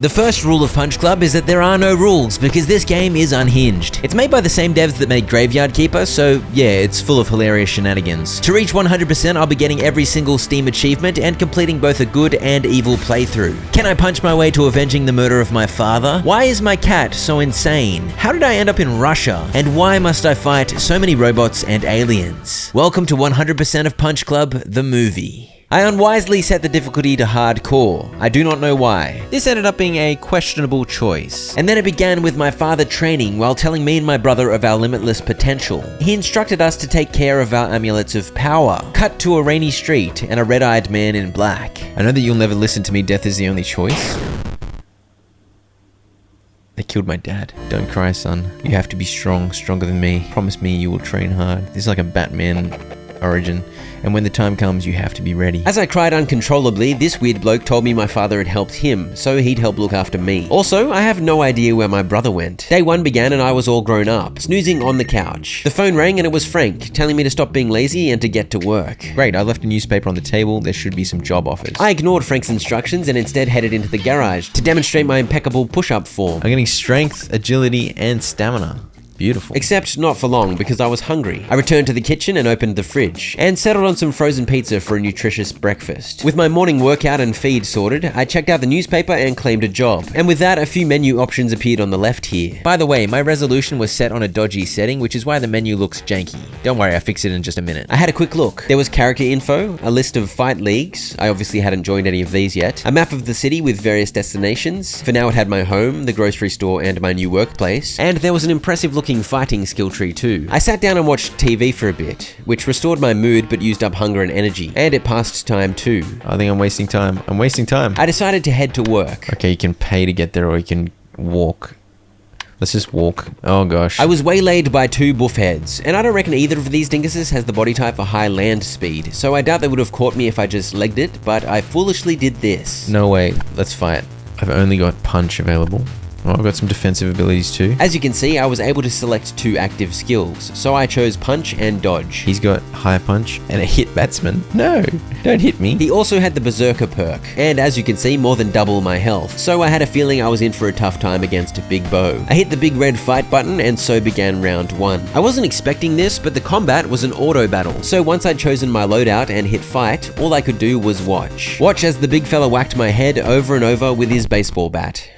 The first rule of Punch Club is that there are no rules, because this game is unhinged. It's made by the same devs that made Graveyard Keeper, so yeah, it's full of hilarious shenanigans. To reach 100%, I'll be getting every single Steam achievement and completing both a good and evil playthrough. Can I punch my way to avenging the murder of my father? Why is my cat so insane? How did I end up in Russia? And why must I fight so many robots and aliens? Welcome to 100% of Punch Club, the movie. I unwisely set the difficulty to hardcore. I do not know why. This ended up being a questionable choice. And then it began with my father training while telling me and my brother of our limitless potential. He instructed us to take care of our amulets of power. Cut to a rainy street and a red-eyed man in black. I know that you'll never listen to me, death is the only choice. They killed my dad. Don't cry, son. You have to be strong, stronger than me. Promise me you will train hard. This is like a Batman origin. And when the time comes, you have to be ready. As I cried uncontrollably, this weird bloke told me my father had helped him, so he'd help look after me. Also, I have no idea where my brother went. Day one began and I was all grown up, snoozing on the couch. The phone rang and it was Frank, telling me to stop being lazy and to get to work. Great, I left a newspaper on the table, there should be some job offers. I ignored Frank's instructions and instead headed into the garage to demonstrate my impeccable push-up form. I'm getting strength, agility, and stamina. Beautiful. Except not for long, because I was hungry. I returned to the kitchen and opened the fridge, and settled on some frozen pizza for a nutritious breakfast. With my morning workout and feed sorted, I checked out the newspaper and claimed a job. And with that, a few menu options appeared on the left here. By the way, my resolution was set on a dodgy setting, which is why the menu looks janky. Don't worry, I'll fix it in just a minute. I had a quick look. There was character info, a list of fight leagues. I obviously hadn't joined any of these yet. A map of the city with various destinations. For now, it had my home, the grocery store, and my new workplace. And there was an impressive looking fighting skill tree too. I sat down and watched TV for a bit, which restored my mood but used up hunger and energy, and it passed time too. I think I'm wasting time. I'm wasting time. I decided to head to work. Okay, you can pay to get there or you can walk. Let's just walk. Oh gosh. I was waylaid by two buffheads, and I don't reckon either of these dinguses has the body type for high land speed, so I doubt they would have caught me if I just legged it, but I foolishly did this. No way, let's fight. I've only got punch available. Oh, I've got some defensive abilities too. As you can see, I was able to select two active skills, so I chose punch and dodge. He's got high punch and a hit batsman. No, don't hit me. He also had the berserker perk, and as you can see, more than double my health, so I had a feeling I was in for a tough time against a Big Bo. I hit the big red fight button, and so began round one. I wasn't expecting this, but the combat was an auto battle, so once I'd chosen my loadout and hit fight, all I could do was watch. Watch as the big fella whacked my head over and over with his baseball bat.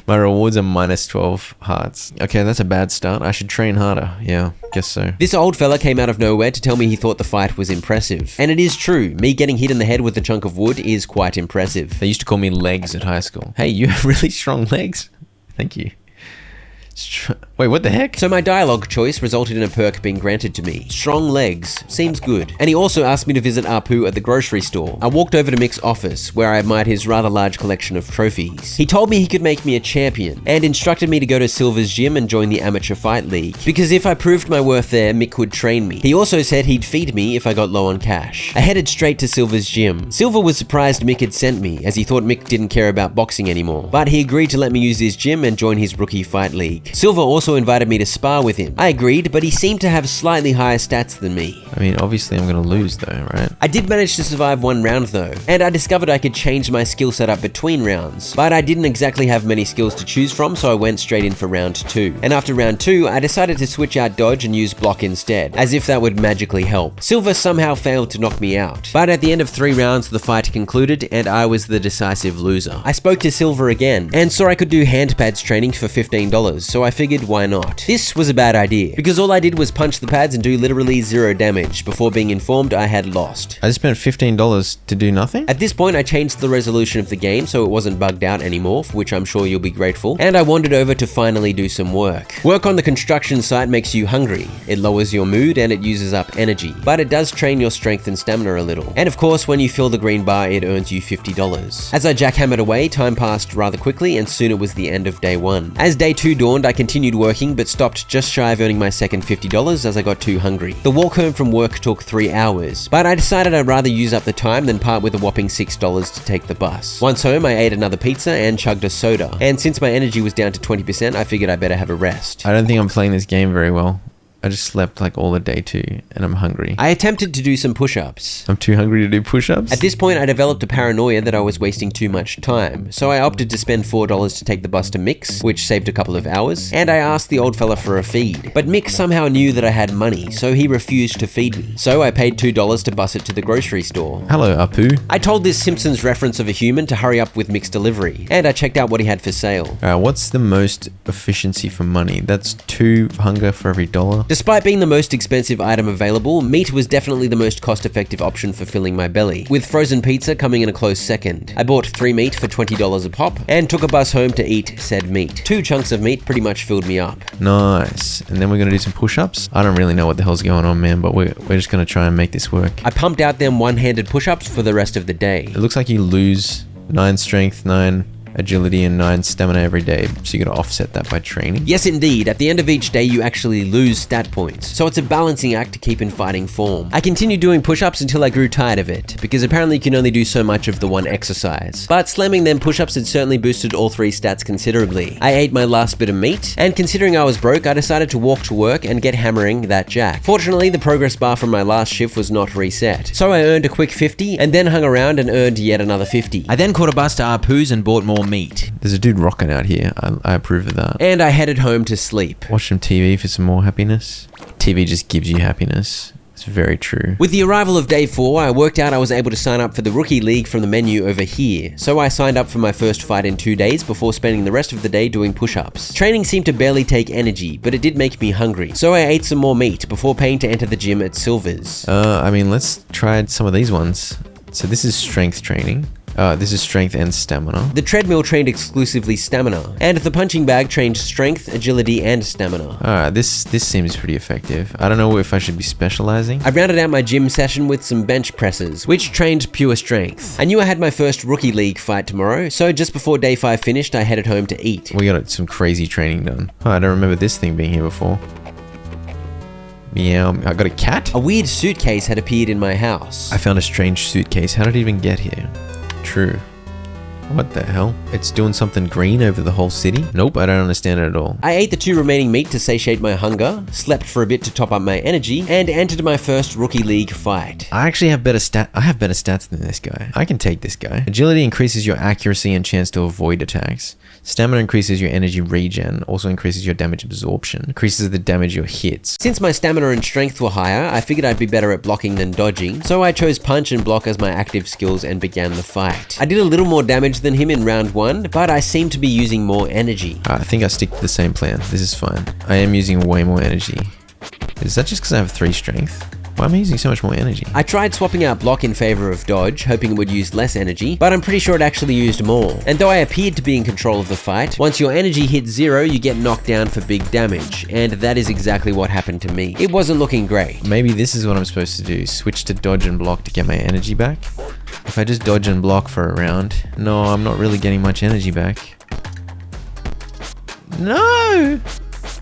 My rewards are minus 12 hearts. Okay, that's a bad start. I should train harder. Yeah, guess so. This old fella came out of nowhere to tell me he thought the fight was impressive. And it is true. Me getting hit in the head with a chunk of wood is quite impressive. They used to call me legs at high school. Hey, you have really strong legs. Thank you. Wait, what the heck? So my dialogue choice resulted in a perk being granted to me. Strong legs. Seems good. And he also asked me to visit Apu at the grocery store. I walked over to Mick's office, where I admired his rather large collection of trophies. He told me he could make me a champion, and instructed me to go to Silver's gym and join the amateur fight league. Because if I proved my worth there, Mick would train me. He also said he'd feed me if I got low on cash. I headed straight to Silver's gym. Silver was surprised Mick had sent me, as he thought Mick didn't care about boxing anymore. But he agreed to let me use his gym and join his rookie fight league. Silver also invited me to spar with him. I agreed, but he seemed to have slightly higher stats than me. I mean, obviously I'm gonna lose though, right? I did manage to survive one round though, and I discovered I could change my skill setup between rounds, but I didn't exactly have many skills to choose from, so I went straight in for round two. And after round two, I decided to switch out dodge and use block instead, as if that would magically help. Silver somehow failed to knock me out, but at the end of 3 rounds, the fight concluded, and I was the decisive loser. I spoke to Silver again, and saw I could do hand pads training for $15, so I figured why not. This was a bad idea, because all I did was punch the pads and do literally 0 damage before being informed I had lost. I just spent $15 to do nothing? At this point, I changed the resolution of the game so it wasn't bugged out anymore, for which I'm sure you'll be grateful, and I wandered over to finally do some work. Work on the construction site makes you hungry. It lowers your mood and it uses up energy, but it does train your strength and stamina a little. And of course, when you fill the green bar, it earns you $50. As I jackhammered away, time passed rather quickly, and soon it was the end of day one. As day two dawned, I continued working, but stopped just shy of earning my second $50 as I got too hungry. The walk home from work took 3 hours, but I decided I'd rather use up the time than part with a whopping $6 to take the bus. Once home, I ate another pizza and chugged a soda, and since my energy was down to 20%, I figured I better have a rest. I don't think I'm playing this game very well. I just slept like all the day too, and I'm hungry. I attempted to do some push-ups. I'm too hungry to do push-ups? At this point, I developed a paranoia that I was wasting too much time, so I opted to spend $4 to take the bus to Mick's, which saved a couple of hours, and I asked the old fella for a feed. But Mick somehow knew that I had money, so he refused to feed me. So I paid $2 to bus it to the grocery store. Hello, Apu. I told this Simpsons reference of a human to hurry up with Mick's delivery, and I checked out what he had for sale. What's the most efficiency for money? That's 2 hunger for every $1. Despite being the most expensive item available, meat was definitely the most cost-effective option for filling my belly, with frozen pizza coming in a close second. I bought 3 meat for $20 a pop, and took a bus home to eat said meat. 2 chunks of meat pretty much filled me up. Nice. And then we're gonna do some push-ups? I don't really know what the hell's going on, man, but we're just gonna try and make this work. I pumped out them one-handed push-ups for the rest of the day. It looks like you lose 9 strength, 9 agility, and 9 stamina every day, so you gotta offset that by training. Yes indeed, at the end of each day you actually lose stat points, so it's a balancing act to keep in fighting form. I continued doing push-ups until I grew tired of it, because apparently you can only do so much of the one exercise. But slamming them push-ups had certainly boosted all 3 stats considerably. I ate my last bit of meat, and considering I was broke, I decided to walk to work and get hammering that jack. Fortunately, the progress bar from my last shift was not reset, so I earned a quick 50, and then hung around and earned yet another 50. I then caught a bus to Apu's and bought more meat. There's a dude rocking out here. I approve of that. And I headed home to sleep. Watch some TV for some more happiness. TV just gives you happiness. It's very true. With the arrival of day 4, I worked out I was able to sign up for the Rookie League from the menu over here, so I signed up for my first fight in 2 days before spending the rest of the day doing push-ups. Training seemed to barely take energy, but it did make me hungry, so I ate some more meat before paying to enter the gym at Silver's. Let's try some of these ones. So this is strength training. This is strength and stamina. The treadmill trained exclusively stamina, and the punching bag trained strength, agility, and stamina. This seems pretty effective. I don't know if I should be specializing. I rounded out my gym session with some bench presses, which trained pure strength. I knew I had my first Rookie League fight tomorrow, so just before day 5 finished, I headed home to eat. We got some crazy training done. I don't remember this thing being here before. Meow. I got a cat? A weird suitcase had appeared in my house. I found a strange suitcase. How did it even get here? True. What the hell? It's doing something green over the whole city? Nope, I don't understand it at all. I ate the 2 remaining meat to satiate my hunger, slept for a bit to top up my energy, and entered my first Rookie League fight. I actually have better stats than this guy. I can take this guy. Agility increases your accuracy and chance to avoid attacks. Stamina increases your energy regen, also increases your damage absorption, increases the damage your hits. Since my stamina and strength were higher, I figured I'd be better at blocking than dodging, so I chose punch and block as my active skills and began the fight. I did a little more damage than him in round 1, but I seemed to be using more energy. I think I stick to the same plan. This is fine. I am using way more energy. Is that just because I have 3 strength? Why am I using so much more energy? I tried swapping out block in favor of dodge, hoping it would use less energy, but I'm pretty sure it actually used more. And though I appeared to be in control of the fight, once your energy hits 0, you get knocked down for big damage, and that is exactly what happened to me. It wasn't looking great. Maybe this is what I'm supposed to do, switch to dodge and block to get my energy back? If I just dodge and block for a round, no, I'm not really getting much energy back. No!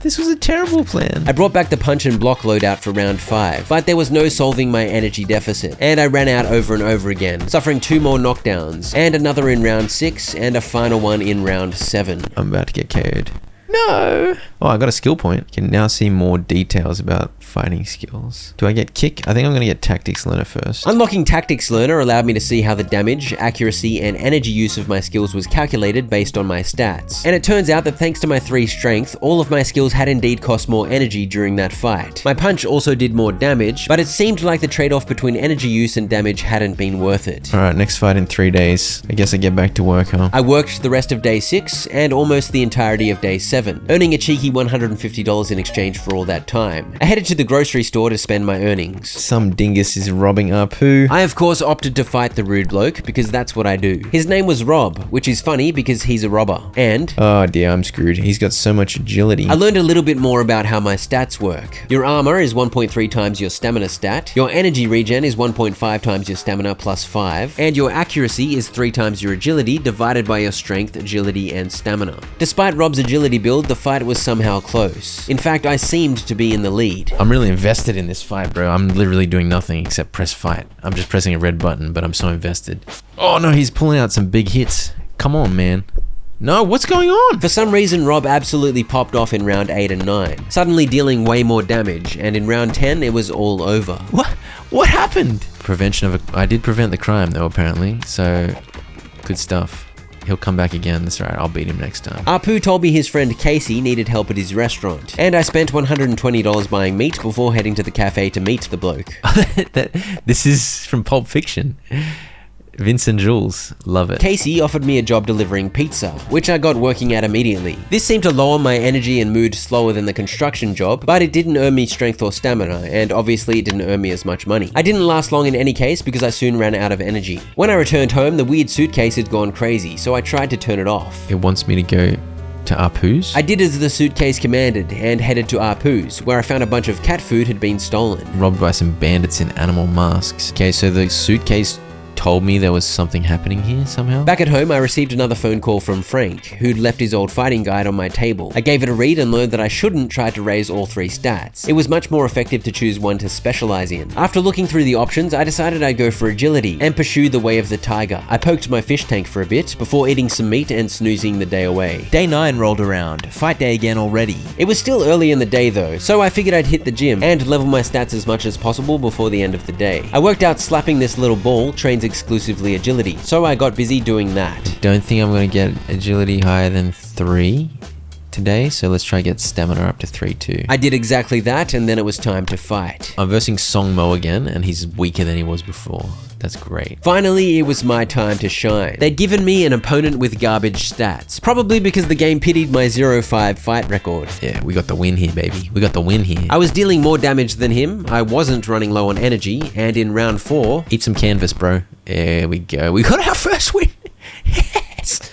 This was a terrible plan. I brought back the punch and block loadout for round 5, but there was no solving my energy deficit, and I ran out over and over again, suffering 2 more knockdowns, and another in round 6, and a final one in round 7. I'm about to get KO'd. No! Oh, I got a skill point. Can now see more details about fighting skills. Do I get kick? I think I'm gonna get tactics learner first. Unlocking tactics learner allowed me to see how the damage, accuracy, and energy use of my skills was calculated based on my stats. And it turns out that thanks to my 3 strength, all of my skills had indeed cost more energy during that fight. My punch also did more damage, but it seemed like the trade-off between energy use and damage hadn't been worth it. Alright, next fight in 3 days. I guess I get back to work, huh? I worked the rest of day 6 and almost the entirety of day 7, earning a cheeky $150 in exchange for all that time. I headed to the grocery store to spend my earnings. Some dingus is robbing Apu. I of course opted to fight the rude bloke because that's what I do. His name was Rob, which is funny because he's a robber. And oh dear, I'm screwed. He's got so much agility. I learned a little bit more about how my stats work. Your armor is 1.3 times your stamina stat, your energy regen is 1.5 times your stamina plus 5, and your accuracy is 3 times your agility divided by your strength, agility, and stamina. Despite Rob's agility build, the fight was somehow close. In fact, I seemed to be in the lead. I'm really invested in this fight, bro. I'm literally doing nothing except press fight. I'm just pressing a red button, but I'm so invested. Oh no, he's pulling out some big hits. Come on, man. No, what's going on? For some reason, Rob absolutely popped off in round 8 and 9, suddenly dealing way more damage, and in round 10, it was all over. What happened? I did prevent the crime though, apparently, so good stuff. He'll come back again, that's right, I'll beat him next time. Apu told me his friend Casey needed help at his restaurant, and I spent $120 buying meat before heading to the cafe to meet the bloke. This is from Pulp Fiction. Vincent Jules, love it. Casey offered me a job delivering pizza, which I got working at immediately. This seemed to lower my energy and mood slower than the construction job, but it didn't earn me strength or stamina, and obviously it didn't earn me as much money. I didn't last long in any case because I soon ran out of energy. When I returned home, the weird suitcase had gone crazy, so I tried to turn it off. It wants me to go to Apu's? I did as the suitcase commanded and headed to Apu's, where I found a bunch of cat food had been stolen. Robbed by some bandits in animal masks. Okay, so the suitcase told me there was something happening here somehow? Back at home, I received another phone call from Frank, who'd left his old fighting guide on my table. I gave it a read and learned that I shouldn't try to raise all 3 stats. It was much more effective to choose one to specialize in. After looking through the options, I decided I'd go for agility and pursue the way of the tiger. I poked my fish tank for a bit before eating some meat and snoozing the day away. Day 9 rolled around. Fight day again already. It was still early in the day though, so I figured I'd hit the gym and level my stats as much as possible before the end of the day. I worked out slapping this little ball trains exclusively agility, so I got busy doing that. Don't think I'm gonna get agility higher than 3 today, so let's try to get stamina up to 3 too. I did exactly that, and then it was time to fight. I'm versing Song Mo again, and he's weaker than he was before. That's great. Finally, it was my time to shine. They'd given me an opponent with garbage stats, probably because the game pitied my 0-5 fight record. Yeah, we got the win here, baby. We got the win here. I was dealing more damage than him, I wasn't running low on energy, and in round 4... Eat some canvas, bro. There we go. We got our first win. Yes.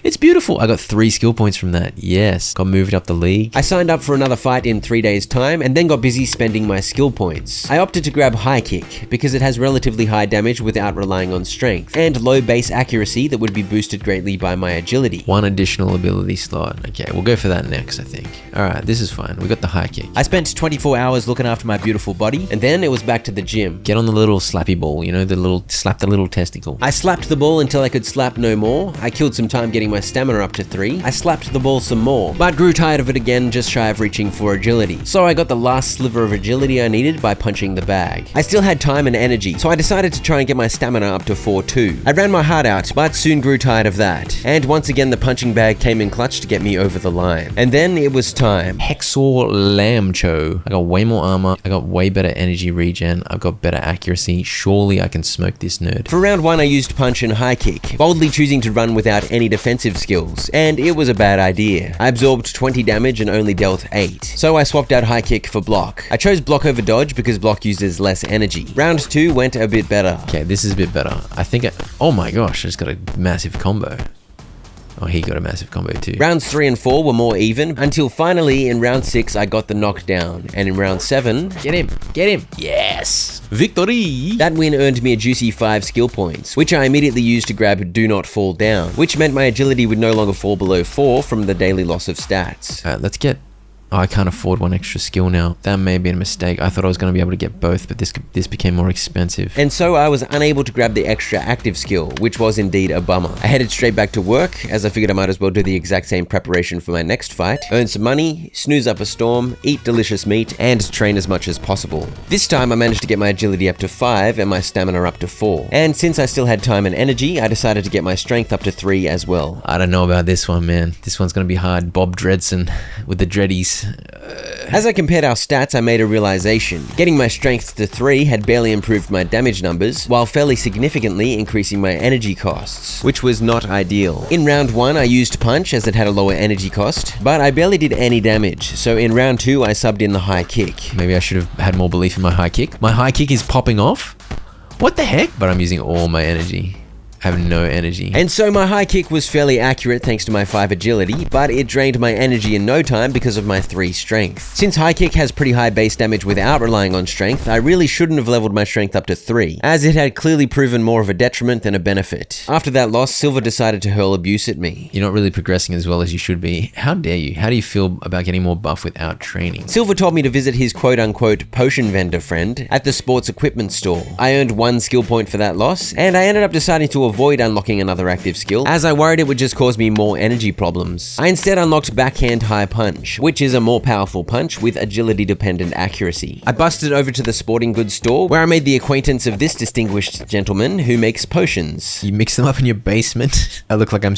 It's beautiful. I got 3 skill points from that. Yes. Got moved up the league. I signed up for another fight in 3 days' time and then got busy spending my skill points. I opted to grab High Kick because it has relatively high damage without relying on strength, and low base accuracy that would be boosted greatly by my agility. 1 additional ability slot. Okay, we'll go for that next, I think. Alright, this is fine. We got the High Kick. I spent 24 hours looking after my beautiful body. And then it was back to the gym. Get on the little slappy ball, you know, slap the little testicle. I slapped the ball until I could slap no more. I killed some time getting my stamina up to 3. I slapped the ball some more, but grew tired of it again, just shy of reaching for agility. So I got the last sliver of agility I needed by punching the bag. I still had time and energy, so I decided to try and get my stamina up to 4 too. I ran my heart out, but soon grew tired of that. And once again, the punching bag came in clutch to get me over the line. And then it was time. Hexor Lamcho. I got way more armor. I got way better energy regen. I've got better accuracy. Surely I can smoke this nerd. For round 1, I used punch and high kick, boldly choosing to run without any defensive skills. And it was a bad idea. I absorbed 20 damage and only dealt 8. So I swapped out high kick for block. I chose block over dodge because block uses less energy. Round 2 went a bit better. Okay, this is a bit better. I think oh my gosh, I just got a massive combo. Oh, he got a massive combo too. Rounds 3 and 4 were more even, until finally in round 6 I got the knockdown, and in round 7... Get him! Yes! Victory! That win earned me a juicy 5 skill points, which I immediately used to grab Do Not Fall Down, which meant my agility would no longer fall below 4 from the daily loss of stats. Alright, let's get... Oh, I can't afford 1 extra skill now. That may have been a mistake. I thought I was going to be able to get both, but this became more expensive. And so I was unable to grab the extra active skill, which was indeed a bummer. I headed straight back to work, as I figured I might as well do the exact same preparation for my next fight, earn some money, snooze up a storm, eat delicious meat, and train as much as possible. This time I managed to get my agility up to 5 and my stamina up to 4. And since I still had time and energy, I decided to get my strength up to 3 as well. I don't know about this one, man. This one's going to be hard. Bob Dredson with the dreadies. As I compared our stats, I made a realization. Getting my strength to 3 had barely improved my damage numbers, while fairly significantly increasing my energy costs, which was not ideal. In round 1, I used punch as it had a lower energy cost, but I barely did any damage, so in round 2, I subbed in the high kick. Maybe I should have had more belief in my high kick. My high kick is popping off? What the heck? But I'm using all my energy. I have no energy. And so my high kick was fairly accurate thanks to my 5 agility, but it drained my energy in no time because of my 3 strength. Since high kick has pretty high base damage without relying on strength, I really shouldn't have leveled my strength up to 3, as it had clearly proven more of a detriment than a benefit. After that loss, Silver decided to hurl abuse at me. You're not really progressing as well as you should be. How dare you? How do you feel about getting more buff without training? Silver told me to visit his quote-unquote potion vendor friend at the sports equipment store. I earned 1 skill point for that loss, and I ended up deciding to avoid unlocking another active skill, as I worried it would just cause me more energy problems. I instead unlocked Backhand High Punch, which is a more powerful punch with agility-dependent accuracy. I busted over to the sporting goods store, where I made the acquaintance of this distinguished gentleman who makes potions. You mix them up in your basement? I look like I'm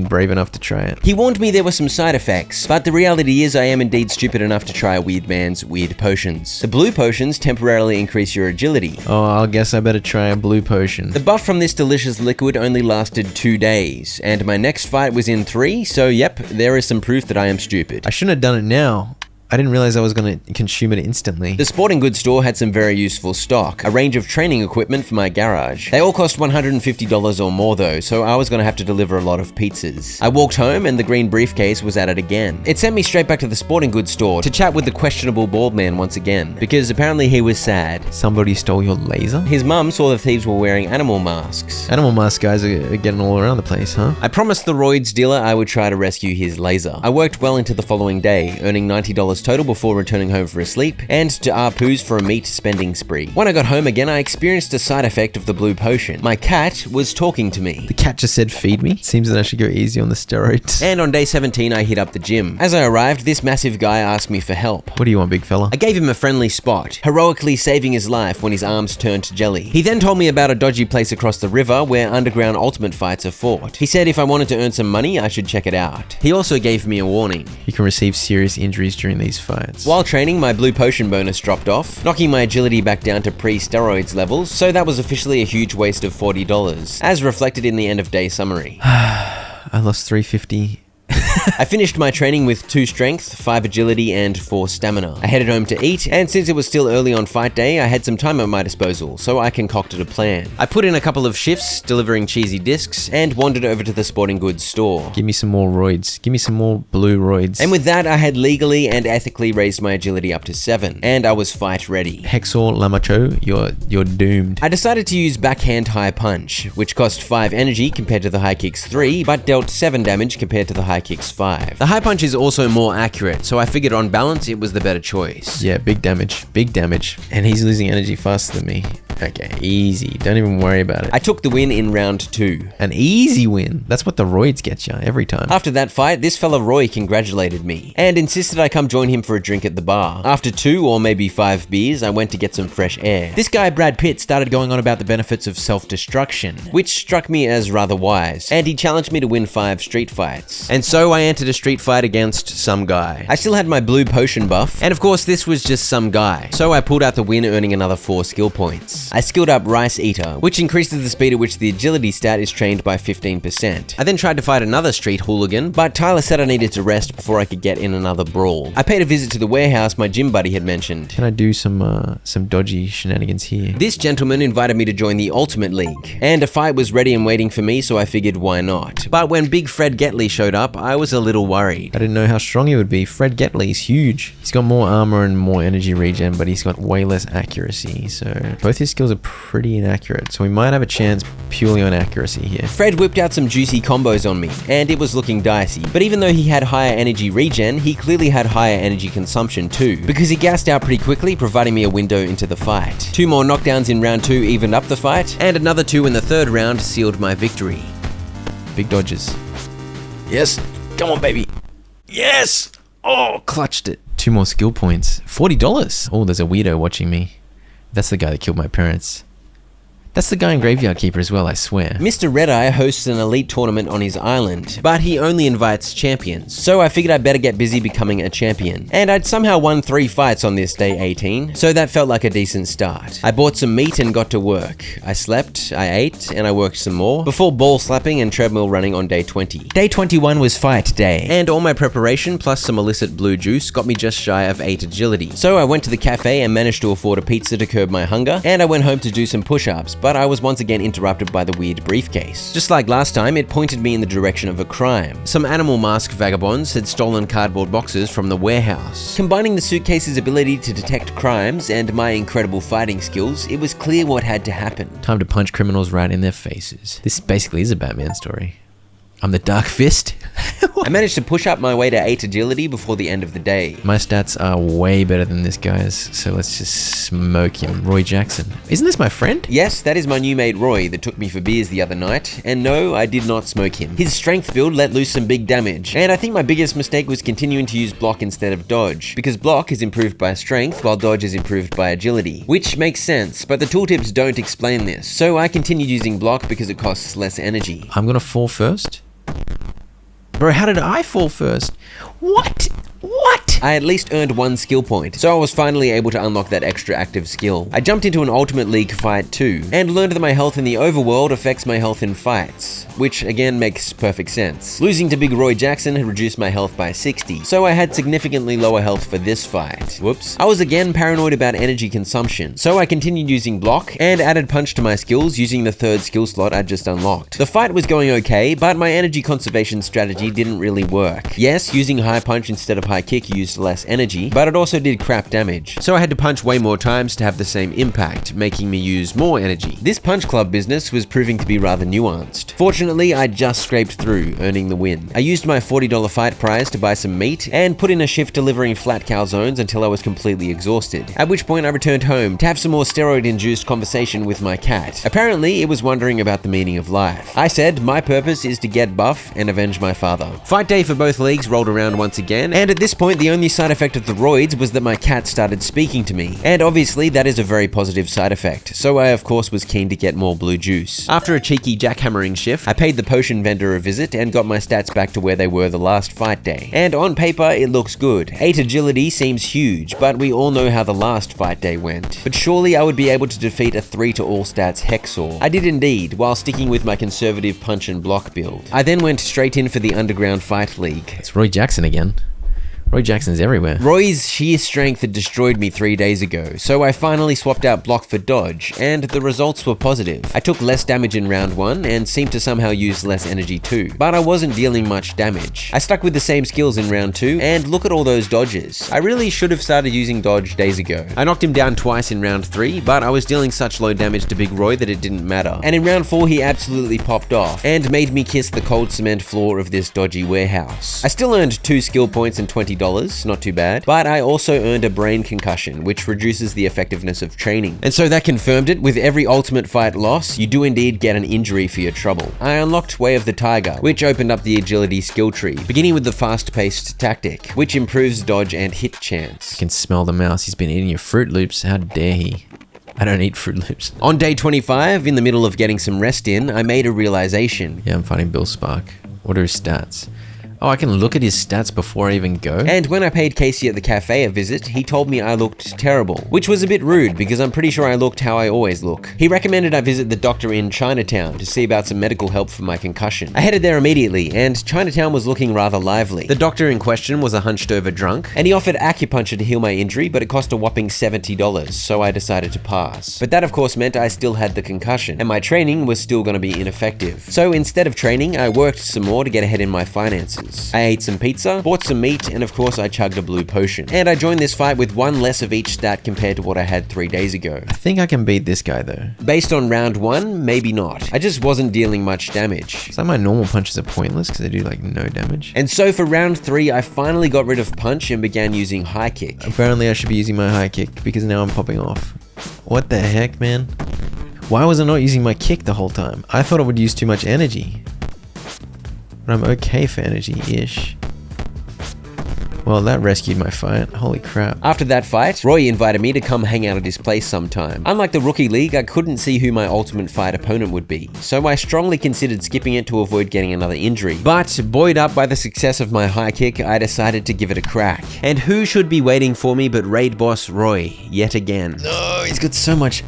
brave enough to try it. He warned me there were some side effects, but the reality is I am indeed stupid enough to try Weird Man's weird potions. The blue potions temporarily increase your agility. Oh, I guess I better try a blue potion. The buff from this delicious liquid only lasted 2 days, and my next fight was in 3, so yep, there is some proof that I am stupid. I shouldn't have done it now. I didn't realize I was going to consume it instantly. The sporting goods store had some very useful stock, a range of training equipment for my garage. They all cost $150 or more though, so I was going to have to deliver a lot of pizzas. I walked home and the green briefcase was at it again. It sent me straight back to the sporting goods store to chat with the questionable bald man once again, because apparently he was sad. Somebody stole your laser? His mum saw the thieves were wearing animal masks. Animal mask guys are getting all around the place, huh? I promised the roids dealer I would try to rescue his laser. I worked well into the following day, earning $90 total before returning home for a sleep, and to Apu's for a meat spending spree. When I got home again, I experienced a side effect of the blue potion. My cat was talking to me. The cat just said feed me? Seems that I should go easy on the steroids. And on day 17, I hit up the gym. As I arrived, this massive guy asked me for help. What do you want, big fella? I gave him a friendly spot, heroically saving his life when his arms turned to jelly. He then told me about a dodgy place across the river where underground ultimate fights are fought. He said if I wanted to earn some money, I should check it out. He also gave me a warning. You can receive serious injuries during these fights. While training, my blue potion bonus dropped off, knocking my agility back down to pre-steroids levels, so that was officially a huge waste of $40, as reflected in the end of day summary. I lost $350. I finished my training with 2 strength, 5 agility, and 4 stamina. I headed home to eat, and since it was still early on fight day, I had some time at my disposal, so I concocted a plan. I put in a couple of shifts, delivering cheesy discs, and wandered over to the sporting goods store. Give me some more roids. Give me some more blue roids. And with that, I had legally and ethically raised my agility up to 7, and I was fight ready. Hexor Lamacho, you're doomed. I decided to use Backhand High Punch, which cost 5 energy compared to the High Kick's 3, but dealt 7 damage compared to the High Kick's 5. The High Punch is also more accurate, so I figured on balance it was the better choice. Yeah, big damage. And he's losing energy faster than me. Okay, easy. Don't even worry about it. I took the win in round 2. An easy win. That's what the roids get you every time. After that fight, this fella Roy congratulated me and insisted I come join him for a drink at the bar. After 2 or maybe 5 beers, I went to get some fresh air. This guy Brad Pitt started going on about the benefits of self-destruction, which struck me as rather wise, and he challenged me to win 5 street fights. And so I entered a street fight against some guy. I still had my blue potion buff, and of course this was just some guy, so I pulled out the win, earning another 4 skill points. I skilled up Rice Eater, which increases the speed at which the agility stat is trained by 15%. I then tried to fight another street hooligan, but Tyler said I needed to rest before I could get in another brawl. I paid a visit to the warehouse my gym buddy had mentioned. Can I do some dodgy shenanigans here? This gentleman invited me to join the Ultimate League, and a fight was ready and waiting for me, so I figured why not. But when Big Fred Getley showed up, I was a little worried. I didn't know how strong he would be. Fred Getley's huge. He's got more armor and more energy regen, but he's got way less accuracy, so both his skills are pretty inaccurate, so we might have a chance purely on accuracy here. Fred whipped out some juicy combos on me, and it was looking dicey, but even though he had higher energy regen, he clearly had higher energy consumption too, because he gassed out pretty quickly, providing me a window into the fight. 2 more knockdowns in round 2 evened up the fight, and another 2 in the 3rd round sealed my victory. Big dodges. Yes, come on baby. Yes! Oh, clutched it. 2 more skill points. $40. Oh, there's a weirdo watching me. That's the guy that killed my parents. That's the guy in Graveyard Keeper as well, I swear. Mr. Redeye hosts an elite tournament on his island, but he only invites champions, so I figured I'd better get busy becoming a champion. And I'd somehow won 3 fights on this day 18, so that felt like a decent start. I bought some meat and got to work. I slept, I ate, and I worked some more, before ball slapping and treadmill running on day 20. Day 21 was fight day, and all my preparation plus some illicit blue juice got me just shy of 8 agility. So I went to the cafe and managed to afford a pizza to curb my hunger, and I went home to do some push-ups, but I was once again interrupted by the weird briefcase. Just like last time, it pointed me in the direction of a crime. Some animal mask vagabonds had stolen cardboard boxes from the warehouse. Combining the suitcase's ability to detect crimes and my incredible fighting skills, it was clear what had to happen. Time to punch criminals right in their faces. This basically is a Batman story. I'm the Dark Fist. I managed to push up my way to 8 agility before the end of the day. My stats are way better than this guy's, so let's just smoke him. Roy Jackson. Isn't this my friend? Yes, that is my new mate Roy that took me for beers the other night, and no, I did not smoke him. His strength build let loose some big damage, and I think my biggest mistake was continuing to use block instead of dodge, because block is improved by strength while dodge is improved by agility, which makes sense, but the tooltips don't explain this, so I continued using block because it costs less energy. I'm gonna fall first? Bro, how did I fall first? What? I at least earned 1 skill point, so I was finally able to unlock that extra active skill. I jumped into an Ultimate League fight too, and learned that my health in the overworld affects my health in fights, which again makes perfect sense. Losing to Big Roy Jackson had reduced my health by 60, so I had significantly lower health for this fight. Whoops. I was again paranoid about energy consumption, so I continued using block and added punch to my skills using the 3rd skill slot I'd just unlocked. The fight was going okay, but my energy conservation strategy didn't really work. Yes, using high punch instead of high kick used less energy, but it also did crap damage, so I had to punch way more times to have the same impact, making me use more energy. This punch club business was proving to be rather nuanced. Fortunately, I just scraped through, earning the win. I used my $40 fight prize to buy some meat, and put in a shift delivering flat calzones until I was completely exhausted, at which point I returned home to have some more steroid-induced conversation with my cat. Apparently, it was wondering about the meaning of life. I said, my purpose is to get buff and avenge my father. Fight day for both leagues rolled around once again, and at this point, the only side effect of the roids was that my cat started speaking to me, and obviously that is a very positive side effect, so I of course was keen to get more blue juice. After a cheeky jackhammering shift, I paid the potion vendor a visit and got my stats back to where they were the last fight day, and on paper it looks good. 8 agility seems huge, but we all know how the last fight day went. But surely I would be able to defeat a 3 to all stats Hexor. I did indeed, while sticking with my conservative punch and block build. I then went straight in for the Underground Fight League. It's Roy Jackson again. Roy Jackson's everywhere. Roy's sheer strength had destroyed me 3 days ago, so I finally swapped out block for dodge, and the results were positive. I took less damage in round 1, and seemed to somehow use less energy too, but I wasn't dealing much damage. I stuck with the same skills in round 2, and look at all those dodges. I really should have started using dodge days ago. I knocked him down twice in round 3, but I was dealing such low damage to Big Roy that it didn't matter. And in round 4 he absolutely popped off, and made me kiss the cold cement floor of this dodgy warehouse. I still earned 2 skill points and $20, not too bad, but I also earned a brain concussion, which reduces the effectiveness of training. And so that confirmed it. With every ultimate fight loss, you do indeed get an injury for your trouble. I unlocked Way of the Tiger, which opened up the agility skill tree, beginning with the fast-paced tactic, which improves dodge and hit chance. I can smell the mouse. He's been eating your Fruit Loops. How dare he? I don't eat Fruit Loops. On day 25, in the middle of getting some rest in, I made a realization. Yeah, I'm fighting Bill Spark. What are his stats? Oh, I can look at his stats before I even go? And when I paid Casey at the cafe a visit, he told me I looked terrible, which was a bit rude because I'm pretty sure I looked how I always look. He recommended I visit the doctor in Chinatown to see about some medical help for my concussion. I headed there immediately, and Chinatown was looking rather lively. The doctor in question was a hunched over drunk, and he offered acupuncture to heal my injury, but it cost a whopping $70, so I decided to pass. But that of course meant I still had the concussion, and my training was still going to be ineffective. So instead of training, I worked some more to get ahead in my finances. I ate some pizza, bought some meat, and of course I chugged a blue potion. And I joined this fight with 1 less of each stat compared to what I had 3 days ago. I think I can beat this guy though. Based on round 1, maybe not. I just wasn't dealing much damage. It's like my normal punches are pointless because they do like no damage. And so for round 3, I finally got rid of punch and began using high kick. Apparently I should be using my high kick because now I'm popping off. What the heck, man? Why was I not using my kick the whole time? I thought it would use too much energy. But I'm okay for energy-ish. Well, that rescued my fight. Holy crap. After that fight, Roy invited me to come hang out at his place sometime. Unlike the Rookie League, I couldn't see who my ultimate fight opponent would be, so I strongly considered skipping it to avoid getting another injury. But, buoyed up by the success of my high kick, I decided to give it a crack. And who should be waiting for me but Raid Boss Roy, yet again. No, he's got so much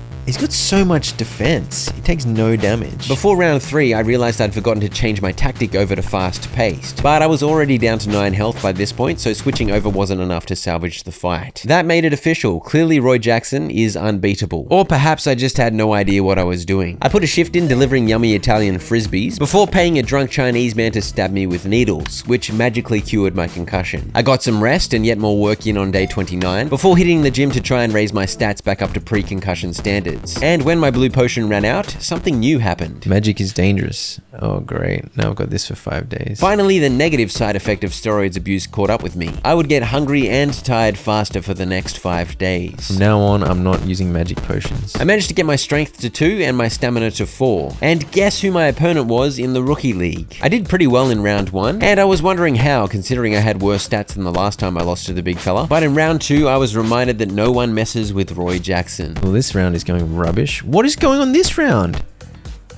defense. He takes no damage. Before round 3, I realized I'd forgotten to change my tactic over to fast-paced, but I was already down to 9 health by this point, so switching over wasn't enough to salvage the fight. That made it official. Clearly Roy Jackson is unbeatable. Or perhaps I just had no idea what I was doing. I put a shift in delivering yummy Italian frisbees before paying a drunk Chinese man to stab me with needles, which magically cured my concussion. I got some rest and yet more work in on day 29 before hitting the gym to try and raise my stats back up to pre-concussion standards. methods. And when my blue potion ran out, something new happened. Magic is dangerous. Oh, great. Now I've got this for 5 days. Finally, the negative side effect of steroids abuse caught up with me. I would get hungry and tired faster for the next 5 days. From now on, I'm not using magic potions. I managed to get my strength to 2 and my stamina to 4. And guess who my opponent was in the rookie league? I did pretty well in round 1, and I was wondering how, considering I had worse stats than the last time I lost to the big fella. But in round 2, I was reminded that no one messes with Roy Jackson. Well, this round is going rubbish. What is going on this round?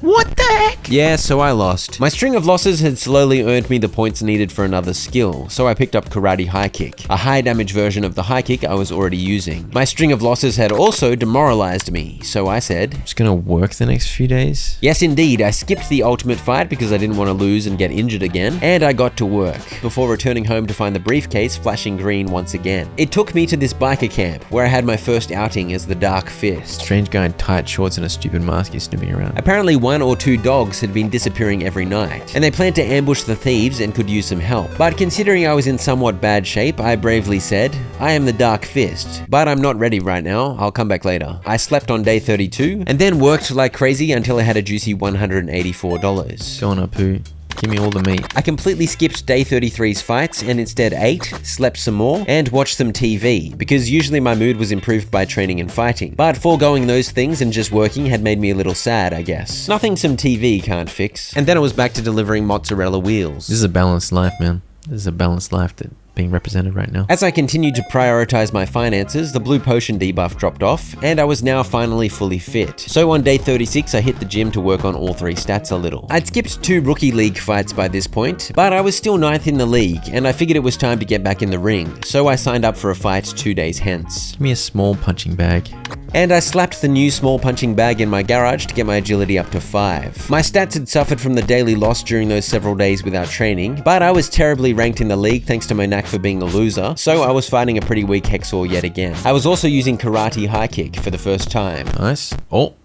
What the heck? Yeah, so I lost. My string of losses had slowly earned me the points needed for another skill, so I picked up Karate High Kick, a high damage version of the high kick I was already using. My string of losses had also demoralized me, so I said, It's gonna work the next few days? yes indeed, I skipped the ultimate fight because I didn't want to lose and get injured again, and I got to work, before returning home to find the briefcase flashing green once again. It took me to this biker camp, where I had my first outing as the Dark Fist. Strange guy in tight shorts and a stupid mask is snooping around. Apparently 1 or 2 dogs had been disappearing every night, and they planned to ambush the thieves and could use some help. But considering I was in somewhat bad shape, I bravely said, I am the Dark Fist, but I'm not ready right now, I'll come back later. I slept on day 32, and then worked like crazy until I had a juicy $184. Go on, Apu. Give me all the meat. I completely skipped day 33's fights and instead ate, slept some more, and watched some TV, because usually my mood was improved by training and fighting. But foregoing those things and just working had made me a little sad, I guess. Nothing some TV can't fix. And then I was back to delivering mozzarella wheels. This is a balanced life, man. This is a balanced life that's being represented right now. As I continued to prioritize my finances, the blue potion debuff dropped off, and I was now finally fully fit. So on day 36, I hit the gym to work on all 3 stats a little. I'd skipped 2 rookie league fights by this point, but I was still 9th in the league, and I figured it was time to get back in the ring, so I signed up for a fight 2 days hence. Give me a small punching bag. And I slapped the new small punching bag in my garage to get my agility up to 5. My stats had suffered from the daily loss during those several days without training, but I was terribly ranked in the league thanks to my knack for being a loser, so I was fighting a pretty weak Hexor yet again. I was also using Karate High Kick for the first time. Nice. Oh,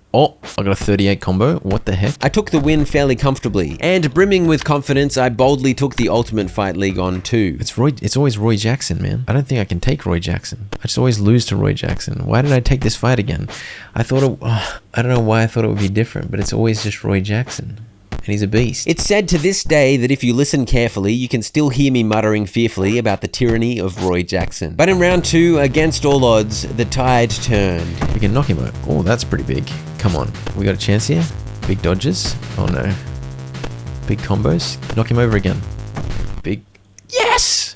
I got a 38 combo. What the heck? I took the win fairly comfortably, and brimming with confidence, I boldly took the Ultimate Fight League on too. It's always Roy Jackson, man. I don't think I can take Roy Jackson. I just always lose to Roy Jackson. Why did I take this fight again? I don't know why I thought it would be different, but it's always just Roy Jackson. And he's a beast. It's said to this day that if you listen carefully, you can still hear me muttering fearfully about the tyranny of Roy Jackson. But in round 2, against all odds, the tide turned. We can knock him out. Oh, that's pretty big. Come on. We got a chance here? Big dodges? Oh no. Big combos? Knock him over again. Big... Yes!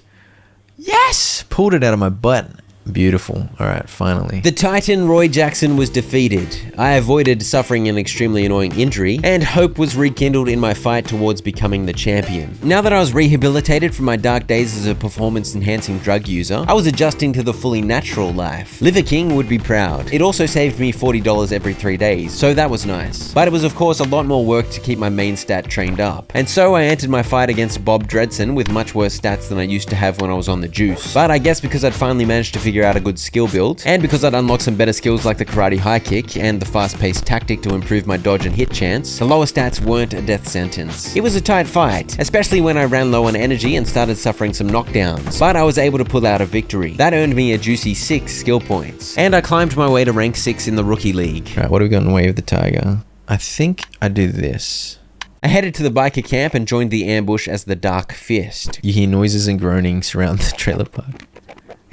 Yes! Pulled it out of my butt. Beautiful. Alright, finally. The Titan Roy Jackson was defeated. I avoided suffering an extremely annoying injury, and hope was rekindled in my fight towards becoming the champion. Now that I was rehabilitated from my dark days as a performance-enhancing drug user, I was adjusting to the fully natural life. Liver King would be proud. It also saved me $40 every 3 days, so that was nice. But it was of course a lot more work to keep my main stat trained up. And so I entered my fight against Bob Dredson with much worse stats than I used to have when I was on the juice. But I guess because I'd finally managed to figure out a good skill build, and because I'd unlocked some better skills like the Karate High Kick and the fast-paced tactic to improve my dodge and hit chance, the lower stats weren't a death sentence. It was a tight fight, especially when I ran low on energy and started suffering some knockdowns, but I was able to pull out a victory. That earned me a juicy 6 skill points, and I climbed my way to rank 6 in the rookie league. Alright, what do we got in Way of the Tiger? I think I do this. I headed to the biker camp and joined the ambush as the Dark Fist. You hear noises and groaning surround the trailer park.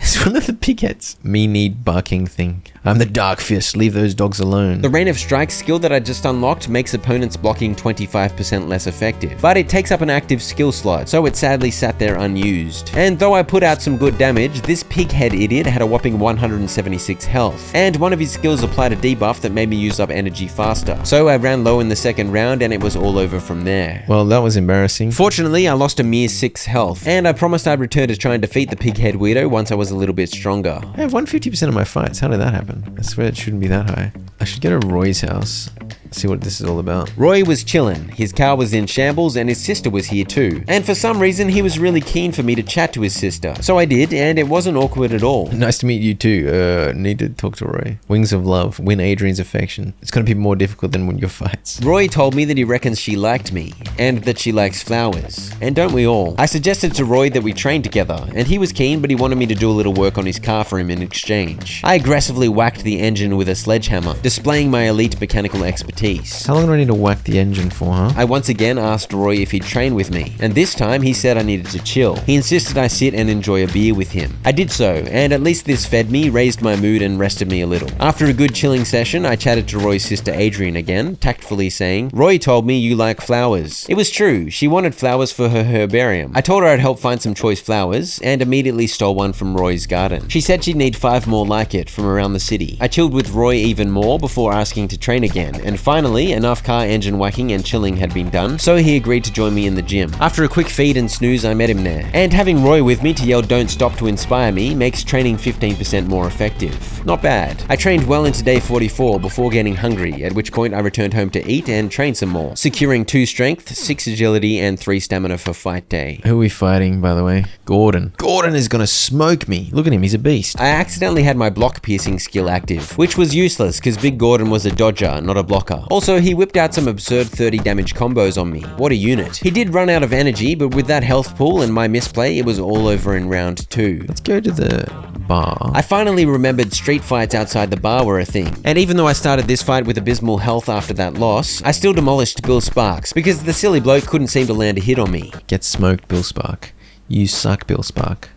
It's one of the pigheads. Me need barking thing. I'm the Dark Fist, leave those dogs alone. The Rain of Strike skill that I just unlocked makes opponents blocking 25% less effective, but it takes up an active skill slot, so it sadly sat there unused. And though I put out some good damage, this pighead idiot had a whopping 176 health, and one of his skills applied a debuff that made me use up energy faster. So I ran low in the second round and it was all over from there. Well, that was embarrassing. Fortunately, I lost a mere 6 health, and I promised I'd return to try and defeat the pighead weirdo once I was a little bit stronger. I have 150% of my fights. How did that happen? I swear it shouldn't be that high. I should go to Roy's house. See what this is all about. Roy was chillin', his car was in shambles, and his sister was here too. And for some reason, he was really keen for me to chat to his sister. So I did, and it wasn't awkward at all. Nice to meet you too. Need to talk to Roy. Wings of Love. Win Adrian's affection. It's gonna be more difficult than win your fights. Roy told me that he reckons she liked me, and that she likes flowers. And don't we all? I suggested to Roy that we train together, and he was keen, but he wanted me to do a little work on his car for him in exchange. I aggressively whacked the engine with a sledgehammer. displaying my elite mechanical expertise. How long do I need to whack the engine for, huh? I once again asked Roy if he'd train with me, and this time he said I needed to chill. He insisted I sit and enjoy a beer with him. I did so, and at least this fed me, raised my mood, and rested me a little. After a good chilling session, I chatted to Roy's sister Adrian again, tactfully saying, "Roy told me you like flowers." It was true, she wanted flowers for her herbarium. I told her I'd help find some choice flowers, and immediately stole one from Roy's garden. She said she'd need 5 more like it from around the city. I chilled with Roy even more before asking to train again, and finally, enough car engine whacking and chilling had been done, so he agreed to join me in the gym. After a quick feed and snooze, I met him there. And having Roy with me to yell "don't stop" to inspire me makes training 15% more effective. Not bad. I trained well into day 44 before getting hungry, at which point I returned home to eat and train some more, securing 2 strength, 6 agility, and 3 stamina for fight day. Who are we fighting, by the way? Gordon. Gordon is gonna smoke me. Look at him, he's a beast. I accidentally had my block piercing skill active, which was useless because Big Gordon was a dodger, not a blocker. Also, he whipped out some absurd 30 damage combos on me. What a unit. He did run out of energy, but with that health pool and my misplay, it was all over in round 2. Let's go to the bar. I finally remembered street fights outside the bar were a thing. And even though I started this fight with abysmal health after that loss, I still demolished Bill Sparks because the silly bloke couldn't seem to land a hit on me. Get smoked, Bill Spark. You suck, Bill Spark.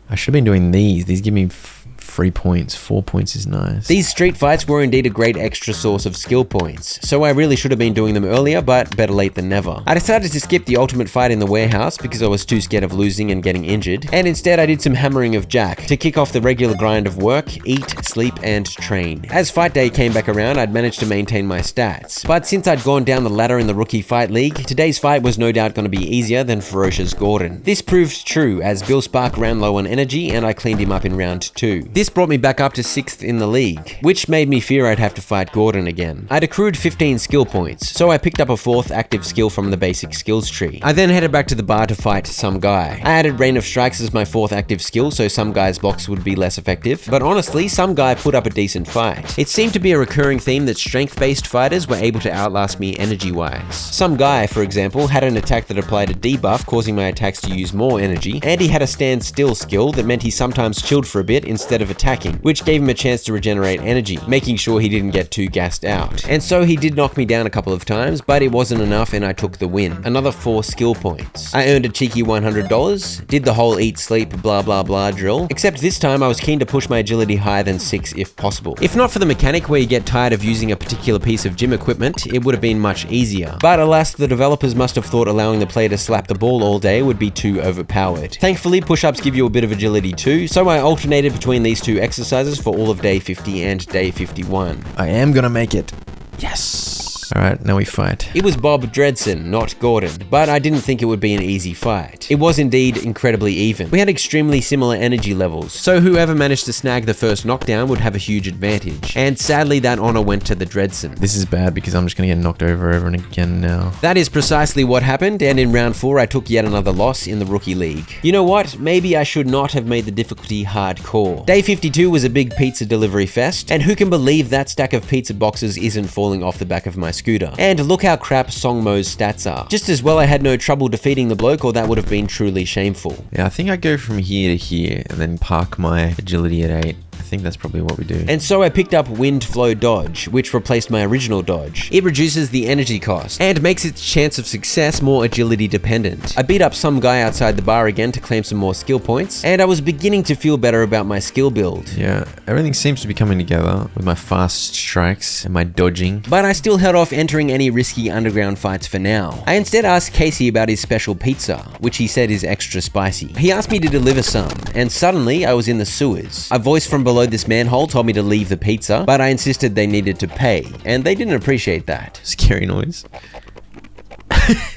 I should have been doing these. These give me 3 points. 4 points is nice. These street fights were indeed a great extra source of skill points, so I really should have been doing them earlier, but better late than never. I decided to skip the ultimate fight in the warehouse because I was too scared of losing and getting injured, and instead I did some hammering of Jack to kick off the regular grind of work, eat, sleep, and train. As fight day came back around, I'd managed to maintain my stats, but since I'd gone down the ladder in the rookie fight league, today's fight was no doubt going to be easier than Ferocious Gordon. This proved true as Bill Spark ran low on energy and I cleaned him up in round 2. This brought me back up to 6th in the league, which made me fear I'd have to fight Gordon again. I'd accrued 15 skill points, so I picked up a 4th active skill from the basic skills tree. I then headed back to the bar to fight Some Guy. I added Rain of Strikes as my 4th active skill so Some Guy's blocks would be less effective, but honestly, Some Guy put up a decent fight. It seemed to be a recurring theme that strength-based fighters were able to outlast me energy-wise. Some Guy, for example, had an attack that applied a debuff, causing my attacks to use more energy, and he had a stand still skill that meant he sometimes chilled for a bit instead of attacking, which gave him a chance to regenerate energy, making sure he didn't get too gassed out. And so he did knock me down a couple of times, but it wasn't enough and I took the win. Another 4 skill points. I earned a cheeky $100, did the whole eat, sleep, blah blah blah drill, except this time I was keen to push my agility higher than 6 if possible. If not for the mechanic where you get tired of using a particular piece of gym equipment, it would have been much easier. But alas, the developers must have thought allowing the player to slap the ball all day would be too overpowered. Thankfully, push-ups give you a bit of agility too, so I alternated between these 2 exercises for all of day 50 and day 51. I am gonna make it. Yes. Alright, now we fight. It was Bob Dredson, not Gordon, but I didn't think it would be an easy fight. It was indeed incredibly even. We had extremely similar energy levels, so whoever managed to snag the first knockdown would have a huge advantage. And sadly, that honor went to the Dredson. This is bad because I'm just gonna get knocked over and again now. That is precisely what happened, and in round 4 I took yet another loss in the rookie league. You know what? Maybe I should not have made the difficulty hardcore. Day 52 was a big pizza delivery fest, and who can believe that stack of pizza boxes isn't falling off the back of my scooter. And look how crap Songmo's stats are. Just as well I had no trouble defeating the bloke, or that would have been truly shameful. Yeah, I think I go from here to here and then park my agility at 8. I think that's probably what we do. And so I picked up Wind Flow Dodge, which replaced my original dodge. It reduces the energy cost and makes its chance of success more agility dependent. I beat up Some Guy outside the bar again to claim some more skill points, and I was beginning to feel better about my skill build. Yeah, everything seems to be coming together with my fast strikes and my dodging. But I still held off entering any risky underground fights for now. I instead asked Casey about his special pizza, which he said is extra spicy. He asked me to deliver some, and suddenly I was in the sewers. A voice from below this manhole told me to leave the pizza, but I insisted they needed to pay, and they didn't appreciate that. Scary noise.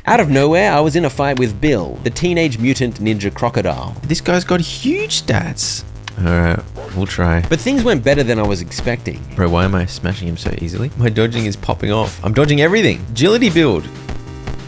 Out of nowhere, I was in a fight with Bill, the teenage mutant ninja crocodile. This guy's got huge stats. Alright, we'll try. But things went better than I was expecting. Bro, why am I smashing him so easily? My dodging is popping off. I'm dodging everything. Agility build.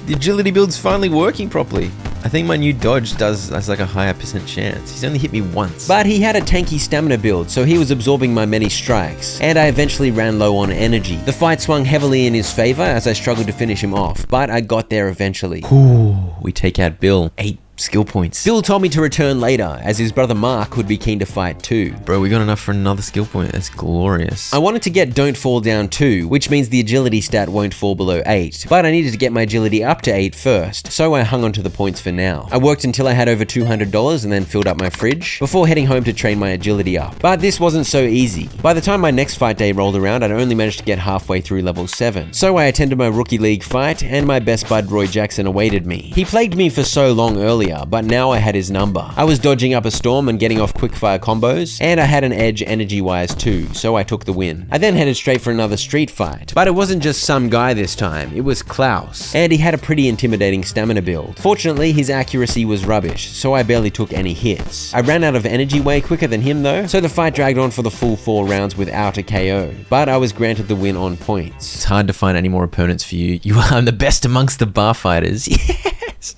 The agility build's finally working properly. I think my new dodge has like a higher % chance. He's only hit me once. But he had a tanky stamina build, so he was absorbing my many strikes, and I eventually ran low on energy. The fight swung heavily in his favor as I struggled to finish him off, but I got there eventually. Ooh, we take out Bill. 8 skill points. Bill told me to return later, as his brother Mark would be keen to fight too. Bro, we got enough for another skill point. That's glorious. I wanted to get Don't Fall Down 2, which means the agility stat won't fall below 8, but I needed to get my agility up to 8 first, so I hung on to the points for now. I worked until I had over $200 and then filled up my fridge, before heading home to train my agility up. But this wasn't so easy. By the time my next fight day rolled around, I'd only managed to get halfway through level 7. So I attended my rookie league fight, and my best bud Roy Jackson awaited me. He plagued me for so long earlier, but now I had his number. I was dodging up a storm and getting off quickfire combos, and I had an edge energy-wise too, so I took the win. I then headed straight for another street fight, but it wasn't just some guy this time, it was Klaus, and he had a pretty intimidating stamina build. Fortunately, his accuracy was rubbish, so I barely took any hits. I ran out of energy way quicker than him though, so the fight dragged on for the full 4 rounds without a KO, but I was granted the win on points. It's hard to find any more opponents for you. You are the best amongst the bar fighters. Yes!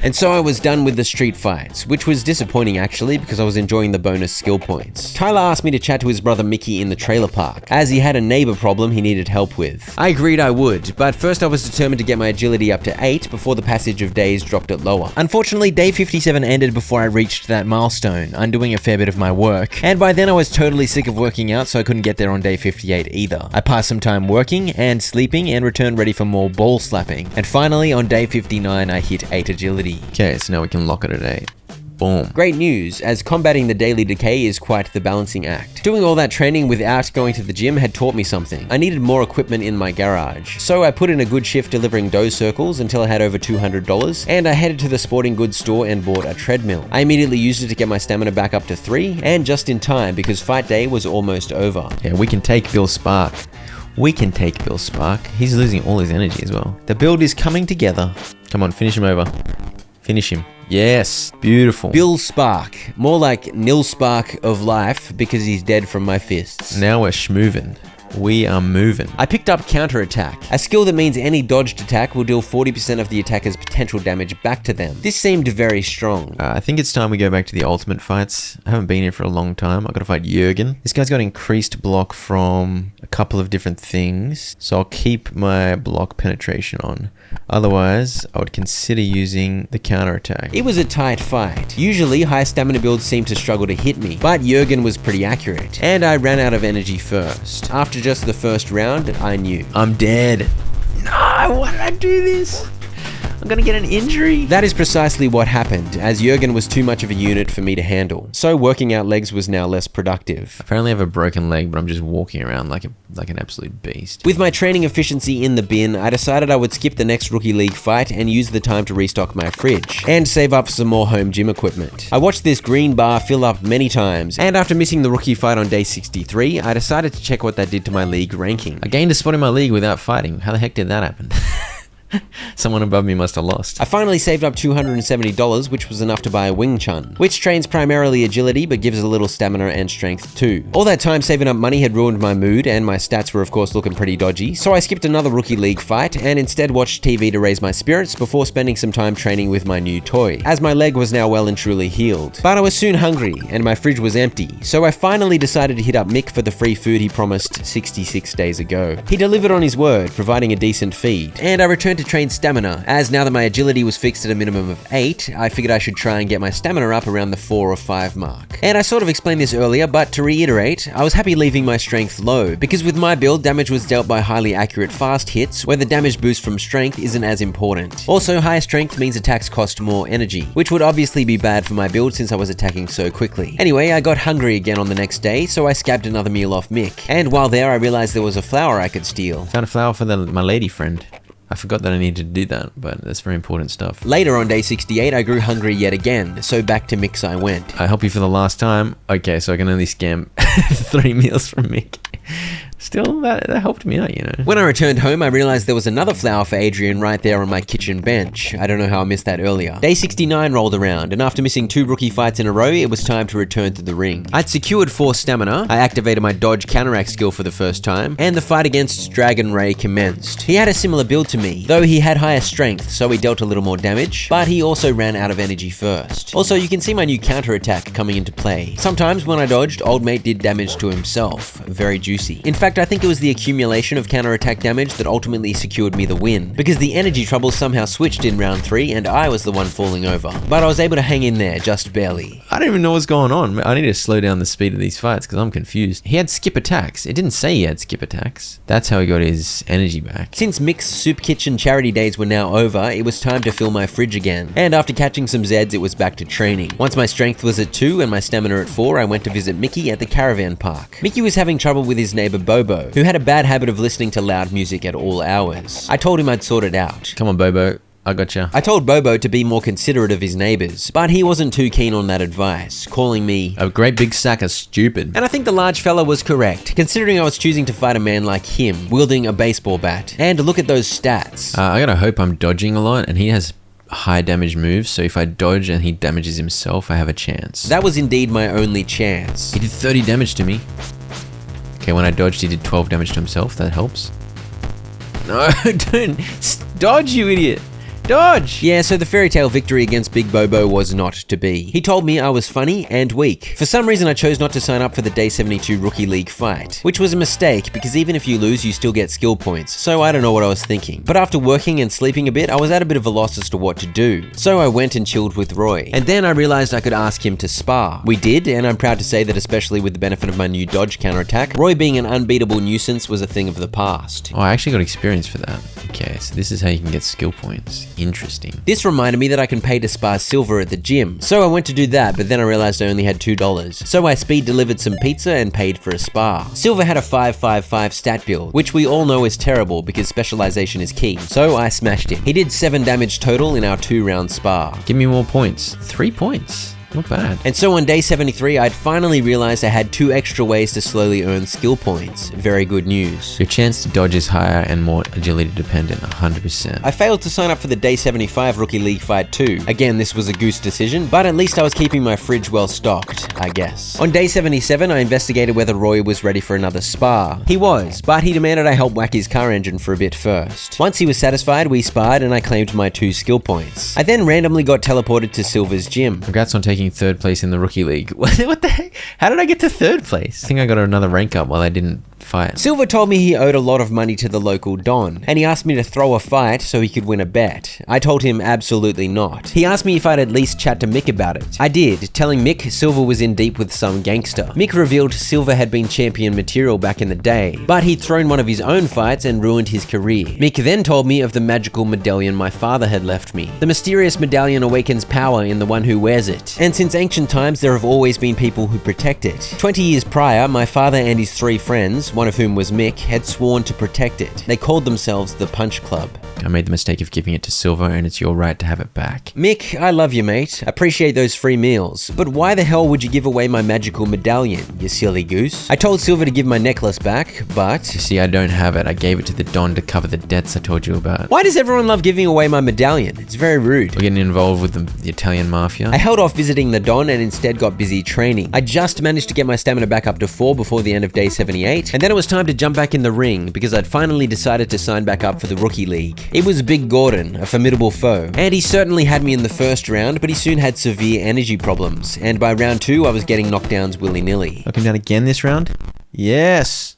And so I was done with the street fights, which was disappointing actually because I was enjoying the bonus skill points. Tyler asked me to chat to his brother Mickey in the trailer park, as he had a neighbor problem he needed help with. I agreed I would, but first I was determined to get my agility up to 8 before the passage of days dropped it lower. Unfortunately, day 57 ended before I reached that milestone, undoing a fair bit of my work, and by then I was totally sick of working out, so I couldn't get there on day 58 either. I passed some time working and sleeping and returned ready for more ball slapping, and finally on day 59 I hit 8 agility. Okay, so now we can lock it at 8. Boom. Great news, as combating the daily decay is quite the balancing act. Doing all that training without going to the gym had taught me something. I needed more equipment in my garage. So I put in a good shift delivering dough circles until I had over $200, and I headed to the sporting goods store and bought a treadmill. I immediately used it to get my stamina back up to 3, and just in time because fight day was almost over. Yeah, we can take Bill Spark. We can take Bill Spark. He's losing all his energy as well. The build is coming together. Come on, finish him over. Finish him. Yes, beautiful. Bill Spark. More like Nil Spark of life because he's dead from my fists. Now we're schmoovin'. We are moving. I picked up counterattack, a skill that means any dodged attack will deal 40% of the attacker's potential damage back to them. This seemed very strong. I think it's time we go back to the ultimate fights. I haven't been here for a long time. I've got to fight Jürgen. This guy's got increased block from a couple of different things, so I'll keep my block penetration on. Otherwise, I would consider using the counterattack. It was a tight fight. Usually, high stamina builds seem to struggle to hit me, but Jürgen was pretty accurate, and I ran out of energy first. After just the first round, I knew. I'm dead. No, why did I do this? I'm gonna get an injury. That is precisely what happened, as Jürgen was too much of a unit for me to handle. So working out legs was now less productive. Apparently I have a broken leg, but I'm just walking around like an absolute beast. With my training efficiency in the bin, I decided I would skip the next rookie league fight and use the time to restock my fridge, and save up for some more home gym equipment. I watched this green bar fill up many times, and after missing the rookie fight on day 63, I decided to check what that did to my league ranking. I gained a spot in my league without fighting. How the heck did that happen? Someone above me must have lost. I finally saved up $270, which was enough to buy a Wing Chun, which trains primarily agility but gives a little stamina and strength too. All that time saving up money had ruined my mood, and my stats were of course looking pretty dodgy, so I skipped another rookie league fight and instead watched TV to raise my spirits before spending some time training with my new toy, as my leg was now well and truly healed. But I was soon hungry, and my fridge was empty, so I finally decided to hit up Mick for the free food he promised 66 days ago. He delivered on his word, providing a decent feed, and I returned to train stamina, as now that my agility was fixed at a minimum of 8, I figured I should try and get my stamina up around the 4 or 5 mark. And I sort of explained this earlier, but to reiterate, I was happy leaving my strength low, because with my build, damage was dealt by highly accurate fast hits, where the damage boost from strength isn't as important. Also, higher strength means attacks cost more energy, which would obviously be bad for my build since I was attacking so quickly. Anyway, I got hungry again on the next day, so I scabbed another meal off Mick, and while there I realized there was a flower I could steal. Found a flower for my lady friend. I forgot that I needed to do that, but that's very important stuff. Later on day 68, I grew hungry yet again, so back to Mick's I went. I help you for the last time. Okay, so I can only scam 3 meals from Mick. Still, that helped me out, you know. When I returned home, I realized there was another flower for Adrian right there on my kitchen bench. I don't know how I missed that earlier. Day 69 rolled around, and after missing 2 rookie fights in a row, it was time to return to the ring. I'd secured 4 stamina, I activated my dodge counteract skill for the first time, and the fight against Dragon Ray commenced. He had a similar build to me, though he had higher strength, so he dealt a little more damage, but he also ran out of energy first. Also, you can see my new counterattack coming into play. Sometimes when I dodged, old mate did damage to himself. Very juicy. In fact, fact, I think it was the accumulation of counterattack damage that ultimately secured me the win, because the energy troubles somehow switched in round 3 and I was the one falling over. But I was able to hang in there, just barely. I don't even know what's going on. I need to slow down the speed of these fights because I'm confused. He had skip attacks. It didn't say he had skip attacks. That's how he got his energy back. Since Mick's Soup Kitchen charity days were now over, it was time to fill my fridge again. And after catching some Zeds, it was back to training. Once my strength was at 2 and my stamina at 4, I went to visit Mickey at the caravan park. Mickey was having trouble with his neighbor Bobo, who had a bad habit of listening to loud music at all hours. I told him I'd sort it out. Come on, Bobo. I gotcha. I told Bobo to be more considerate of his neighbors, but he wasn't too keen on that advice, calling me a great big sack of stupid. And I think the large fella was correct, considering I was choosing to fight a man like him, wielding a baseball bat. And look at those stats. I gotta hope I'm dodging a lot, and he has high damage moves, so if I dodge and he damages himself, I have a chance. That was indeed my only chance. He did 30 damage to me. Okay, when I dodged, he did 12 damage to himself. That helps. No, don't dodge, you idiot. Dodge! Yeah, so the fairy tale victory against Big Bobo was not to be. He told me I was funny and weak. For some reason, I chose not to sign up for the Day 72 Rookie League fight, which was a mistake because even if you lose, you still get skill points, so I don't know what I was thinking. But after working and sleeping a bit, I was at a bit of a loss as to what to do. So I went and chilled with Roy. And then I realized I could ask him to spar. We did, and I'm proud to say that especially with the benefit of my new dodge counterattack, Roy being an unbeatable nuisance was a thing of the past. Oh, I actually got experience for that. Okay, so this is how you can get skill points. Interesting. This reminded me that I can pay to spar Silver at the gym. So I went to do that, but then I realized I only had $2. So I speed delivered some pizza and paid for a spar. Silver had a 555 stat build, which we all know is terrible because specialization is key. So I smashed him. He did 7 damage total in our 2-round spar. Give me more points. 3 points. Not bad. And so on day 73, I'd finally realized I had 2 extra ways to slowly earn skill points. Very good news. Your chance to dodge is higher and more agility dependent, 100%. I failed to sign up for the day 75 Rookie League fight too. Again, this was a goose decision, but at least I was keeping my fridge well stocked, I guess. On day 77, I investigated whether Roy was ready for another spar. He was, but he demanded I help whack his car engine for a bit first. Once he was satisfied, we sparred and I claimed my 2 skill points. I then randomly got teleported to Silver's gym. Congrats on taking 3rd place in the Rookie League. What the heck? How did I get to 3rd place? I think I got another rank up while I didn't fight. Silver told me he owed a lot of money to the local Don, and he asked me to throw a fight so he could win a bet. I told him absolutely not. He asked me if I'd at least chat to Mick about it. I did, telling Mick Silver was in deep with some gangster. Mick revealed Silver had been champion material back in the day, but he'd thrown one of his own fights and ruined his career. Mick then told me of the magical medallion my father had left me. The mysterious medallion awakens power in the one who wears it, and since ancient times there have always been people who protect it. 20 years prior, my father and his 3 friends, one of whom was Mick, had sworn to protect it. They called themselves the Punch Club. I made the mistake of giving it to Silver, and it's your right to have it back. Mick, I love you, mate. Appreciate those free meals. But why the hell would you give away my magical medallion, you silly goose? I told Silver to give my necklace back, but... You see, I don't have it. I gave it to the Don to cover the debts I told you about. Why does everyone love giving away my medallion? It's very rude. We're getting involved with the Italian mafia. I held off visiting the Don and instead got busy training. I just managed to get my stamina back up to 4 before the end of day 78, and then it was time to jump back in the ring because I'd finally decided to sign back up for the Rookie League. It was Big Gordon, a formidable foe, and he certainly had me in the first round, but he soon had severe energy problems, and by round 2 I was getting knockdowns willy-nilly. Knock him down again this round? Yes!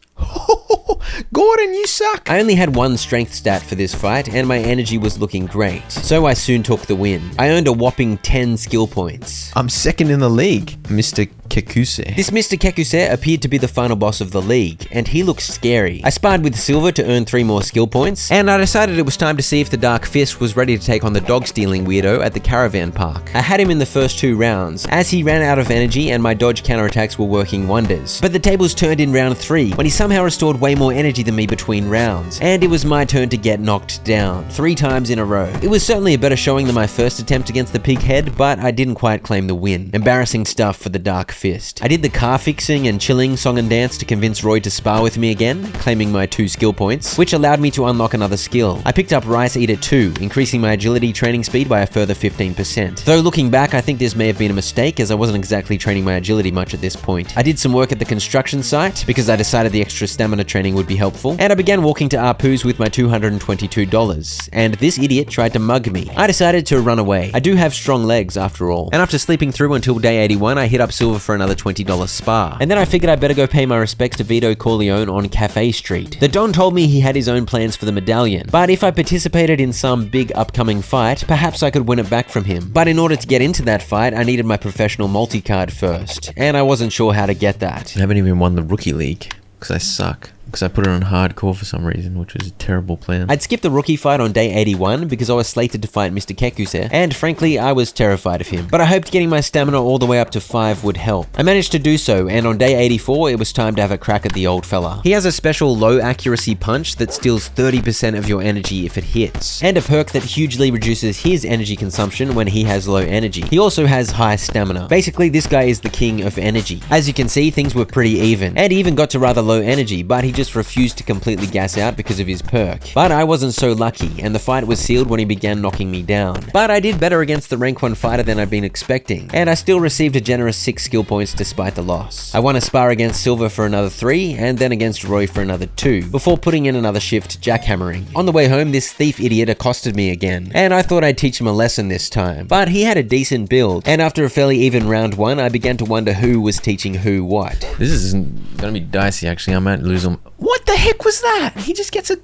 Gordon, you suck! I only had 1 strength stat for this fight, and my energy was looking great, so I soon took the win. I earned a whopping 10 skill points. I'm 2nd in the league, Mr. Kekuse. This Mr. Kekuse appeared to be the final boss of the league, and he looked scary. I sparred with Silver to earn 3 more skill points, and I decided it was time to see if the Dark Fist was ready to take on the dog-stealing weirdo at the caravan park. I had him in the first 2 rounds, as he ran out of energy and my dodge counterattacks were working wonders. But the tables turned in round 3, when he somehow restored way more energy than me between rounds, and it was my turn to get knocked down 3 times in a row. It was certainly a better showing than my first attempt against the pig head, but I didn't quite claim the win. Embarrassing stuff for the Dark Fist. I did the car fixing and chilling song and dance to convince Roy to spar with me again, claiming my 2 skill points, which allowed me to unlock another skill. I picked up Rice Eater 2, increasing my agility training speed by a further 15%. Though looking back, I think this may have been a mistake as I wasn't exactly training my agility much at this point. I did some work at the construction site because I decided the extra stamina training would be helpful, and I began walking to Apu's with my $222, and this idiot tried to mug me. I decided to run away. I do have strong legs after all, and after sleeping through until day 81, I hit up Silver for another $20 spa. And then I figured I better go pay my respects to Vito Corleone on Cafe Street. The Don told me he had his own plans for the medallion, but if I participated in some big upcoming fight, perhaps I could win it back from him. But in order to get into that fight, I needed my professional multi-card first, and I wasn't sure how to get that. I haven't even won the rookie league because I suck. Because I put it on hardcore for some reason, which was a terrible plan. I'd skipped the rookie fight on day 81 because I was slated to fight Mr. Kekuse, and frankly, I was terrified of him. But I hoped getting my stamina all the way up to 5 would help. I managed to do so, and on day 84, it was time to have a crack at the old fella. He has a special low accuracy punch that steals 30% of your energy if it hits, and a perk that hugely reduces his energy consumption when he has low energy. He also has high stamina. Basically, this guy is the king of energy. As you can see, things were pretty even, and he even got to rather low energy, but he just refused to completely gas out because of his perk. But I wasn't so lucky, and the fight was sealed when he began knocking me down. But I did better against the rank 1 fighter than I'd been expecting, and I still received a generous 6 skill points despite the loss. I won a spar against Silver for another 3, and then against Roy for another 2, before putting in another shift jackhammering. On the way home, this thief idiot accosted me again, and I thought I'd teach him a lesson this time. But he had a decent build, and after a fairly even round 1, I began to wonder who was teaching who what. This isn't gonna be dicey, actually. I might lose him. What the heck was that? He just gets a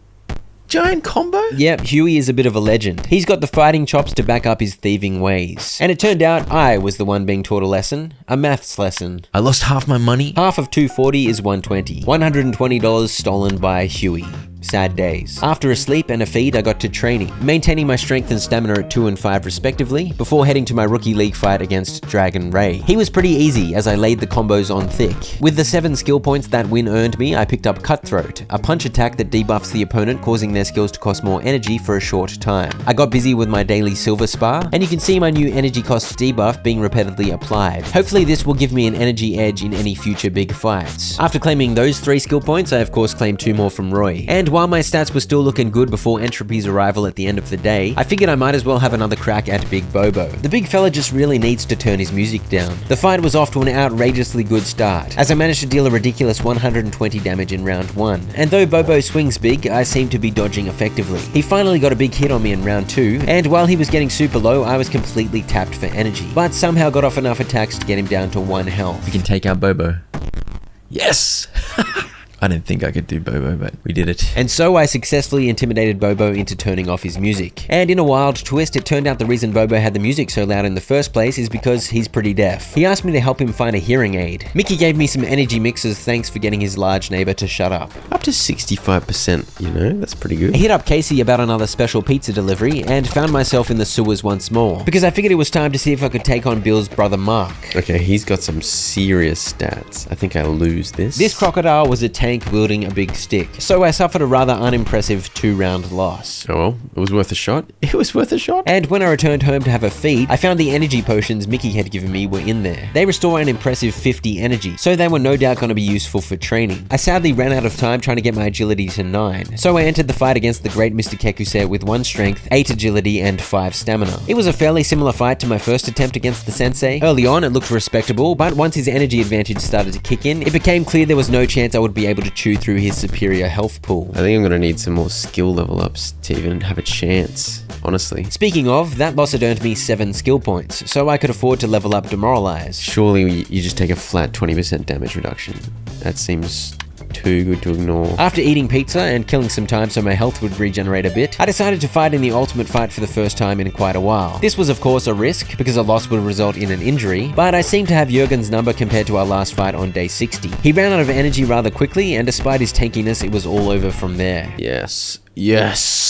giant combo? Yep, Huey is a bit of a legend. He's got the fighting chops to back up his thieving ways. And it turned out I was the one being taught a lesson. A maths lesson. I lost half my money. Half of 240 is 120. $120 stolen by Huey. Sad days. After a sleep and a feed, I got to training, maintaining my strength and stamina at 2 and 5 respectively, before heading to my rookie league fight against Dragon Ray. He was pretty easy as I laid the combos on thick. With the 7 skill points that win earned me, I picked up Cutthroat, a punch attack that debuffs the opponent, causing their skills to cost more energy for a short time. I got busy with my daily silver spar, and you can see my new energy cost debuff being repeatedly applied. Hopefully this will give me an energy edge in any future big fights. After claiming those 3 skill points, I of course claimed 2 more from Roy. And while my stats were still looking good before Entropy's arrival at the end of the day, I figured I might as well have another crack at Big Bobo. The big fella just really needs to turn his music down. The fight was off to an outrageously good start, as I managed to deal a ridiculous 120 damage in round 1. And though Bobo swings big, I seemed to be dodging effectively. He finally got a big hit on me in round 2, and while he was getting super low, I was completely tapped for energy, but somehow got off enough attacks to get him down to 1 health. We can take out Bobo. Yes! I didn't think I could do Bobo, but we did it. And so I successfully intimidated Bobo into turning off his music. And in a wild twist, it turned out the reason Bobo had the music so loud in the first place is because he's pretty deaf. He asked me to help him find a hearing aid. Mickey gave me some energy mixes thanks for getting his large neighbor to shut up. Up to 65%, you know, that's pretty good. I hit up Casey about another special pizza delivery and found myself in the sewers once more, because I figured it was time to see if I could take on Bill's brother Mark. Okay, he's got some serious stats. I think I lose this. This crocodile was a tank wielding a big stick, so I suffered a rather unimpressive 2-round loss. Oh well, it was worth a shot. It was worth a shot. And when I returned home to have a feed, I found the energy potions Mickey had given me were in there. They restore an impressive 50 energy, so they were no doubt going to be useful for training. I sadly ran out of time trying to get my agility to 9, so I entered the fight against the great Mr. Kekuse with 1 strength, 8 agility, and 5 stamina. It was a fairly similar fight to my first attempt against the sensei. Early on, it looked respectable, but once his energy advantage started to kick in, it became clear there was no chance I would be able to chew through his superior health pool. I think I'm gonna need some more skill level ups to even have a chance, honestly. Speaking of, that loss had earned me 7 skill points, so I could afford to level up Demoralize. Surely you just take a flat 20% damage reduction. That seems too good to ignore. After eating pizza and killing some time so my health would regenerate a bit, I decided to fight in the ultimate fight for the first time in quite a while. This was of course a risk, because a loss would result in an injury, but I seemed to have Jurgen's number compared to our last fight on day 60. He ran out of energy rather quickly, and despite his tankiness, it was all over from there. Yes. Yes.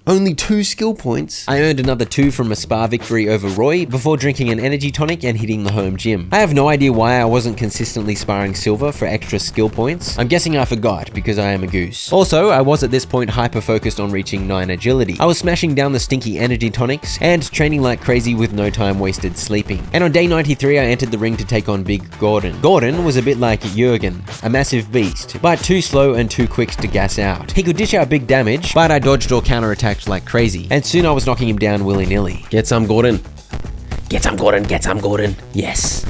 Only 2 skill points. I earned another 2 from a spa victory over Roy before drinking an energy tonic and hitting the home gym. I have no idea why I wasn't consistently sparring Silver for extra skill points. I'm guessing I forgot because I am a goose. Also, I was at this point hyper focused on reaching 9 agility. I was smashing down the stinky energy tonics and training like crazy with no time wasted sleeping. And on day 93, I entered the ring to take on Big Gordon. Gordon was a bit like Jurgen, a massive beast, but too slow and too quick to gas out. He could dish out big damage, but I dodged or counterattacked like crazy, and soon I was knocking him down willy-nilly. Get some, Gordon. Get some, Gordon, get some, Gordon. Yes.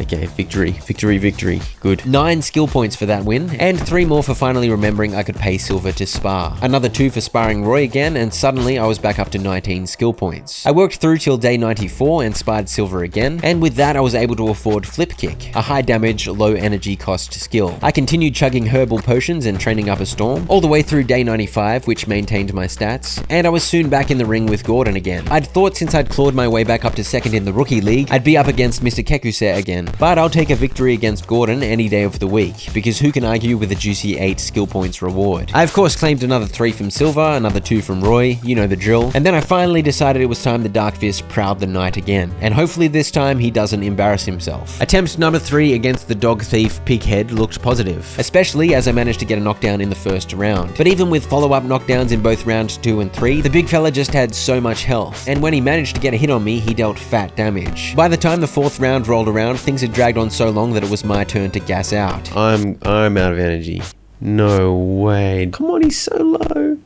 Okay, victory, victory, victory. Good. 9 skill points for that win, and 3 more for finally remembering I could pay Silver to spar. Another 2 for sparring Roy again, and suddenly I was back up to 19 skill points. I worked through till day 94 and sparred Silver again, and with that I was able to afford Flip Kick, a high damage, low energy cost skill. I continued chugging herbal potions and training up a storm, all the way through day 95, which maintained my stats, and I was soon back in the ring with Gordon again. I'd thought since I'd clawed my way back up to second in the Rookie League, I'd be up against Mr. Kekuse again, but I'll take a victory against Gordon any day of the week, because who can argue with a juicy 8 skill points reward. I of course claimed another 3 from Silver, another 2 from Roy, you know the drill, and then I finally decided it was time the Dark Fist prowled the night again, and hopefully this time he doesn't embarrass himself. Attempt number 3 against the Dog Thief Pighead looked positive, especially as I managed to get a knockdown in the first round. But even with follow-up knockdowns in both rounds 2 and 3, the big fella just had so much health, and when he managed to get a hit on me, he dealt fat damage. By the time the 4th round rolled around, things had dragged on so long that it was my turn to gas out. I'm out of energy. No way. Come on, he's so low.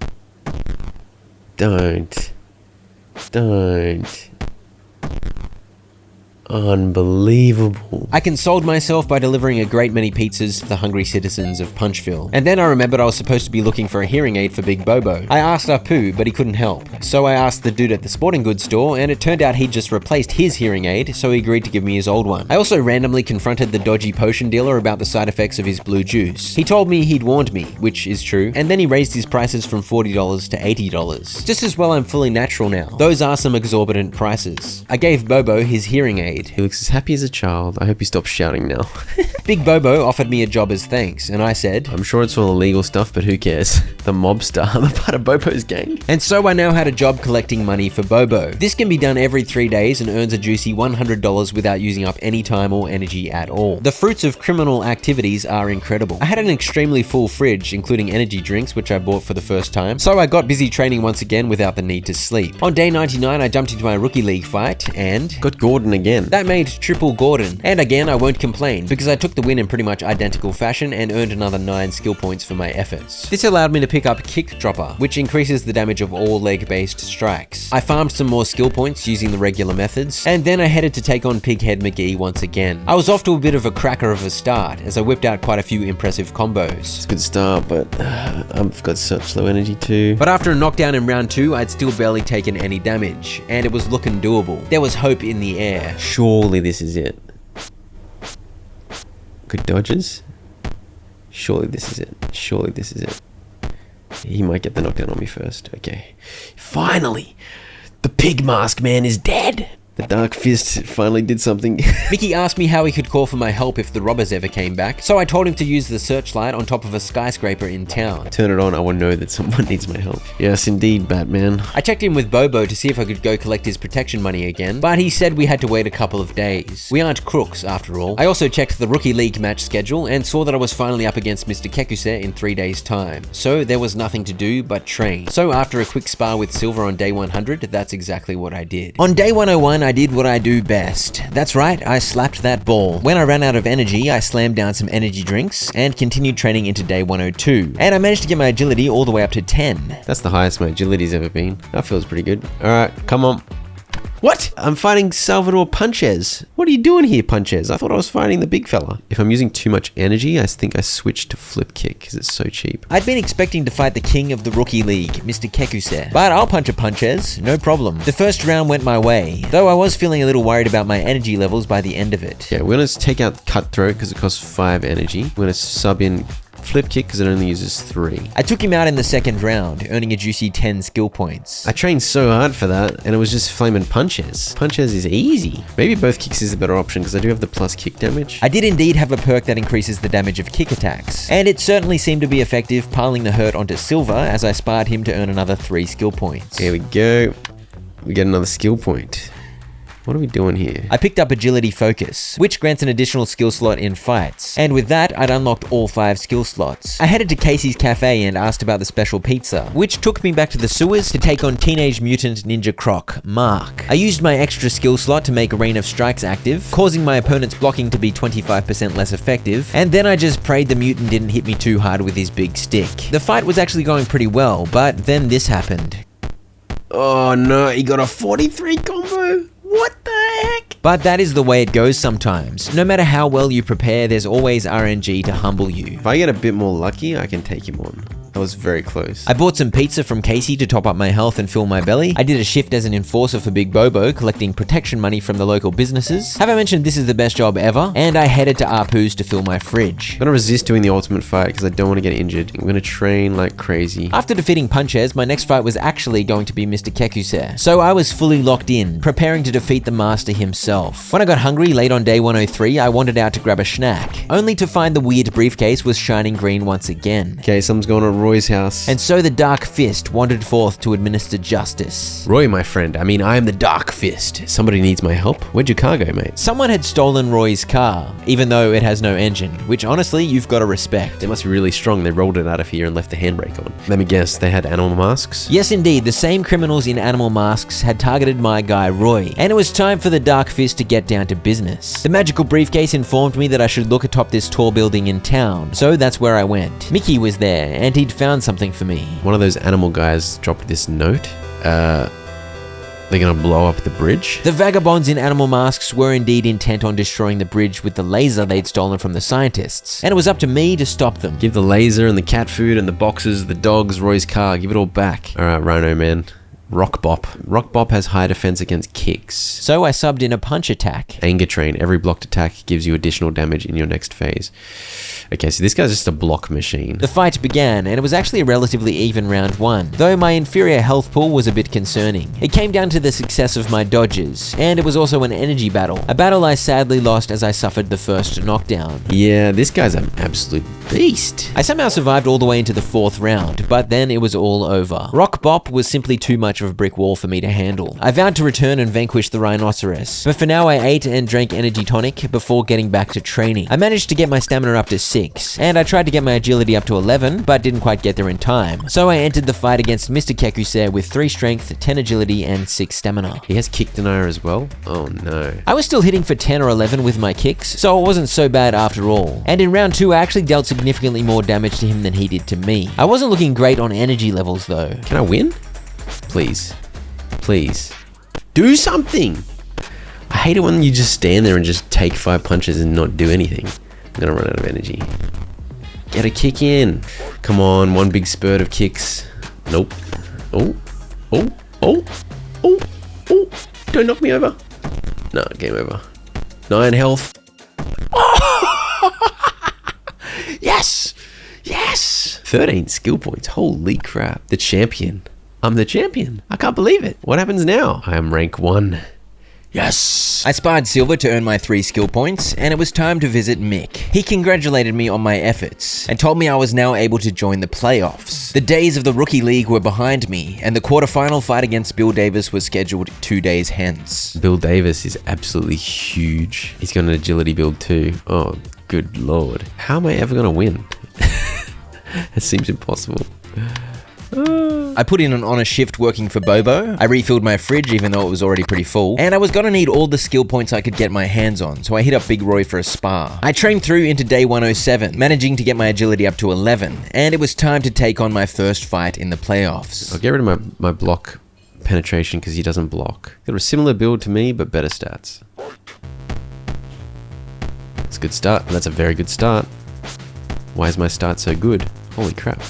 Don't. Unbelievable. I consoled myself by delivering a great many pizzas to the hungry citizens of Punchville. And then I remembered I was supposed to be looking for a hearing aid for Big Bobo. I asked Apu, but he couldn't help. So I asked the dude at the sporting goods store, and it turned out he'd just replaced his hearing aid, so he agreed to give me his old one. I also randomly confronted the dodgy potion dealer about the side effects of his blue juice. He told me he'd warned me, which is true, and then he raised his prices from $40 to $80. Just as well I'm fully natural now. Those are some exorbitant prices. I gave Bobo his hearing aid. He looks as happy as a child. I hope he stops shouting now. Big Bobo offered me a job as thanks, and I said, I'm sure it's all illegal stuff, but who cares? The mobster, the part of Bobo's gang. And so I now had a job collecting money for Bobo. This can be done every 3 days and earns a juicy $100 without using up any time or energy at all. The fruits of criminal activities are incredible. I had an extremely full fridge, including energy drinks, which I bought for the first time, so I got busy training once again without the need to sleep. On day 99, I jumped into my Rookie League fight and got Gordon again. That made triple Gordon. And again, I won't complain, because I took the win in pretty much identical fashion and earned another 9 skill points for my efforts. This allowed me to pick up Kick Dropper, which increases the damage of all leg-based strikes. I farmed some more skill points using the regular methods, and then I headed to take on Pighead McGee once again. I was off to a bit of a cracker of a start, as I whipped out quite a few impressive combos. It's a good start, but I've got such low energy too. But after a knockdown in round 2, I'd still barely taken any damage, and it was looking doable. There was hope in the air. Surely this is it. Good dodges. Surely this is it. Surely this is it. He might get the knockdown on me first. Okay. Finally! The pig mask man is dead! The Dark Fist finally did something. Mickey asked me how he could call for my help if the robbers ever came back, so I told him to use the searchlight on top of a skyscraper in town. Turn it on, I will know that someone needs my help. Yes, indeed, Batman. I checked in with Bobo to see if I could go collect his protection money again, but he said we had to wait a couple of days. We aren't crooks, after all. I also checked the Rookie League match schedule and saw that I was finally up against Mr. Kekuse in 3 days' time, so there was nothing to do but train. So after a quick spar with Silver on day 100, that's exactly what I did. On day 101, I did what I do best. That's right, I slapped that ball. When I ran out of energy, I slammed down some energy drinks and continued training into day 102. And I managed to get my agility all the way up to 10. That's the highest my agility's ever been. That feels pretty good. Alright, come on. What? I'm fighting Salvador Punches. What are you doing here, Punches? I thought I was fighting the big fella. If I'm using too much energy, I think I switched to Flip Kick because it's so cheap. I'd been expecting to fight the king of the Rookie League, Mr. Kekuse, but I'll punch a Punches, no problem. The first round went my way, though I was feeling a little worried about my energy levels by the end of it. Yeah, we're going to take out Cutthroat because it costs 5 energy. We're going to sub in Flip Kick because it only uses 3. I took him out in the second round, earning a juicy 10 skill points. I trained so hard for that, and it was just flaming Punches. Punches is easy. Maybe both kicks is a better option because I do have the plus kick damage. I did indeed have a perk that increases the damage of kick attacks, and it certainly seemed to be effective, piling the hurt onto Silver as I sparred him to earn another 3 skill points. Here we go. We get another skill point. What are we doing here? I picked up Agility Focus, which grants an additional skill slot in fights, and with that, I'd unlocked all 5 skill slots. I headed to Casey's Cafe and asked about the special pizza, which took me back to the sewers to take on Teenage Mutant Ninja Croc, Mark. I used my extra skill slot to make Rain of Strikes active, causing my opponent's blocking to be 25% less effective, and then I just prayed the mutant didn't hit me too hard with his big stick. The fight was actually going pretty well, but then this happened. Oh no, he got a 43 combo? What the heck? But that is the way it goes sometimes. No matter how well you prepare, there's always RNG to humble you. If I get a bit more lucky, I can take him on. That was very close. I bought some pizza from Casey to top up my health and fill my belly. I did a shift as an enforcer for Big Bobo, collecting protection money from the local businesses. Have I mentioned this is the best job ever? And I headed to Apu's to fill my fridge. I'm gonna resist doing the ultimate fight because I don't want to get injured. I'm gonna train like crazy. After defeating Punches, my next fight was actually going to be Mr. Kekuse. So I was fully locked in, preparing to defeat the master himself. When I got hungry late on day 103, I wandered out to grab a snack, only to find the weird briefcase was shining green once again. Okay, something's going on at Roy's house. And so the Dark Fist wandered forth to administer justice. Roy, my friend, I mean, I am the Dark Fist. Somebody needs my help. Where'd your car go, mate? Someone had stolen Roy's car, even though it has no engine, which honestly, you've got to respect. They must be really strong. They rolled it out of here and left the handbrake on. Let me guess, they had animal masks? Yes, indeed, the same criminals in animal masks had targeted my guy Roy, and it was time for the Dark Fist to get down to business. The magical briefcase informed me that I should look atop this tall building in town, so that's where I went. Mickey was there, and he'd found something for me. One of those animal guys dropped this note. They're gonna blow up the bridge? The vagabonds in animal masks were indeed intent on destroying the bridge with the laser they'd stolen from the scientists, and it was up to me to stop them. Give the laser and the cat food and the boxes, the dogs, Roy's car, give it all back. Alright, Rhino man. Rock Bop. Rock Bop has high defense against kicks. So I subbed in a punch attack. Anger Train. Every blocked attack gives you additional damage in your next phase. Okay, so this guy's just a block machine. The fight began, and it was actually a relatively even round one, though my inferior health pool was a bit concerning. It came down to the success of my dodges, and it was also an energy battle. A battle I sadly lost as I suffered the first knockdown. Yeah, this guy's an absolute beast. I somehow survived all the way into the 4th round, but then it was all over. Rock Bop was simply too much of a brick wall for me to handle. I vowed to return and vanquish the rhinoceros, but for now I ate and drank energy tonic before getting back to training. I managed to get my stamina up to 6, and I tried to get my agility up to 11, but didn't quite get there in time. So I entered the fight against Mr. Kekuse with 3 strength, 10 agility, and 6 stamina. He has kick denier as well? Oh no. I was still hitting for 10 or 11 with my kicks, so it wasn't so bad after all. And in round 2, I actually dealt significantly more damage to him than he did to me. I wasn't looking great on energy levels though. Can I win? Please. Please. Do something! I hate it when you just stand there and just take 5 punches and not do anything. I'm gonna run out of energy. Get a kick in. Come on, one big spurt of kicks. Nope. Oh. Oh. Oh. Oh. Oh. Don't knock me over. No, game over. 9 health. Yes! Yes! 13 skill points. Holy crap. The champion. I'm the champion. I can't believe it. What happens now? I am rank 1. Yes! I sparred Silver to earn my 3 skill points, and it was time to visit Mick. He congratulated me on my efforts, and told me I was now able to join the playoffs. The days of the Rookie League were behind me, and the quarterfinal fight against Bill Davis was scheduled 2 days hence. Bill Davis is absolutely huge. He's got an agility build too. Oh, good lord. How am I ever gonna win? It seems impossible. I put in an honest shift working for Bobo. I refilled my fridge even though it was already pretty full. And I was gonna need all the skill points I could get my hands on, so I hit up Big Roy for a spar. I trained through into day 107, managing to get my agility up to 11, and it was time to take on my first fight in the playoffs. I'll get rid of my block penetration because he doesn't block. Got a similar build to me, but better stats. That's a good start. That's a very good start. Why is my start so good? Holy crap.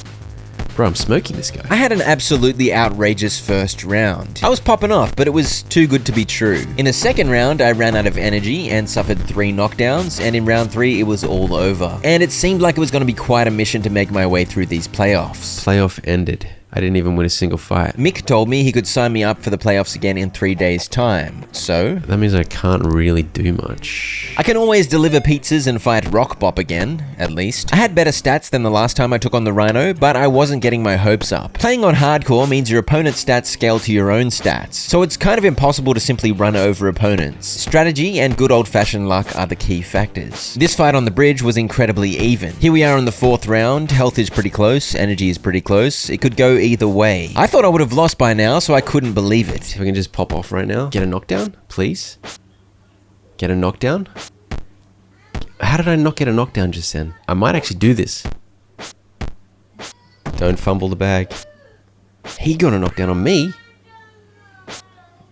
Bro, I'm smoking this guy. I had an absolutely outrageous first round. I was popping off, but it was too good to be true. In the second round, I ran out of energy and suffered 3 knockdowns, and in round 3, it was all over. And it seemed like it was going to be quite a mission to make my way through these playoffs. Playoff ended. I didn't even win a single fight. Mick told me he could sign me up for the playoffs again in 3 days' time, so... That means I can't really do much. I can always deliver pizzas and fight Rock Bop again, at least. I had better stats than the last time I took on the Rhino, but I wasn't getting my hopes up. Playing on hardcore means your opponent's stats scale to your own stats, so it's kind of impossible to simply run over opponents. Strategy and good old-fashioned luck are the key factors. This fight on the bridge was incredibly even. Here we are in the 4th round, health is pretty close, energy is pretty close, it could go either way. I thought I would have lost by now, so I couldn't believe it. If I can just pop off right now. Get a knockdown, please. Get a knockdown. How did I not get a knockdown just then? I might actually do this. Don't fumble the bag. He got a knockdown on me.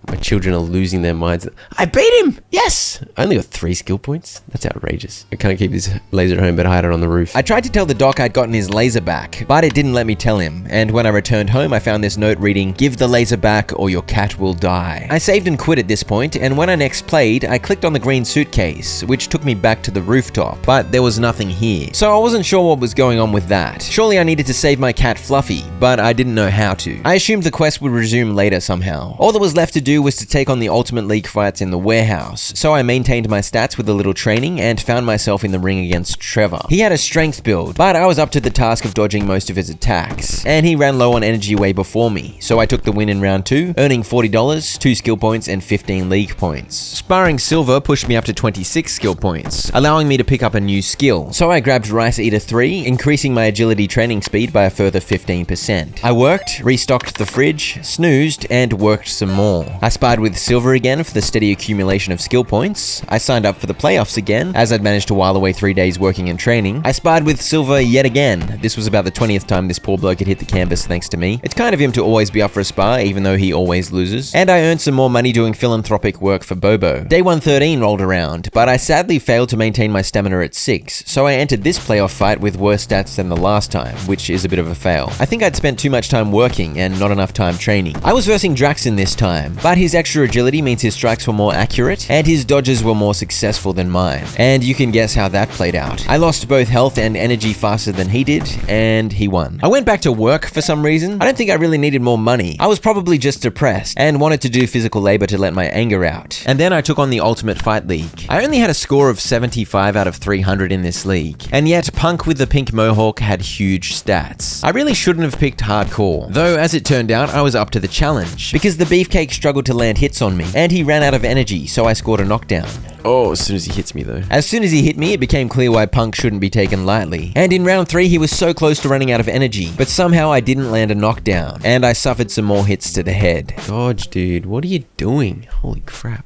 My children are losing their minds. I beat him! Yes! I only got 3 skill points? That's outrageous. I can't keep this laser at home, but hide it on the roof. I tried to tell the doc I'd gotten his laser back, but it didn't let me tell him. And when I returned home, I found this note reading, "Give the laser back or your cat will die." I saved and quit at this point, and when I next played, I clicked on the green suitcase, which took me back to the rooftop, but there was nothing here. So I wasn't sure what was going on with that. Surely I needed to save my cat Fluffy, but I didn't know how to. I assumed the quest would resume later somehow. All that was left to do was to take on the Ultimate League fights in the warehouse, so I maintained my stats with a little training and found myself in the ring against Trevor. He had a strength build, but I was up to the task of dodging most of his attacks, and he ran low on energy way before me, so I took the win in round 2, earning $40, 2 skill points, and 15 league points. Sparring Silver pushed me up to 26 skill points, allowing me to pick up a new skill, so I grabbed Rice Eater 3, increasing my agility training speed by a further 15%. I worked, restocked the fridge, snoozed, and worked some more. I sparred with Silver again for the steady accumulation of skill points. I signed up for the playoffs again, as I'd managed to while away 3 days working and training. I sparred with Silver yet again. This was about the 20th time this poor bloke had hit the canvas thanks to me. It's kind of him to always be up for a spar, even though he always loses. And I earned some more money doing philanthropic work for Bobo. Day 113 rolled around, but I sadly failed to maintain my stamina at 6, so I entered this playoff fight with worse stats than the last time, which is a bit of a fail. I think I'd spent too much time working and not enough time training. I was versing Draxon this time, but his extra agility means his strikes were more accurate, and his dodges were more successful than mine. And you can guess how that played out. I lost both health and energy faster than he did, and he won. I went back to work for some reason. I don't think I really needed more money. I was probably just depressed, and wanted to do physical labor to let my anger out. And then I took on the Ultimate Fight League. I only had a score of 75 out of 300 in this league, and yet Punk with the pink mohawk had huge stats. I really shouldn't have picked hardcore, though as it turned out I was up to the challenge, because the beefcake struggled to land hits on me, and he ran out of energy, so I scored a knockdown. Oh, as soon as he hits me though. As soon as he hit me, it became clear why Punk shouldn't be taken lightly. And in round 3, he was so close to running out of energy, but somehow I didn't land a knockdown, and I suffered some more hits to the head. Dodge, dude. What are you doing? Holy crap.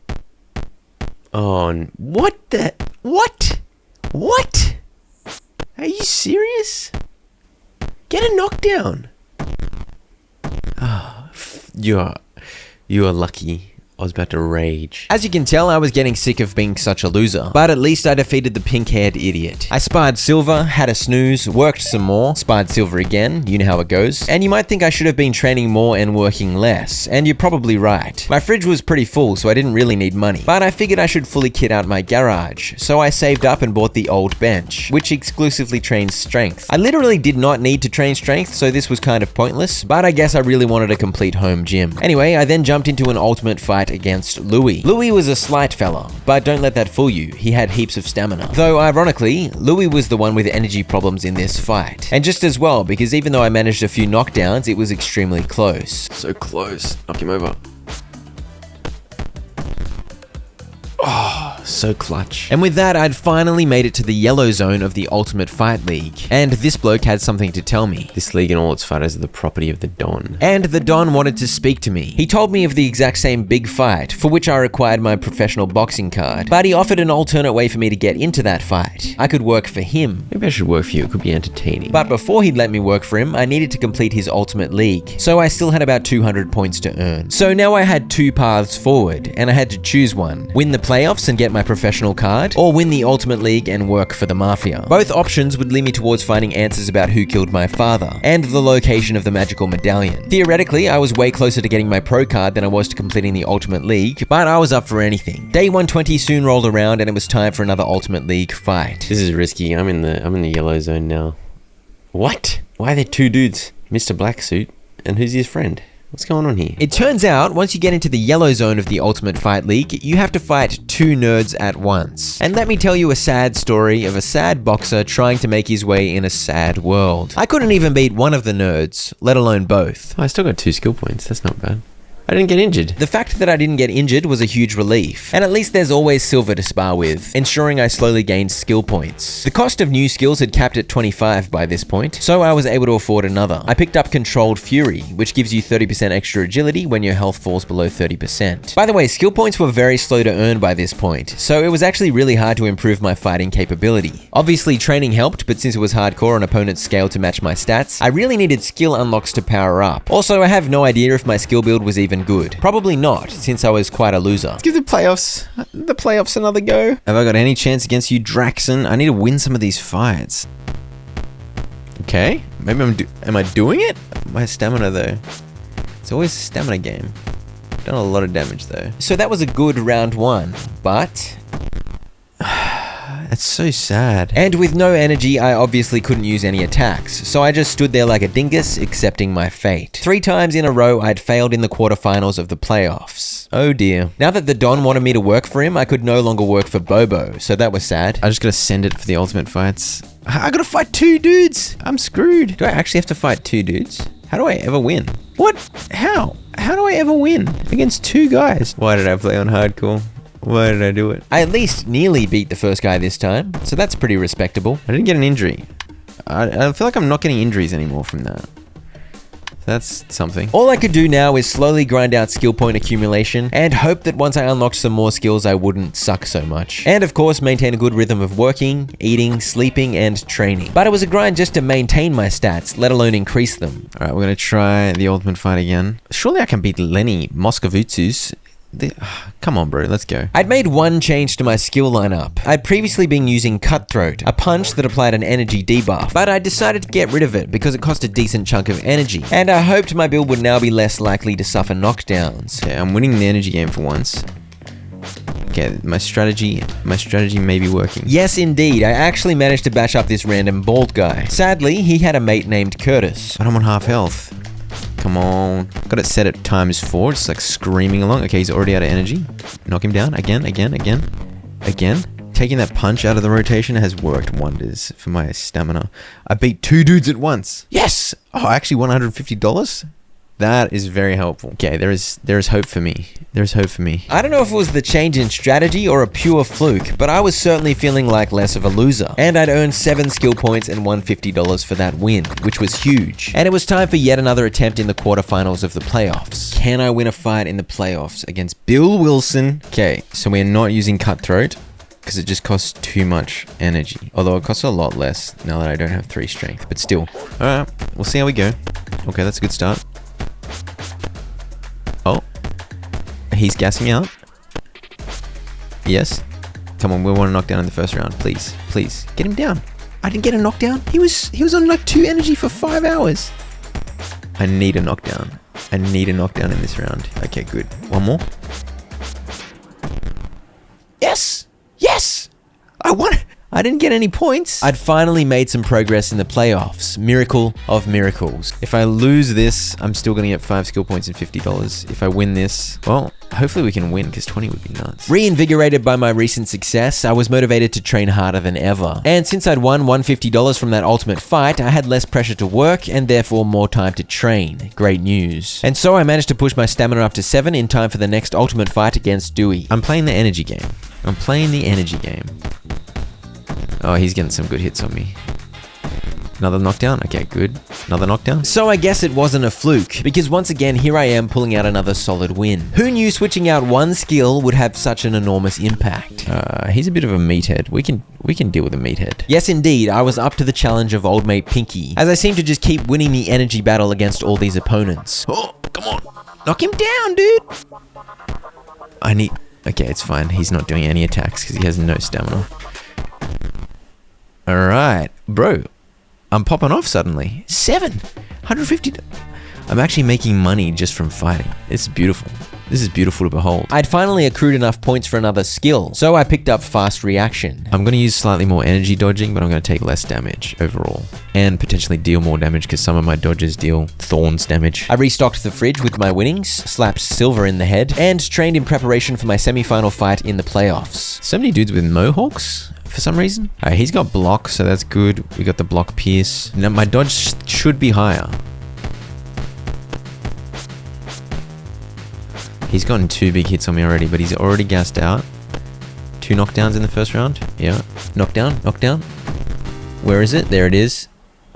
Oh, what the? What? What? Are you serious? Get a knockdown. Oh, you are lucky. I was about to rage. As you can tell, I was getting sick of being such a loser, but at least I defeated the pink-haired idiot. I sparred Silver, had a snooze, worked some more, sparred Silver again, you know how it goes. And you might think I should have been training more and working less, and you're probably right. My fridge was pretty full, so I didn't really need money, but I figured I should fully kit out my garage, so I saved up and bought the old bench, which exclusively trains strength. I literally did not need to train strength, so this was kind of pointless, but I guess I really wanted a complete home gym. Anyway, I then jumped into an ultimate fight against Louis. Louis was a slight fella, but don't let that fool you, he had heaps of stamina. Though ironically, Louis was the one with energy problems in this fight. And just as well, because even though I managed a few knockdowns, it was extremely close. So close. Knock him over. Oh, so clutch. And with that, I'd finally made it to the yellow zone of the Ultimate Fight League. And this bloke had something to tell me. This league and all its fighters are the property of the Don. And the Don wanted to speak to me. He told me of the exact same big fight, for which I required my professional boxing card. But he offered an alternate way for me to get into that fight. I could work for him. Maybe I should work for you, it could be entertaining. But before he'd let me work for him, I needed to complete his Ultimate League. So I still had about 200 points to earn. So now I had 2 paths forward, and I had to choose one. Win the playoffs and get my professional card, or win the Ultimate League and work for the Mafia. Both options would lead me towards finding answers about who killed my father, and the location of the magical medallion. Theoretically, I was way closer to getting my pro card than I was to completing the Ultimate League, but I was up for anything. Day 120 soon rolled around and it was time for another Ultimate League fight. This is risky. I'm in the yellow zone now. What? Why are there 2 dudes? Mr. Black Suit, and who's his friend? What's going on here? It turns out, once you get into the yellow zone of the Ultimate Fight League, you have to fight 2 nerds at once. And let me tell you a sad story of a sad boxer trying to make his way in a sad world. I couldn't even beat one of the nerds, let alone both. Oh, I still got 2 skill points. That's not bad. I didn't get injured. The fact that I didn't get injured was a huge relief, and at least there's always Silver to spar with, ensuring I slowly gained skill points. The cost of new skills had capped at 25 by this point, so I was able to afford another. I picked up Controlled Fury, which gives you 30% extra agility when your health falls below 30%. By the way, skill points were very slow to earn by this point, so it was actually really hard to improve my fighting capability. Obviously training helped, but since it was hardcore and opponents scaled to match my stats, I really needed skill unlocks to power up. Also, I have no idea if my skill build was even than good. Probably not, since I was quite a loser. Let's give the playoffs another go. Have I got any chance against you, Draxon? I need to win some of these fights. Okay, maybe am I doing it? My stamina though. It's always a stamina game. Done a lot of damage though. So that was a good round 1, but... That's so sad. And with no energy, I obviously couldn't use any attacks, so I just stood there like a dingus, accepting my fate. 3 times in a row, I'd failed in the quarterfinals of the playoffs. Oh dear. Now that the Don wanted me to work for him, I could no longer work for Bobo, so that was sad. I just gotta send it for the ultimate fights. I gotta fight 2 dudes! I'm screwed. Do I actually have to fight 2 dudes? How do I ever win? What? How? How do I ever win against 2 guys? Why did I play on hardcore? Why did I do it? I at least nearly beat the first guy this time, so that's pretty respectable. I didn't get an injury. I feel like I'm not getting injuries anymore from that. That's something. All I could do now is slowly grind out skill point accumulation and hope that once I unlocked some more skills I wouldn't suck so much. And of course maintain a good rhythm of working, eating, sleeping, and training. But it was a grind just to maintain my stats, let alone increase them. Alright, we're gonna try the ultimate fight again. Surely I can beat Lenny Moscovitsus. Come on, bro, let's go. I'd made one change to my skill lineup. I'd previously been using Cutthroat, a punch that applied an energy debuff, but I decided to get rid of it because it cost a decent chunk of energy, and I hoped my build would now be less likely to suffer knockdowns. Okay, I'm winning the energy game for once. Okay, my strategy may be working. Yes, indeed, I actually managed to bash up this random bald guy. Sadly, he had a mate named Curtis. But I'm on half health. Come on. Got it set at ×4. It's like screaming along. Okay, he's already out of energy. Knock him down. Again. Taking that punch out of the rotation has worked wonders for my stamina. I beat 2 dudes at once. Yes! Oh, I actually won $150? That is very helpful. Okay, there is hope for me. There's hope for me. I don't know if it was the change in strategy or a pure fluke, but I was certainly feeling like less of a loser. And I'd earned 7 skill points and won $50 for that win, which was huge. And it was time for yet another attempt in the quarterfinals of the playoffs. Can I win a fight in the playoffs against Bill Wilson? Okay, so we're not using Cutthroat because it just costs too much energy. Although it costs a lot less now that I don't have 3 strength, but still. Alright, we'll see how we go. Okay, that's a good start. Oh, he's gassing me out. Yes. Come on, we want to knock down in the first round. Please, please. Get him down. I didn't get a knockdown. He was on like 2 energy for 5 hours. I need a knockdown. I need a knockdown in this round. Okay, good. One more. Yes! Yes! I won it! I didn't get any points. I'd finally made some progress in the playoffs. Miracle of miracles. If I lose this, I'm still going to get 5 skill points and $50. If I win this, well, hopefully we can win because 20 would be nuts. Reinvigorated by my recent success, I was motivated to train harder than ever. And since I'd won $150 from that ultimate fight, I had less pressure to work and therefore more time to train. Great news. And so I managed to push my stamina up to 7 in time for the next ultimate fight against Dewey. I'm playing the energy game. Oh, he's getting some good hits on me. Another knockdown? Okay, good. Another knockdown? So I guess it wasn't a fluke, because once again, here I am pulling out another solid win. Who knew switching out one skill would have such an enormous impact? He's a bit of a meathead. We can deal with a meathead. Yes, indeed, I was up to the challenge of old mate Pinky, as I seem to just keep winning the energy battle against all these opponents. Oh, come on. Knock him down, dude. Okay, it's fine. He's not doing any attacks because he has no stamina. Alright, bro, I'm popping off suddenly. 150. I'm actually making money just from fighting. It's beautiful. This is beautiful to behold. I'd finally accrued enough points for another skill, so I picked up fast reaction. I'm going to use slightly more energy dodging, but I'm going to take less damage overall. And potentially deal more damage because some of my dodges deal thorns damage. I restocked the fridge with my winnings, slapped Silver in the head, and trained in preparation for my semi-final fight in the playoffs. So many dudes with mohawks for some reason. Alright, he's got block, so that's good. We got the block pierce. Now my dodge should be higher. He's gotten 2 big hits on me already, but he's already gassed out. 2 knockdowns in the first round. Yeah. Knockdown. Where is it? There it is.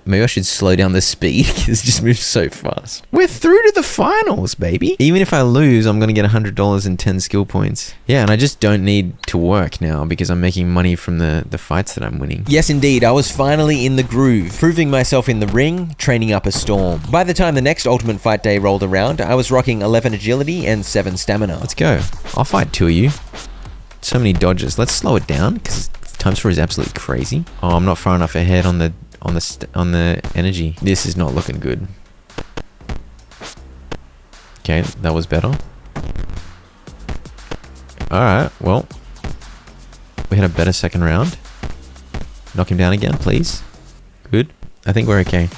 Maybe I should slow down the speed because it just moves so fast. We're through to the finals, baby. Even if I lose, I'm going to get $100 and 10 skill points. Yeah, and I just don't need to work now because I'm making money from the fights that I'm winning. Yes, indeed. I was finally in the groove, proving myself in the ring, training up a storm. By the time the next Ultimate Fight Day rolled around, I was rocking 11 agility and 7 stamina. Let's go. I'll fight 2 of you. So many dodges. Let's slow it down because times 4 is absolutely crazy. Oh, I'm not far enough ahead on the energy. This is not looking good. Okay, that was better. Alright, well, we had a better second round. Knock him down again, please. Good. I think we're okay.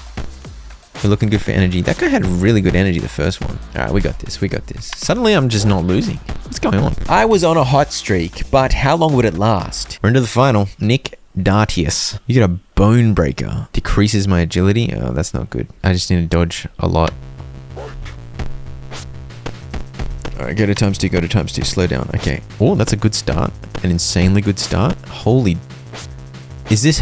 We're looking good for energy. That guy had really good energy the first one. Alright, we got this. We got this. Suddenly I'm just not losing. What's going on? I was on a hot streak, but how long would it last? We're into the final. Nick Dartius. You get a bone breaker. Decreases my agility. Oh, that's not good. I just need to dodge a lot. Alright, go to times 2, go to times 2. Slow down. Okay. Oh, that's a good start. An insanely good start. Holy... Is this...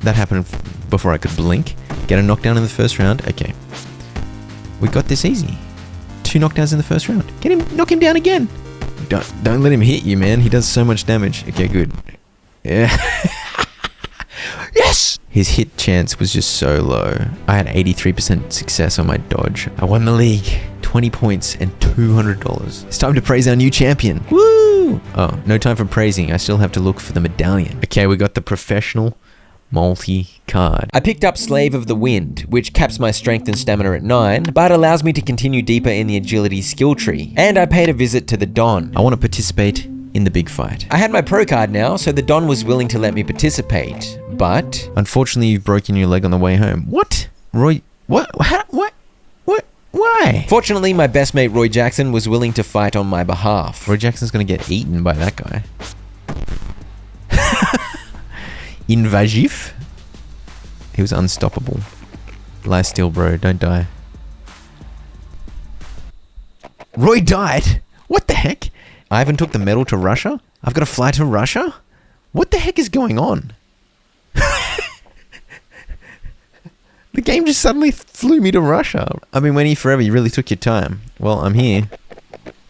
That happened before I could blink. Get a knockdown in the first round. Okay. We got this easy. 2 knockdowns in the first round. Get him... Knock him down again. Don't let him hit you, man. He does so much damage. Okay, good. Yeah. Yes! His hit chance was just so low. I had 83% success on my dodge. I won the league. 20 points and $200. It's time to praise our new champion. Woo! Oh, no time for praising. I still have to look for the medallion. Okay, we got the professional multi-card. I picked up Slave of the Wind, which caps my strength and stamina at 9, but allows me to continue deeper in the agility skill tree. And I paid a visit to the Don. I want to participate in the big fight. I had my pro card now, so the Don was willing to let me participate, but... Unfortunately, you've broken your leg on the way home. What? Roy... What? What? Why? Fortunately, my best mate Roy Jackson was willing to fight on my behalf. Roy Jackson's gonna get eaten by that guy. Invasive? He was unstoppable. Lie still, bro. Don't die. Roy died? What the heck? Ivan took the medal to Russia? I've got to fly to Russia? What the heck is going on? The game just suddenly flew me to Russia. I've been waiting forever. You really took your time. Well, I'm here.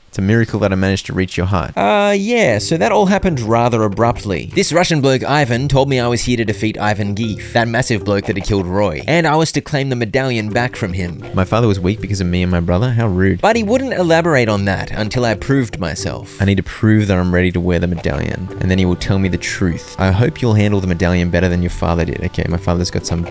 It's a miracle that I managed to reach your heart. Yeah, so that all happened rather abruptly. This Russian bloke Ivan told me I was here to defeat Ivan Geef, that massive bloke that had killed Roy, and I was to claim the medallion back from him. My father was weak because of me and my brother? How rude. But he wouldn't elaborate on that until I proved myself. I need to prove that I'm ready to wear the medallion, and then he will tell me the truth. I hope you'll handle the medallion better than your father did. Okay, my father's got some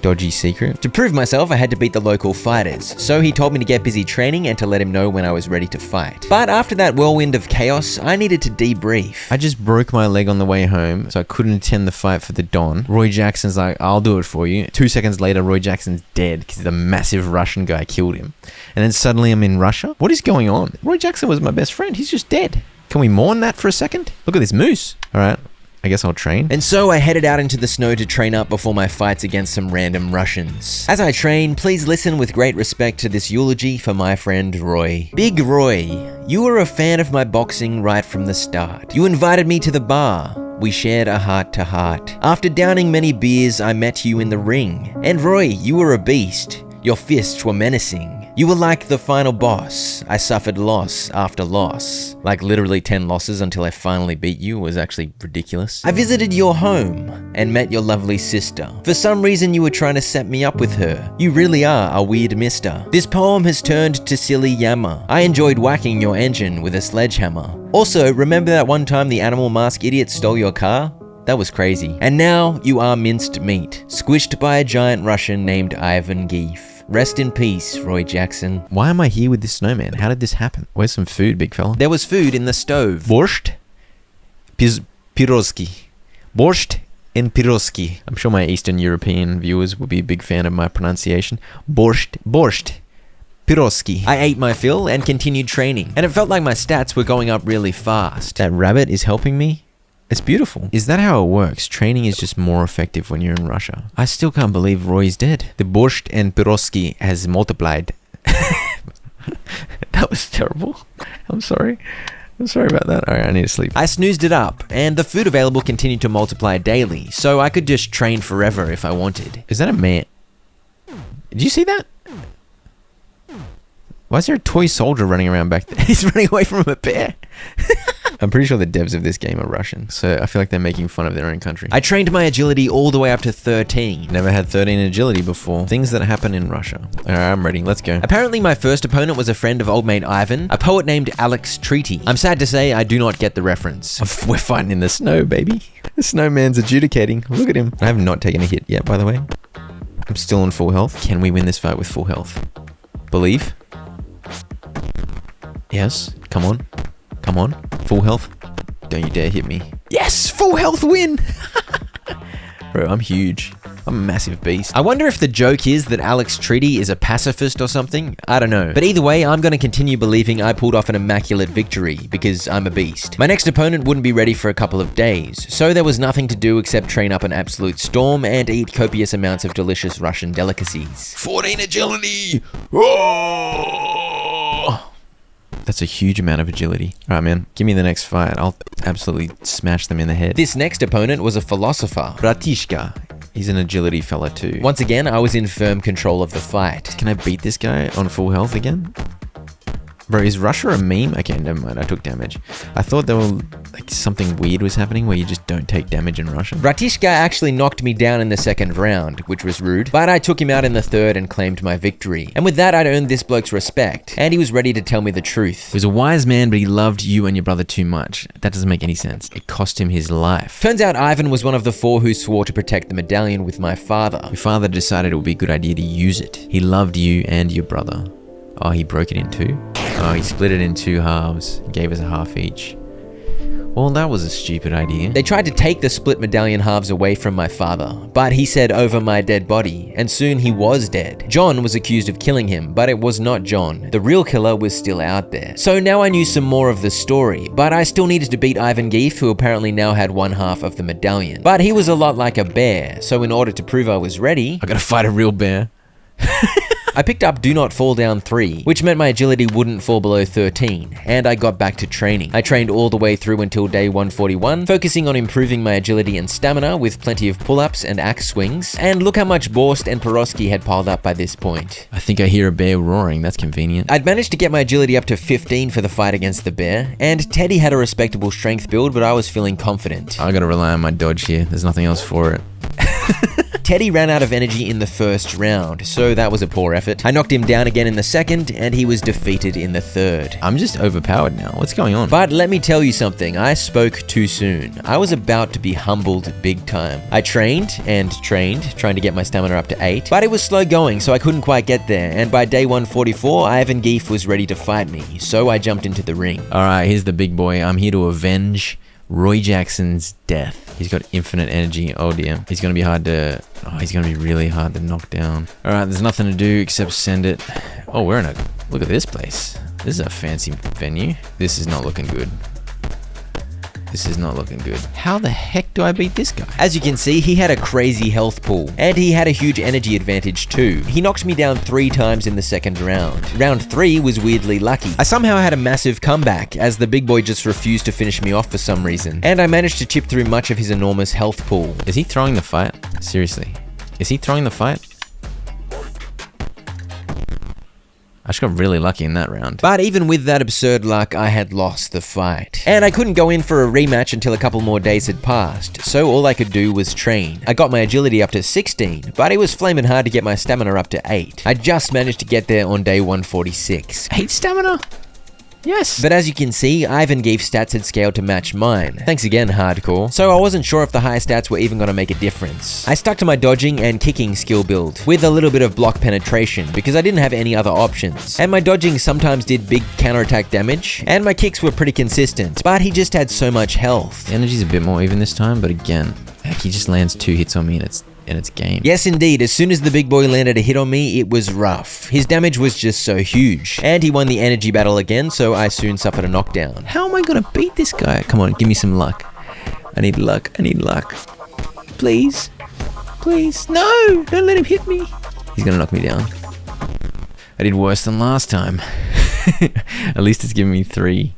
dodgy secret. To prove myself, I had to beat the local fighters, so he told me to get busy training and to let him know when I was ready to fight. But after that whirlwind of chaos, I needed to debrief. I just broke my leg on the way home, so I couldn't attend the fight for the Don. Roy Jackson's like, I'll do it for you. 2 seconds later, Roy Jackson's dead because the massive Russian guy killed him. And then suddenly I'm in Russia? What is going on? Roy Jackson was my best friend. He's just dead. Can we mourn that for a second? Look at this moose. All right. I guess I'll train. And so I headed out into the snow to train up before my fights against some random Russians. As I train, please listen with great respect to this eulogy for my friend Roy. Big Roy, you were a fan of my boxing right from the start. You invited me to the bar. We shared a heart-to-heart. After downing many beers, I met you in the ring. And Roy, you were a beast. Your fists were menacing. You were like the final boss. I suffered loss after loss. Like literally 10 losses until I finally beat you was actually ridiculous. I visited your home and met your lovely sister. For some reason you were trying to set me up with her. You really are a weird mister. This poem has turned to silly yammer. I enjoyed whacking your engine with a sledgehammer. Also, remember that one time the animal mask idiot stole your car? That was crazy. And now you are minced meat, squished by a giant Russian named Ivan Geef. Rest in peace, Roy Jackson. Why am I here with this snowman? How did this happen? Where's some food, big fella? There was food in the stove. Borscht, pirozki. Borscht and pirozki. I'm sure my Eastern European viewers will be a big fan of my pronunciation. Borscht. Pirozki. I ate my fill and continued training, and it felt like my stats were going up really fast. That rabbit is helping me. It's beautiful. Is that how it works? Training is just more effective when you're in Russia. I still can't believe Roy's dead. The borscht and pirozki has multiplied. That was terrible. I'm sorry. Sorry about that. All right, I need to sleep. I snoozed it up, and the food available continued to multiply daily, so I could just train forever if I wanted. Is that a man? Did you see that? Why is there a toy soldier running around back there? He's running away from a bear. I'm pretty sure the devs of this game are Russian, so I feel like they're making fun of their own country. I trained my agility all the way up to 13. Never had 13 agility before. Things that happen in Russia. All right, I'm ready. Let's go. Apparently, my first opponent was a friend of old mate Ivan, a poet named Alex Treaty. I'm sad to say I do not get the reference. We're fighting in the snow, baby. The snowman's adjudicating. Look at him. I have not taken a hit yet, by the way. I'm still on full health. Can we win this fight with full health? Believe? Yes. Come on. Come on. Full health. Don't you dare hit me. Yes! Full health win! Bro, I'm huge. I'm a massive beast. I wonder if the joke is that Alex Treaty is a pacifist or something. I don't know. But either way, I'm going to continue believing I pulled off an immaculate victory because I'm a beast. My next opponent wouldn't be ready for a couple of days, so there was nothing to do except train up an absolute storm and eat copious amounts of delicious Russian delicacies. 14 agility! Oh! That's a huge amount of agility. All right, man. Give me the next fight. I'll absolutely smash them in the head. This next opponent was a philosopher, Bratishka. He's an agility fella too. Once again, I was in firm control of the fight. Can I beat this guy on full health again? Bro, is Russia a meme? Okay, never mind. I took damage. I thought there were like something weird was happening where you just don't take damage in Russia. Bratishka actually knocked me down in the second round, which was rude, but I took him out in the third and claimed my victory. And with that, I'd earned this bloke's respect, and he was ready to tell me the truth. He was a wise man, but he loved you and your brother too much. That doesn't make any sense. It cost him his life. Turns out Ivan was one of the 4 who swore to protect the medallion with my father. Your father decided it would be a good idea to use it. He loved you and your brother. Oh, he broke it in 2? Oh, he split it in 2 halves, gave us a half each. Well, that was a stupid idea. They tried to take the split medallion halves away from my father, but he said over my dead body, and soon he was dead. John was accused of killing him, but it was not John. The real killer was still out there. So now I knew some more of the story, but I still needed to beat Ivan Geef, who apparently now had 1/2 of the medallion. But he was a lot like a bear, so in order to prove I was ready, I gotta fight a real bear. I picked up Do Not Fall Down 3, which meant my agility wouldn't fall below 13, and I got back to training. I trained all the way through until day 141, focusing on improving my agility and stamina with plenty of pull-ups and axe swings, and look how much Borst and Peroski had piled up by this point. I think I hear a bear roaring, that's convenient. I'd managed to get my agility up to 15 for the fight against the bear, and Teddy had a respectable strength build, but I was feeling confident. I gotta rely on my dodge here, there's nothing else for it. Teddy ran out of energy in the first round, so that was a poor effort. I knocked him down again in the second, and he was defeated in the third. I'm just overpowered now. What's going on? But let me tell you something, I spoke too soon. I was about to be humbled big time. I trained and trained, trying to get my stamina up to 8, but it was slow going, so I couldn't quite get there, and by day 144, Ivan Geef was ready to fight me, so I jumped into the ring. Alright, here's the big boy. I'm here to avenge Roy Jackson's death. He's got infinite energy. Oh dear. He's gonna be hard to... Oh, he's gonna be really hard to knock down. Alright, there's nothing to do except send it. Oh, we're in a... Look at this place. This is a fancy venue. This is not looking good. This is not looking good. How the heck do I beat this guy? As you can see, he had a crazy health pool, and he had a huge energy advantage too. He knocked me down 3 times in the second round. Round 3 was weirdly lucky. I somehow had a massive comeback, as the big boy just refused to finish me off for some reason, and I managed to chip through much of his enormous health pool. Is he throwing the fight? Seriously. Is he throwing the fight? I just got really lucky in that round. But even with that absurd luck, I had lost the fight. And I couldn't go in for a rematch until a couple more days had passed, so all I could do was train. I got my agility up to 16, but it was flaming hard to get my stamina up to 8. I just managed to get there on day 146. 8 stamina? Yes. But as you can see, Ivan Geef's stats had scaled to match mine. Thanks again, Hardcore. So I wasn't sure if the high stats were even going to make a difference. I stuck to my dodging and kicking skill build, with a little bit of block penetration, because I didn't have any other options. And my dodging sometimes did big counterattack damage, and my kicks were pretty consistent, but he just had so much health. The energy's a bit more even this time, but again, heck, he just lands 2 hits on me and it's game. Yes, indeed. As soon as the big boy landed a hit on me, it was rough. His damage was just so huge. And he won the energy battle again, so I soon suffered a knockdown. How am I gonna beat this guy? Come on, give me some luck. I need luck. I need luck. Please. Please. No! Don't let him hit me. He's gonna knock me down. I did worse than last time. At least it's given me 3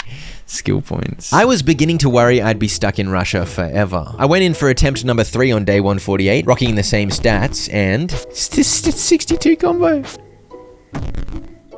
skill points. I was beginning to worry I'd be stuck in Russia forever. I went in for attempt number 3 on day 148, rocking the same stats, and It's this 62 combo.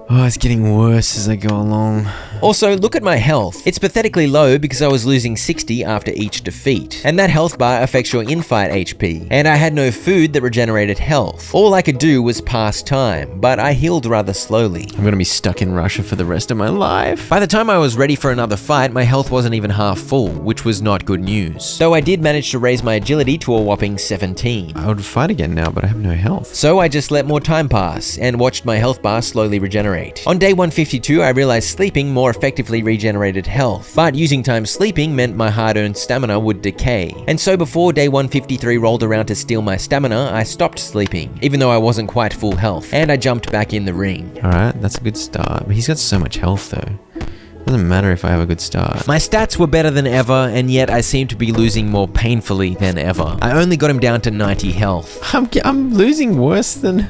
Oh, it's getting worse as I go along. also, look at my health. It's pathetically low because I was losing 60 after each defeat. And that health bar affects your in-fight HP. And I had no food that regenerated health. All I could do was pass time, but I healed rather slowly. I'm gonna be stuck in Russia for the rest of my life. By the time I was ready for another fight, my health wasn't even half full, which was not good news. Though I did manage to raise my agility to a whopping 17. I would fight again now, but I have no health. So I just let more time pass and watched my health bar slowly regenerate. On day 152, I realized sleeping more effectively regenerated health, but using time sleeping meant my hard-earned stamina would decay. And so before day 153 rolled around to steal my stamina, I stopped sleeping, even though I wasn't quite full health, and I jumped back in the ring. Alright, that's a good start. But he's got so much health though. Doesn't matter if I have a good start. My stats were better than ever, and yet I seemed to be losing more painfully than ever. I only got him down to 90 health. I'm losing worse than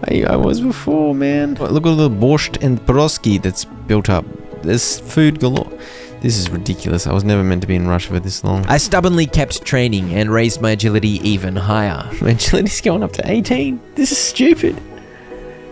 I was before, man. Look at all the borscht and broski that's built up. There's food galore. This is ridiculous. I was never meant to be in Russia for this long. I stubbornly kept training and raised my agility even higher. My agility's going up to 18. This is stupid.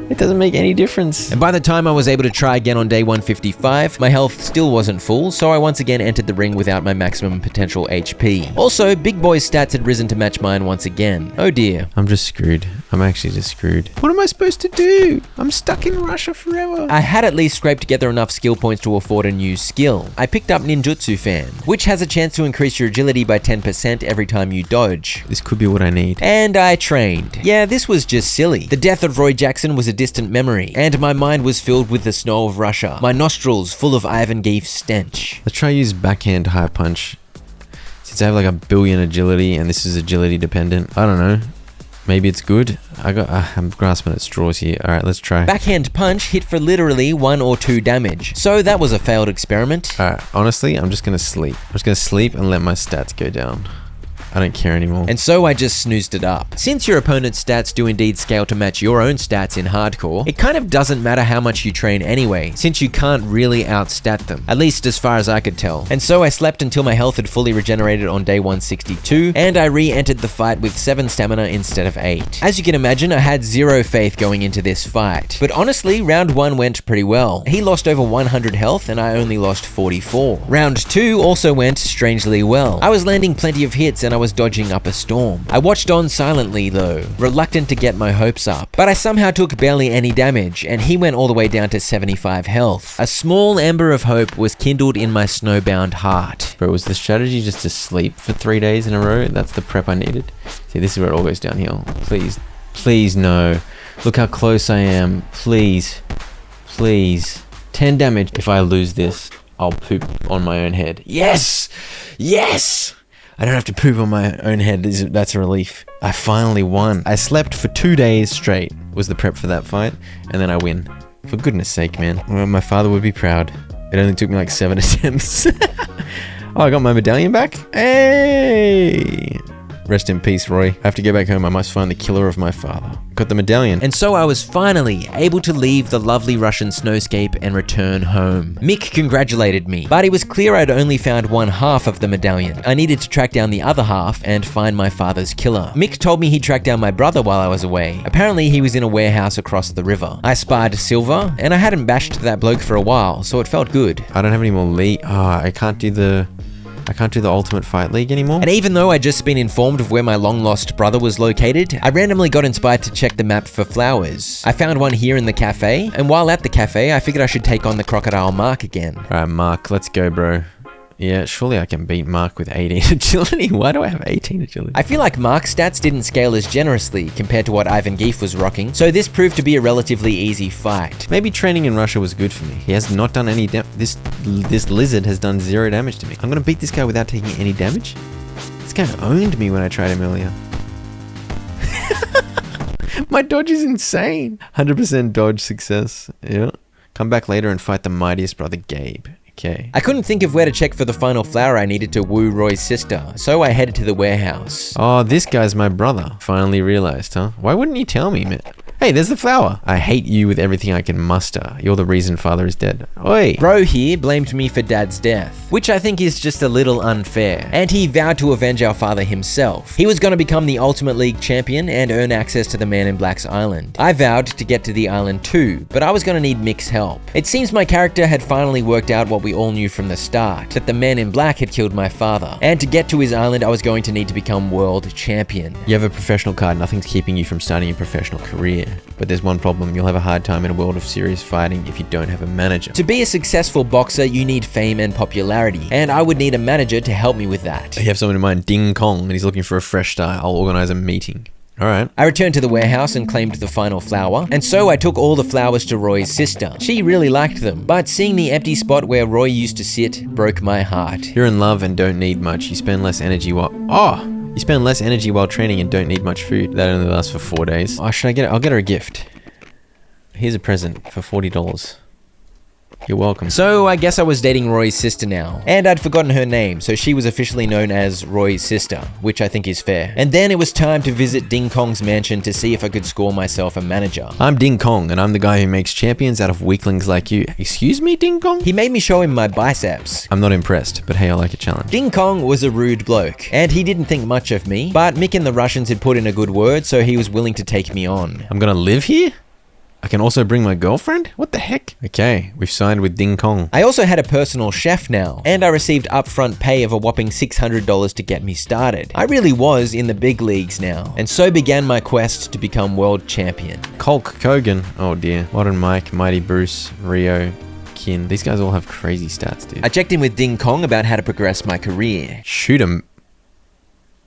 It doesn't make any difference. And by the time I was able to try again on day 155, my health still wasn't full, so I once again entered the ring without my maximum potential HP. Also, Big Boy's stats had risen to match mine once again. Oh dear. I'm just screwed. I'm actually just screwed. What am I supposed to do? I'm stuck in Russia forever. I had at least scraped together enough skill points to afford a new skill. I picked up Ninjutsu Fan, which has a chance to increase your agility by 10% every time you dodge. This could be what I need. And I trained. Yeah, this was just silly. The death of Roy Jackson was a distant memory, and my mind was filled with the snow of Russia, my nostrils full of Ivan Gief's stench. Let's try use backhand high punch. Since I have like a billion agility and this is agility dependent, I don't know. Maybe it's good. I'm grasping at straws here. All right, let's try. Backhand punch hit for literally 1 or 2 damage. So that was a failed experiment. All right, honestly, I'm just gonna sleep. I'm just gonna sleep and let my stats go down. I don't care anymore. And so I just snoozed it up. Since your opponent's stats do indeed scale to match your own stats in hardcore, it kind of doesn't matter how much you train anyway, since you can't really outstat them, at least as far as I could tell. And so I slept until my health had fully regenerated on day 162, and I re-entered the fight with 7 stamina instead of 8. As you can imagine, I had 0 faith going into this fight. But honestly, round 1 went pretty well. He lost over 100 health, and I only lost 44. Round 2 also went strangely well. I was landing plenty of hits, and I was dodging up a storm. I watched on silently though, reluctant to get my hopes up. But I somehow took barely any damage, and he went all the way down to 75 health. A small ember of hope was kindled in my snowbound heart. Bro, was the strategy just to sleep for 3 days in a row? That's the prep I needed. See, this is where it all goes downhill. Please, please no. Look how close I am. Please, please. 10 damage. If I lose this, I'll poop on my own head. Yes! Yes! I don't have to poop on my own head. That's a relief. I finally won. I slept for 2 days straight, was the prep for that fight, and then I win. For goodness sake, man. Well, my father would be proud. It only took me like 7 attempts. Oh, I got my medallion back? Hey! Rest in peace, Roy. I have to go back home. I must find the killer of my father. Got the medallion. And so I was finally able to leave the lovely Russian snowscape and return home. Mick congratulated me, but it was clear I'd only found 1/2 of the medallion. I needed to track down the other half and find my father's killer. Mick told me he'd track down my brother while I was away. Apparently he was in a warehouse across the river. I spied Silver, and I hadn't bashed that bloke for a while, so it felt good. I don't have any more league. Oh, I can't do the Ultimate Fight League anymore. And even though I'd just been informed of where my long-lost brother was located, I randomly got inspired to check the map for flowers. I found one here in the cafe, and while at the cafe, I figured I should take on the crocodile Mark again. Alright, Mark, let's go, bro. Yeah, surely I can beat Mark with 18 agility. Why do I have 18 agility? I feel like Mark's stats didn't scale as generously compared to what Ivan Gief was rocking, so this proved to be a relatively easy fight. Maybe training in Russia was good for me. He has not done any this lizard has done 0 damage to me. I'm gonna beat this guy without taking any damage? This guy owned me when I tried him earlier. My dodge is insane. 100% dodge success. Yeah. Come back later and fight the mightiest brother, Gabe. Okay. I couldn't think of where to check for the final flower I needed to woo Roy's sister, so I headed to the warehouse. Oh, this guy's my brother. Finally realized, huh? Why wouldn't you tell me, man? Hey, there's the flower. I hate you with everything I can muster. You're the reason father is dead. Oi. Bro here blamed me for dad's death, which I think is just a little unfair, and he vowed to avenge our father himself. He was going to become the Ultimate League champion and earn access to the Man in Black's island. I vowed to get to the island too, but I was going to need Mick's help. It seems my character had finally worked out what we all knew from the start, that the Man in Black had killed my father, and to get to his island I was going to need to become world champion. You have a professional card, nothing's keeping you from starting a professional career. But there's one problem, you'll have a hard time in a world of serious fighting if you don't have a manager. To be a successful boxer, you need fame and popularity, and I would need a manager to help me with that. You have someone in mind, Ding Kong, and he's looking for a fresh start. I'll organize a meeting. Alright. I returned to the warehouse and claimed the final flower, and so I took all the flowers to Roy's sister. She really liked them, but seeing the empty spot where Roy used to sit broke my heart. You're in love and don't need much. You spend less energy while... You spend less energy while training and don't need much food. That only lasts for 4 days. Oh, should I get it? I'll get her a gift. Here's a present for $40. You're welcome. So I guess I was dating Roy's sister now, and I'd forgotten her name, so she was officially known as Roy's sister, which I think is fair. And then it was time to visit Ding Kong's mansion to see if I could score myself a manager. I'm Ding Kong, and I'm the guy who makes champions out of weaklings like you. Excuse me, Ding Kong? He made me show him my biceps. I'm not impressed, but hey, I like a challenge. Ding Kong was a rude bloke, and he didn't think much of me, but Mick and the Russians had put in a good word, so he was willing to take me on. I'm gonna live here? I can also bring my girlfriend? What the heck? Okay, we've signed with Ding Kong. I also had a personal chef now, and I received upfront pay of a whopping $600 to get me started. I really was in the big leagues now, and so began my quest to become world champion. Hulk Hogan. Oh dear. Modern Mike, Mighty Bruce, Rio, Kin. These guys all have crazy stats, dude. I checked in with Ding Kong about how to progress my career. Shoot 'em.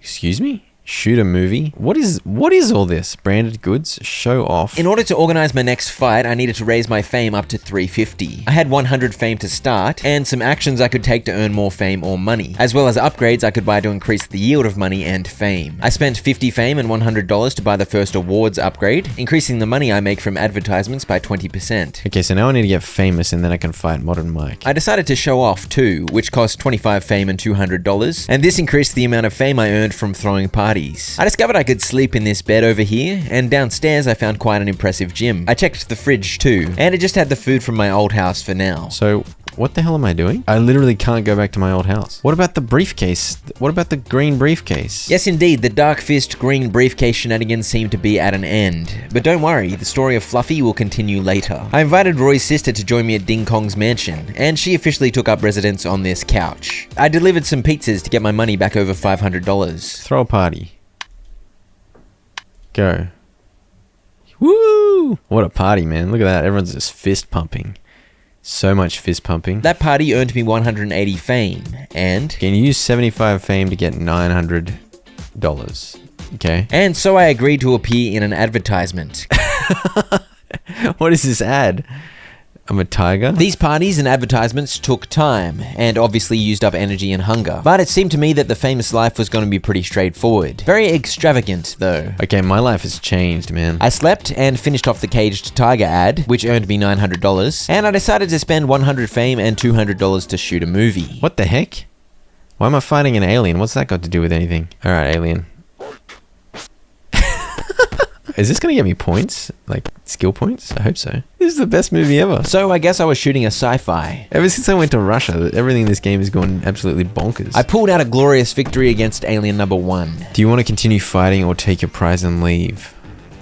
Excuse me? Shoot a movie? What is all this? Branded goods? Show off? In order to organize my next fight, I needed to raise my fame up to 350. I had 100 fame to start, and some actions I could take to earn more fame or money, as well as upgrades I could buy to increase the yield of money and fame. I spent 50 fame and $100 to buy the first awards upgrade, increasing the money I make from advertisements by 20%. Okay, so now I need to get famous and then I can fight Modern Mike. I decided to show off too, which cost 25 fame and $200, and this increased the amount of fame I earned from throwing parties. I discovered I could sleep in this bed over here, and downstairs I found quite an impressive gym. I checked the fridge too, and it just had the food from my old house for now. So, what the hell am I doing? I literally can't go back to my old house. What about the briefcase? What about the green briefcase? Yes, indeed, the Dark Fist green briefcase shenanigans seem to be at an end. But don't worry, the story of Fluffy will continue later. I invited Roy's sister to join me at Ding Kong's mansion, and she officially took up residence on this couch. I delivered some pizzas to get my money back over $500. Throw a party. Go. Woo! What a party, man. Look at that. Everyone's just fist pumping. So much fist pumping. That party earned me 180 fame, and... Can you use 75 fame to get $900. Okay. And so I agreed to appear in an advertisement. What is this ad? I'm a tiger? These parties and advertisements took time, and obviously used up energy and hunger. But it seemed to me that the famous life was going to be pretty straightforward. Very extravagant, though. Okay, my life has changed, man. I slept and finished off the caged tiger ad, which earned me $900, and I decided to spend 100 fame and $200 to shoot a movie. What the heck? Why am I fighting an alien? What's that got to do with anything? Alright, alien. Is this gonna get me points? Like, skill points? I hope so. This is the best movie ever. So I guess I was shooting a sci-fi. Ever since I went to Russia, everything in this game has gone absolutely bonkers. I pulled out a glorious victory against alien number 1. Do you want to continue fighting or take your prize and leave?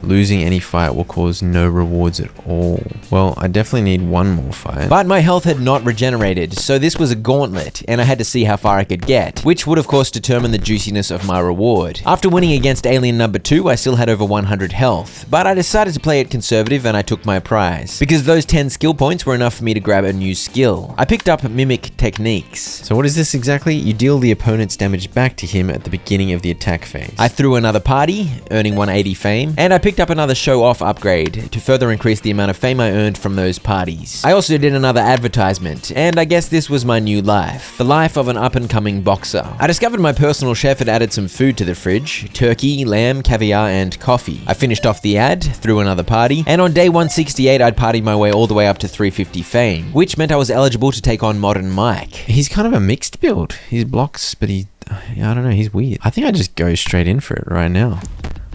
Losing any fight will cause no rewards at all. Well, I definitely need one more fight. But my health had not regenerated, so this was a gauntlet, and I had to see how far I could get, which would of course determine the juiciness of my reward. After winning against alien number 2, I still had over 100 health, but I decided to play it conservative and I took my prize, because those 10 skill points were enough for me to grab a new skill. I picked up Mimic Techniques. So what is this exactly? You deal the opponent's damage back to him at the beginning of the attack phase. I threw another party, earning 180 fame, and I picked up another show-off upgrade to further increase the amount of fame I earned from those parties. I also did another advertisement, and I guess this was my new life, the life of an up-and-coming boxer. I discovered my personal chef had added some food to the fridge: turkey, lamb, caviar, and coffee. I finished off the ad, threw another party, and on day 168 I'd partied my way all the way up to 350 fame, which meant I was eligible to take on Modern Mike. He's kind of a mixed build. He's blocks, but I don't know, he's weird. I think I just go straight in for it right now.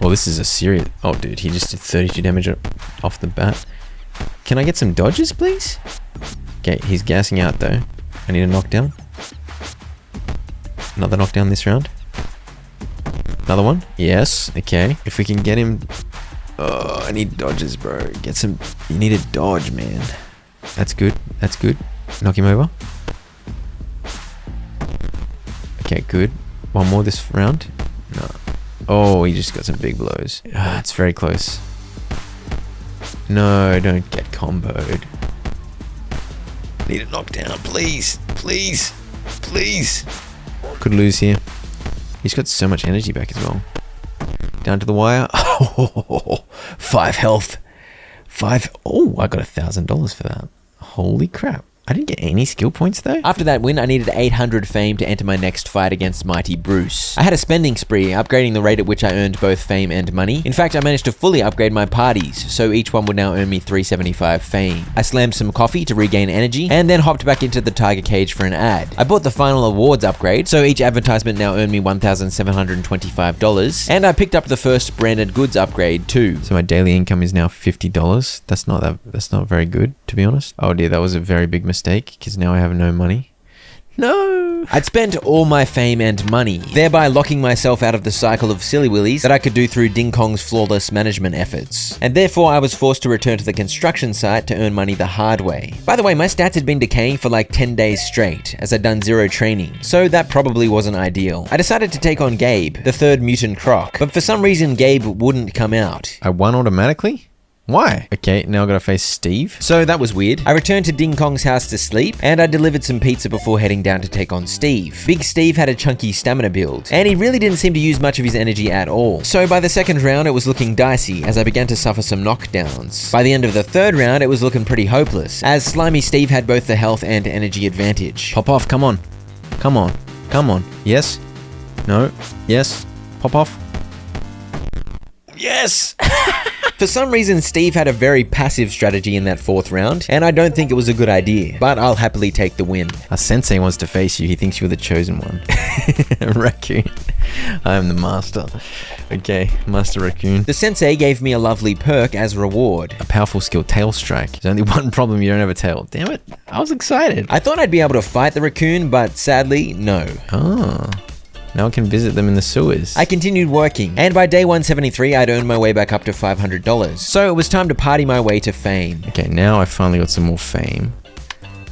Well, this is a serious... Oh, dude, he just did 32 damage off the bat. Can I get some dodges, please? Okay, he's gassing out, though. I need a knockdown. Another knockdown this round. Another one? Yes. Okay. If we can get him... Oh, I need dodges, bro. Get some... You need a dodge, man. That's good. That's good. Knock him over. Okay, good. One more this round. No. Oh, he just got some big blows. Ah, it's very close. No, don't get comboed. Need a knockdown, please. Please. Please. Could lose here. He's got so much energy back as well. Down to the wire. Oh, 5 health. 5. Oh, I got $1,000 for that. Holy crap. I didn't get any skill points though. After that win, I needed 800 fame to enter my next fight against Mighty Bruce. I had a spending spree, upgrading the rate at which I earned both fame and money. In fact, I managed to fully upgrade my parties, so each one would now earn me 375 fame. I slammed some coffee to regain energy, and then hopped back into the tiger cage for an ad. I bought the final awards upgrade, so each advertisement now earned me $1,725, and I picked up the first branded goods upgrade too. So my daily income is now $50. That's not very good, to be honest. Oh dear, that was a very big mistake, because now I have no money. No! I'd spent all my fame and money, thereby locking myself out of the cycle of silly willies that I could do through Ding Kong's flawless management efforts. And therefore I was forced to return to the construction site to earn money the hard way. By the way, my stats had been decaying for like 10 days straight, as I'd done 0 training, so that probably wasn't ideal. I decided to take on Gabe, the third mutant croc, but for some reason Gabe wouldn't come out. I won automatically? Why? Okay, now I gotta face Steve. So that was weird. I returned to Ding Kong's house to sleep, and I delivered some pizza before heading down to take on Steve. Big Steve had a chunky stamina build, and he really didn't seem to use much of his energy at all. So by the second round, it was looking dicey, as I began to suffer some knockdowns. By the end of the third round, it was looking pretty hopeless, as Slimy Steve had both the health and energy advantage. Pop off, come on. Come on. Come on. Yes? No? Yes? Pop off? Yes! For some reason, Steve had a very passive strategy in that fourth round, and I don't think it was a good idea, but I'll happily take the win. Our sensei wants to face you. He thinks you're the chosen one. Raccoon. I am the master. Okay, Master Raccoon. The sensei gave me a lovely perk as reward. A powerful skill, Tail Strike. There's only one problem, you don't have a tail. Damn it, I was excited. I thought I'd be able to fight the raccoon, but sadly, no. Oh. Now I can visit them in the sewers. I continued working, and by day 173, I'd earned my way back up to $500. So it was time to party my way to fame. Okay, now I finally got some more fame.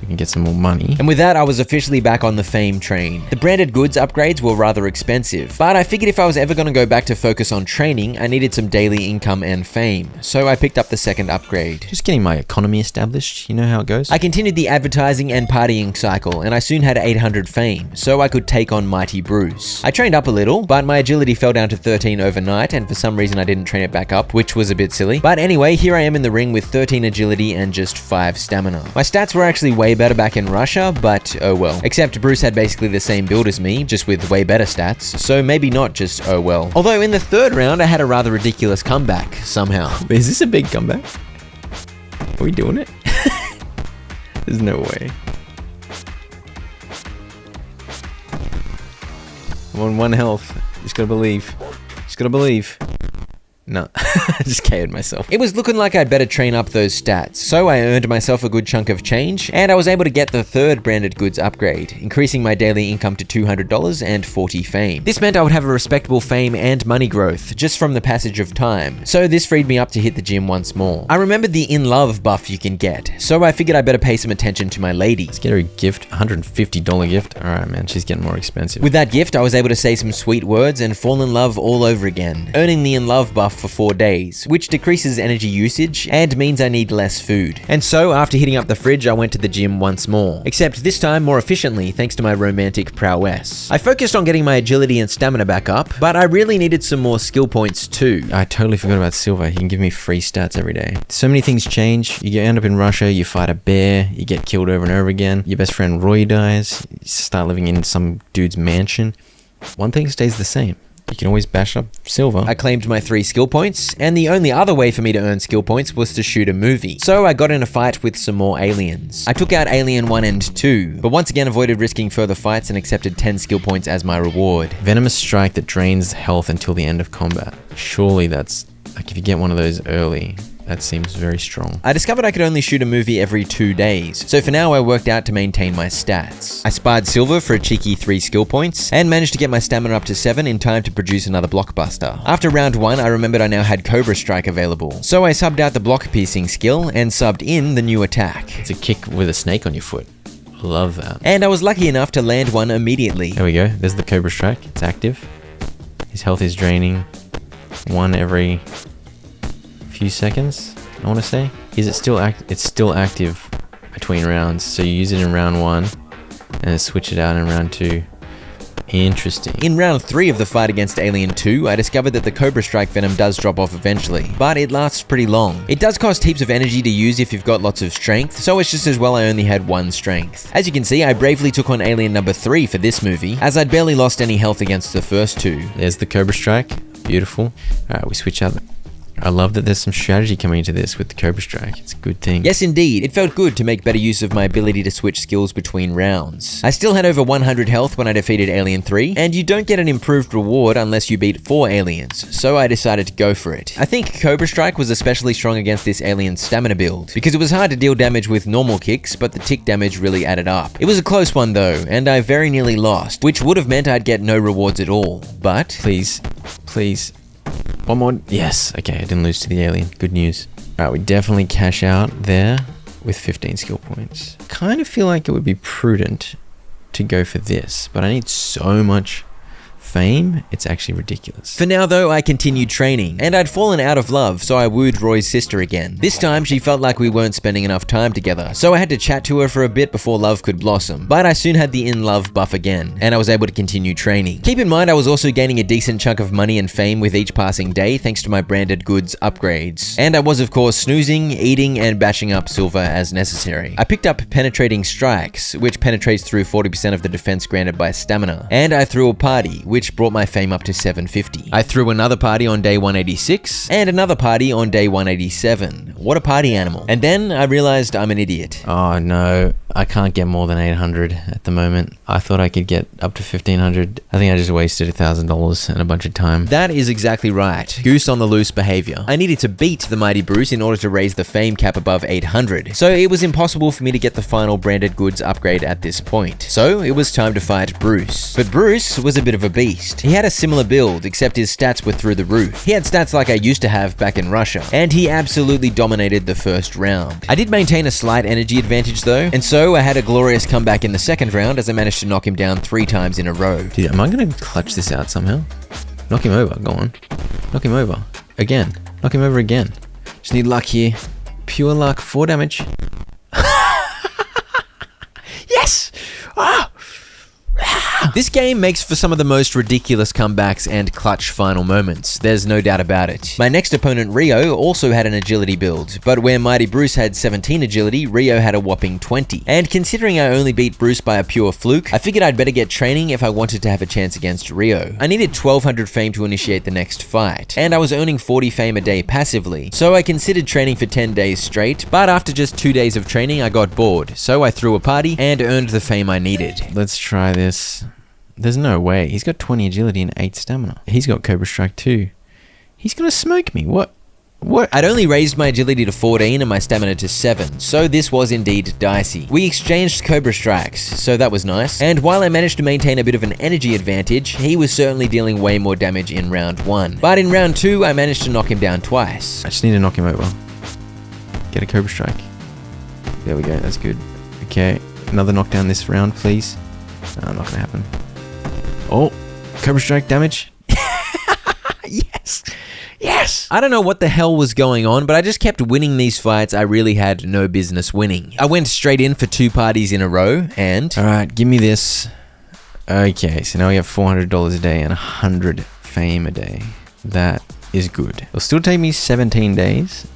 We can get some more money. And with that, I was officially back on the fame train. The branded goods upgrades were rather expensive, but I figured if I was ever going to go back to focus on training, I needed some daily income and fame. So I picked up the second upgrade. Just getting my economy established, you know how it goes? I continued the advertising and partying cycle, and I soon had 800 fame, so I could take on Mighty Bruce. I trained up a little, but my agility fell down to 13 overnight, and for some reason I didn't train it back up, which was a bit silly. But anyway, here I am in the ring with 13 agility and just 5 stamina. My stats were actually way better back in Russia, but oh well. Except Bruce had basically the same build as me, just with way better stats, so maybe not just oh well. Although in the third round, I had a rather ridiculous comeback, somehow. Is this a big comeback? Are we doing it? There's no way. I'm on 1 health. Just gotta believe. Just gotta believe. No, I just KO'd myself. It was looking like I'd better train up those stats, so I earned myself a good chunk of change, and I was able to get the third branded goods upgrade, increasing my daily income to $200 and 40 fame. This meant I would have a respectable fame and money growth, just from the passage of time, so this freed me up to hit the gym once more. I remembered the in love buff you can get, so I figured I'd better pay some attention to my lady. Let's get her a gift, $150 gift. Alright man, she's getting more expensive. With that gift, I was able to say some sweet words and fall in love all over again, earning the in love buff for 4 days, which decreases energy usage and means I need less food. And so after hitting up the fridge, I went to the gym once more, except this time more efficiently thanks to my romantic prowess. I focused on getting my agility and stamina back up, but I really needed some more skill points too. I totally forgot about Silver. He can give me free stats every day. So many things change. You end up in Russia, you fight a bear, you get killed over and over again. Your best friend Roy dies, you start living in some dude's mansion. One thing stays the same. You can always bash up silver. I claimed my 3 skill points, and the only other way for me to earn skill points was to shoot a movie. So I got in a fight with some more aliens. I took out Alien 1 and 2, but once again avoided risking further fights and accepted 10 skill points as my reward. Venomous strike that drains health until the end of combat. Surely that's, like, if you get one of those early, that seems very strong. I discovered I could only shoot a movie every 2 days, so for now I worked out to maintain my stats. I sparred silver for a cheeky 3 skill points, and managed to get my stamina up to 7 in time to produce another blockbuster. After round 1, I remembered I now had Cobra Strike available, so I subbed out the block piercing skill and subbed in the new attack. It's a kick with a snake on your foot. Love that. And I was lucky enough to land one immediately. There we go. There's the Cobra Strike. It's active. His health is draining 1 every few seconds, I want to say. Is it still it's still active between rounds, so you use it in round 1 and then switch it out in round 2. Interesting. In round 3 of the fight against Alien 2, I discovered that the Cobra Strike venom does drop off eventually, but it lasts pretty long. It does cost heaps of energy to use if you've got lots of strength, so it's just as well I only had 1 strength. As you can see, I bravely took on Alien number 3 for this movie, as I'd barely lost any health against the first 2. There's the Cobra Strike. Beautiful. Alright, we switch out. I love that there's some strategy coming into this with the Cobra Strike. It's a good thing. Yes, indeed. It felt good to make better use of my ability to switch skills between rounds. I still had over 100 health when I defeated Alien 3, and you don't get an improved reward unless you beat 4 aliens, so I decided to go for it. I think Cobra Strike was especially strong against this alien stamina build, because it was hard to deal damage with normal kicks, but the tick damage really added up. It was a close one though, and I very nearly lost, which would have meant I'd get no rewards at all, but... Please. One more. Yes. Okay, I didn't lose to the alien. Good news. Alright, we definitely cash out there with 15 skill points. Kind of feel like it would be prudent to go for this, but I need so much fame, it's actually ridiculous. For now though, I continued training, and I'd fallen out of love, so I wooed Roy's sister again. This time, she felt like we weren't spending enough time together, so I had to chat to her for a bit before love could blossom. But I soon had the in-love buff again, and I was able to continue training. Keep in mind, I was also gaining a decent chunk of money and fame with each passing day thanks to my branded goods upgrades. And I was of course snoozing, eating, and bashing up silver as necessary. I picked up Penetrating Strikes, which penetrates through 40% of the defense granted by stamina. And I threw a party, which brought my fame up to 750. I threw another party on day 186, and another party on day 187. What a party animal. And then I realized I'm an idiot. Oh no, I can't get more than 800 at the moment. I thought I could get up to 1500. I think I just wasted $1,000 and a bunch of time. That is exactly right. Goose on the loose behavior. I needed to beat the Mighty Bruce in order to raise the fame cap above 800, so it was impossible for me to get the final branded goods upgrade at this point. So it was time to fight Bruce. But Bruce was a bit of a beast. He had a similar build, except his stats were through the roof. He had stats like I used to have back in Russia, and he absolutely dominated the first round. I did maintain a slight energy advantage though, and so I had a glorious comeback in the second round as I managed to knock him down 3 times in a row. Dude, am I gonna clutch this out somehow? Knock him over, go on. Knock him over. Again. Knock him over again. Just need luck here. Pure luck, 4 damage. Yes! Ah! This game makes for some of the most ridiculous comebacks and clutch final moments, there's no doubt about it. My next opponent, Rio, also had an agility build, but where Mighty Bruce had 17 agility, Rio had a whopping 20. And considering I only beat Bruce by a pure fluke, I figured I'd better get training if I wanted to have a chance against Rio. I needed 1200 fame to initiate the next fight, and I was earning 40 fame a day passively, so I considered training for 10 days straight, but after just 2 days of training I got bored, so I threw a party and earned the fame I needed. Let's try this. There's no way. He's got 20 agility and 8 stamina. He's got Cobra Strike too. He's gonna smoke me. What? I'd only raised my agility to 14 and my stamina to 7, so this was indeed dicey. We exchanged Cobra Strikes, so that was nice. And while I managed to maintain a bit of an energy advantage, he was certainly dealing way more damage in round 1. But in round 2, I managed to knock him down twice. I just need to knock him over. Get a Cobra Strike. There we go, that's good. Okay, another knockdown this round, please. No, not gonna happen. Oh, Cobra Strike damage. Yes! Yes! I don't know what the hell was going on, but I just kept winning these fights I really had no business winning. I went straight in for 2 parties in a row, and... Alright, give me this. Okay, so now we have $400 a day and 100 fame a day. That is good. It'll still take me 17 days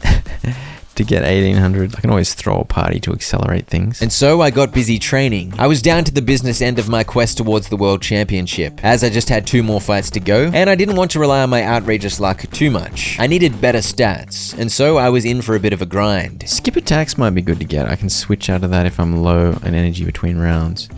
to get 1800. I can always throw a party to accelerate things. And so I got busy training. I was down to the business end of my quest towards the World Championship, as I just had 2 more fights to go, and I didn't want to rely on my outrageous luck too much. I needed better stats, and so I was in for a bit of a grind. Skip attacks might be good to get. I can switch out of that if I'm low in energy between rounds.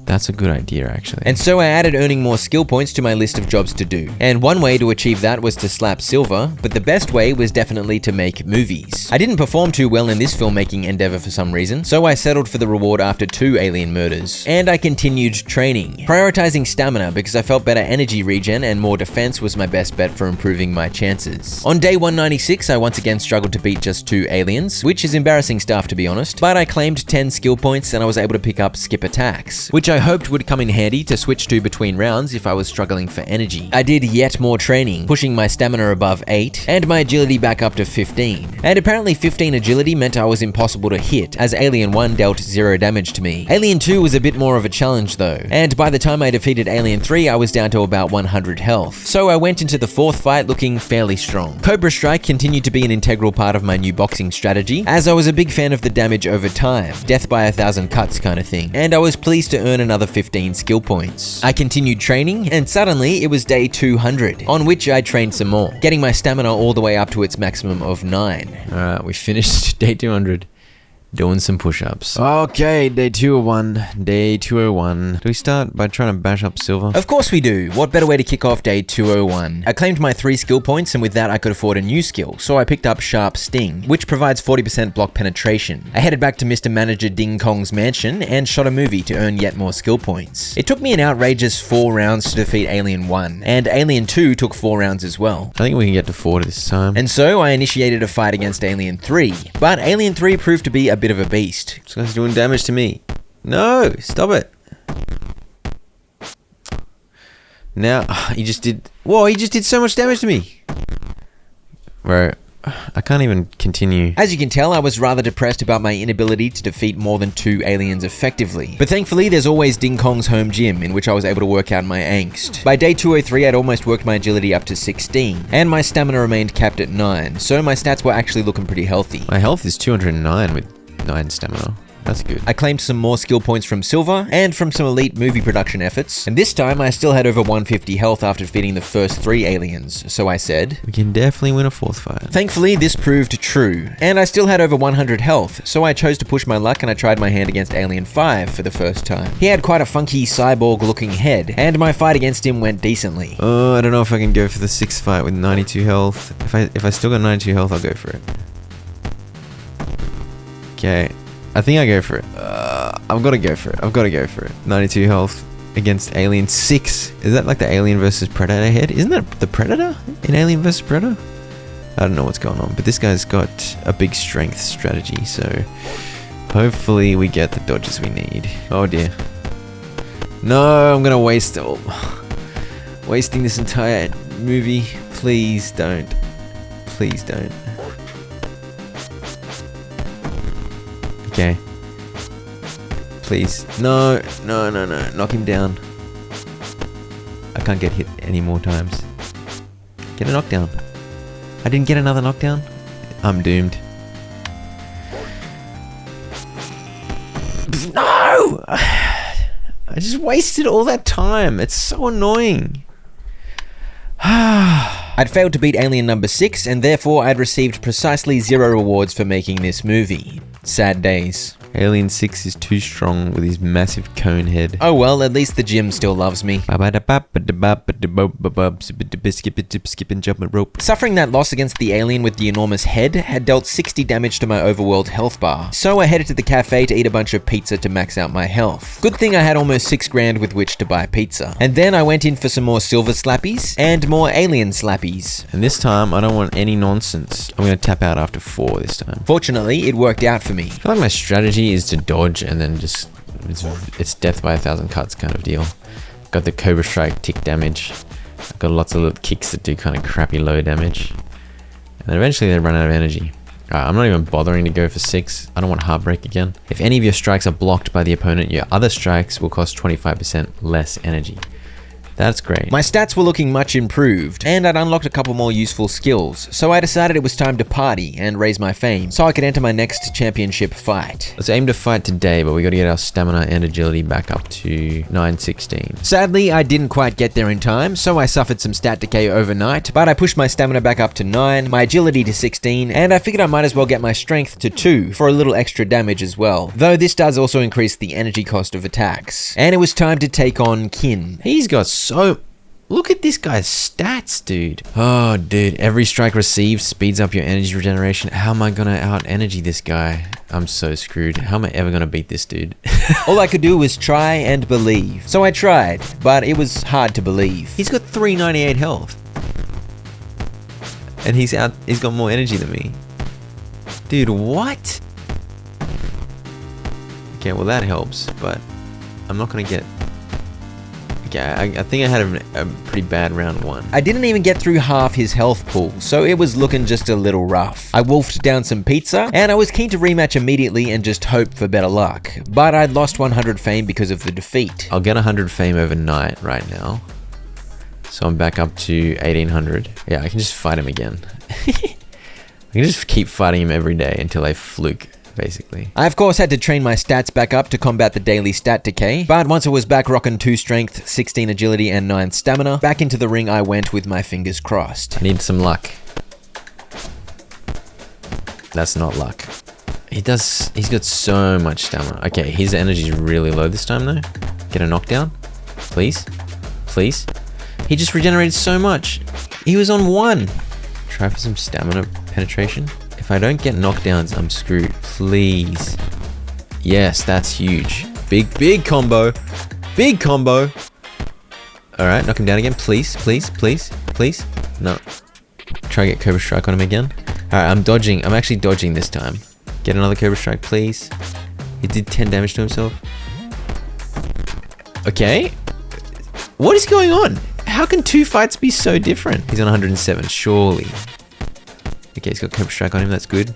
That's a good idea, actually. And so I added earning more skill points to my list of jobs to do. And one way to achieve that was to slap silver, but the best way was definitely to make movies. I didn't perform too well in this filmmaking endeavor for some reason, so I settled for the reward after 2 alien murders. And I continued training, prioritizing stamina because I felt better energy regen and more defense was my best bet for improving my chances. On day 196, I once again struggled to beat just 2 aliens, which is embarrassing stuff to be honest, but I claimed 10 skill points and I was able to pick up skip attacks, which I hoped would come in handy to switch to between rounds if I was struggling for energy. I did yet more training, pushing my stamina above 8 and my agility back up to 15. And apparently 15 agility meant I was impossible to hit, as Alien 1 dealt 0 damage to me. Alien 2 was a bit more of a challenge though, and by the time I defeated Alien 3 I was down to about 100 health. So I went into the 4th fight looking fairly strong. Cobra Strike continued to be an integral part of my new boxing strategy, as I was a big fan of the damage over time, death by 1,000 cuts kind of thing, and I was pleased to earn another 15 skill points. I continued training, and suddenly it was day 200, on which I trained some more, getting my stamina all the way up to its maximum of 9. Alright, we finished day 200. Doing some push-ups. Okay, day 201. Day 201. Do we start by trying to bash up silver? Of course we do. What better way to kick off day 201? I claimed my 3 skill points, and with that I could afford a new skill, so I picked up Sharp Sting, which provides 40% block penetration. I headed back to Mr. Manager Ding Kong's mansion and shot a movie to earn yet more skill points. It took me an outrageous 4 rounds to defeat Alien 1, and Alien 2 took 4 rounds as well. I think we can get to 4 this time. And so I initiated a fight against Alien 3, but Alien 3 proved to be a bit of a beast. This guy's doing damage to me. No, stop it. Now, he just did... Whoa, he just did so much damage to me. Bro, I can't even continue. As you can tell, I was rather depressed about my inability to defeat more than 2 aliens effectively. But thankfully, there's always Ding Kong's home gym, in which I was able to work out my angst. By day 203, I'd almost worked my agility up to 16, and my stamina remained capped at 9, so my stats were actually looking pretty healthy. My health is 209 with 9 stamina. That's good. I claimed some more skill points from Silver and from some elite movie production efforts, and this time I still had over 150 health after defeating the first 3 aliens, so I said, we can definitely win a 4th fight. Thankfully, this proved true, and I still had over 100 health, so I chose to push my luck and I tried my hand against Alien 5 for the first time. He had quite a funky cyborg-looking head, and my fight against him went decently. I don't know if I can go for the 6th fight with 92 health. If I still got 92 health, I'll go for it. Okay. I think I go for it. I've got to go for it. I've got to go for it. 92 health against Alien 6. Is that like the Alien versus Predator head? Isn't that the Predator in Alien versus Predator? I don't know what's going on, but this guy's got a big strength strategy, so hopefully we get the dodges we need. Oh dear. No, I'm gonna waste all... wasting this entire movie. Please don't. Please don't. Okay. Please. No. Knock him down. I can't get hit any more times. Get a knockdown. I didn't get another knockdown. I'm doomed. No! I just wasted all that time. It's so annoying. I'd failed to beat Alien number 6, and therefore I'd received precisely 0 rewards for making this movie. Sad days. Alien 6 is too strong with his massive cone head. Oh well, at least the gym still loves me. Skipping jumping rope. Suffering that loss against the alien with the enormous head had dealt 60 damage to my overworld health bar, so I headed to the cafe to eat a bunch of pizza to max out my health. Good thing I had almost 6 grand with which to buy pizza. And then I went in for some more silver slappies and more alien slappies. And this time I don't want any nonsense. I'm gonna tap out after 4 this time. Fortunately, it worked out for me. I feel like my strategy is to dodge and then just it's death by 1,000 cuts kind of deal. Got the Cobra Strike tick damage. I've got lots of little kicks that do kind of crappy low damage. And then eventually they run out of energy. I'm not even bothering to go for 6. I don't want Heartbreak again. If any of your strikes are blocked by the opponent, your other strikes will cost 25% less energy. That's great. My stats were looking much improved, and I'd unlocked a couple more useful skills, so I decided it was time to party and raise my fame, so I could enter my next championship fight. Let's aim to fight today, but we gotta get our stamina and agility back up to 916. Sadly, I didn't quite get there in time, so I suffered some stat decay overnight, but I pushed my stamina back up to 9, my agility to 16, and I figured I might as well get my strength to 2 for a little extra damage as well, though this does also increase the energy cost of attacks. And it was time to take on Kin. He's got so... Look at this guy's stats, dude. Oh, dude. Every strike received speeds up your energy regeneration. How am I gonna out-energy this guy? I'm so screwed. How am I ever gonna beat this dude? All I could do was try and believe. So I tried, but it was hard to believe. He's got 398 health. And he's got more energy than me. Dude, what? Okay, well that helps, but I'm not gonna get... I think I had a pretty bad round 1. I didn't even get through half his health pool, so it was looking just a little rough. I wolfed down some pizza, and I was keen to rematch immediately and just hope for better luck. But I'd lost 100 fame because of the defeat. I'll get 100 fame overnight right now. So I'm back up to 1800. Yeah, I can just fight him again. I can just keep fighting him every day until I fluke. Basically. I of course had to train my stats back up to combat the daily stat decay, but once I was back rocking 2 strength, 16 agility and 9 stamina, back into the ring I went with my fingers crossed. I need some luck. That's not luck. He's got so much stamina. Okay, his energy is really low this time though. Get a knockdown. Please. Please. He just regenerated so much. He was on 1. Try for some stamina penetration. If I don't get knockdowns, I'm screwed. Please. Yes, that's huge. Big combo. Big combo. All right, knock him down again. Please, please, please, please. No. Try to get Cobra Strike on him again. All right, I'm dodging. I'm actually dodging this time. Get another Cobra Strike, please. He did 10 damage to himself. Okay. What is going on? How can 2 fights be so different? He's on 107, surely. Okay, he's got Cobra Strike on him, that's good.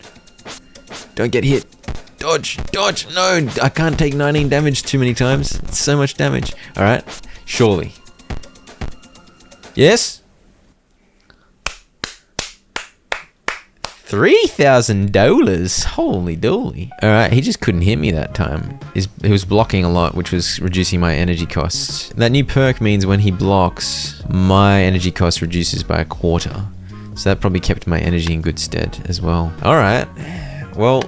Don't get hit. Dodge, dodge, no, I can't take 19 damage too many times. It's so much damage. Alright, surely. Yes? $3,000. Holy dooly. Alright, he just couldn't hit me that time. He was blocking a lot, which was reducing my energy costs. That new perk means when he blocks, my energy cost reduces by 1/4. So that probably kept my energy in good stead as well. Alright, well,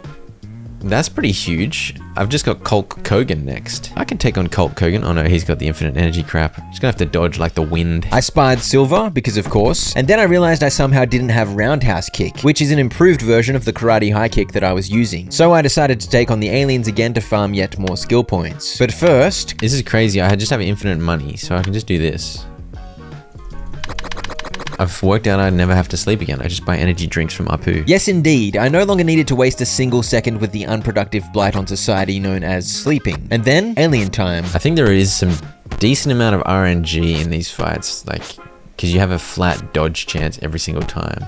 that's pretty huge. I've just got Colt Kogan next. I can take on Colt Kogan. Oh no, he's got the infinite energy crap. Just gonna have to dodge like the wind. I spied Silver, because of course, and then I realized I somehow didn't have Roundhouse Kick, which is an improved version of the Karate High Kick that I was using. So I decided to take on the aliens again to farm yet more skill points. But first... This is crazy, I just have infinite money, so I can just do this. I've worked out I'd never have to sleep again. I just buy energy drinks from Apu. Yes, indeed. I no longer needed to waste a single second with the unproductive blight on society known as sleeping. And then, alien time. I think there is some decent amount of RNG in these fights, like, because you have a flat dodge chance every single time.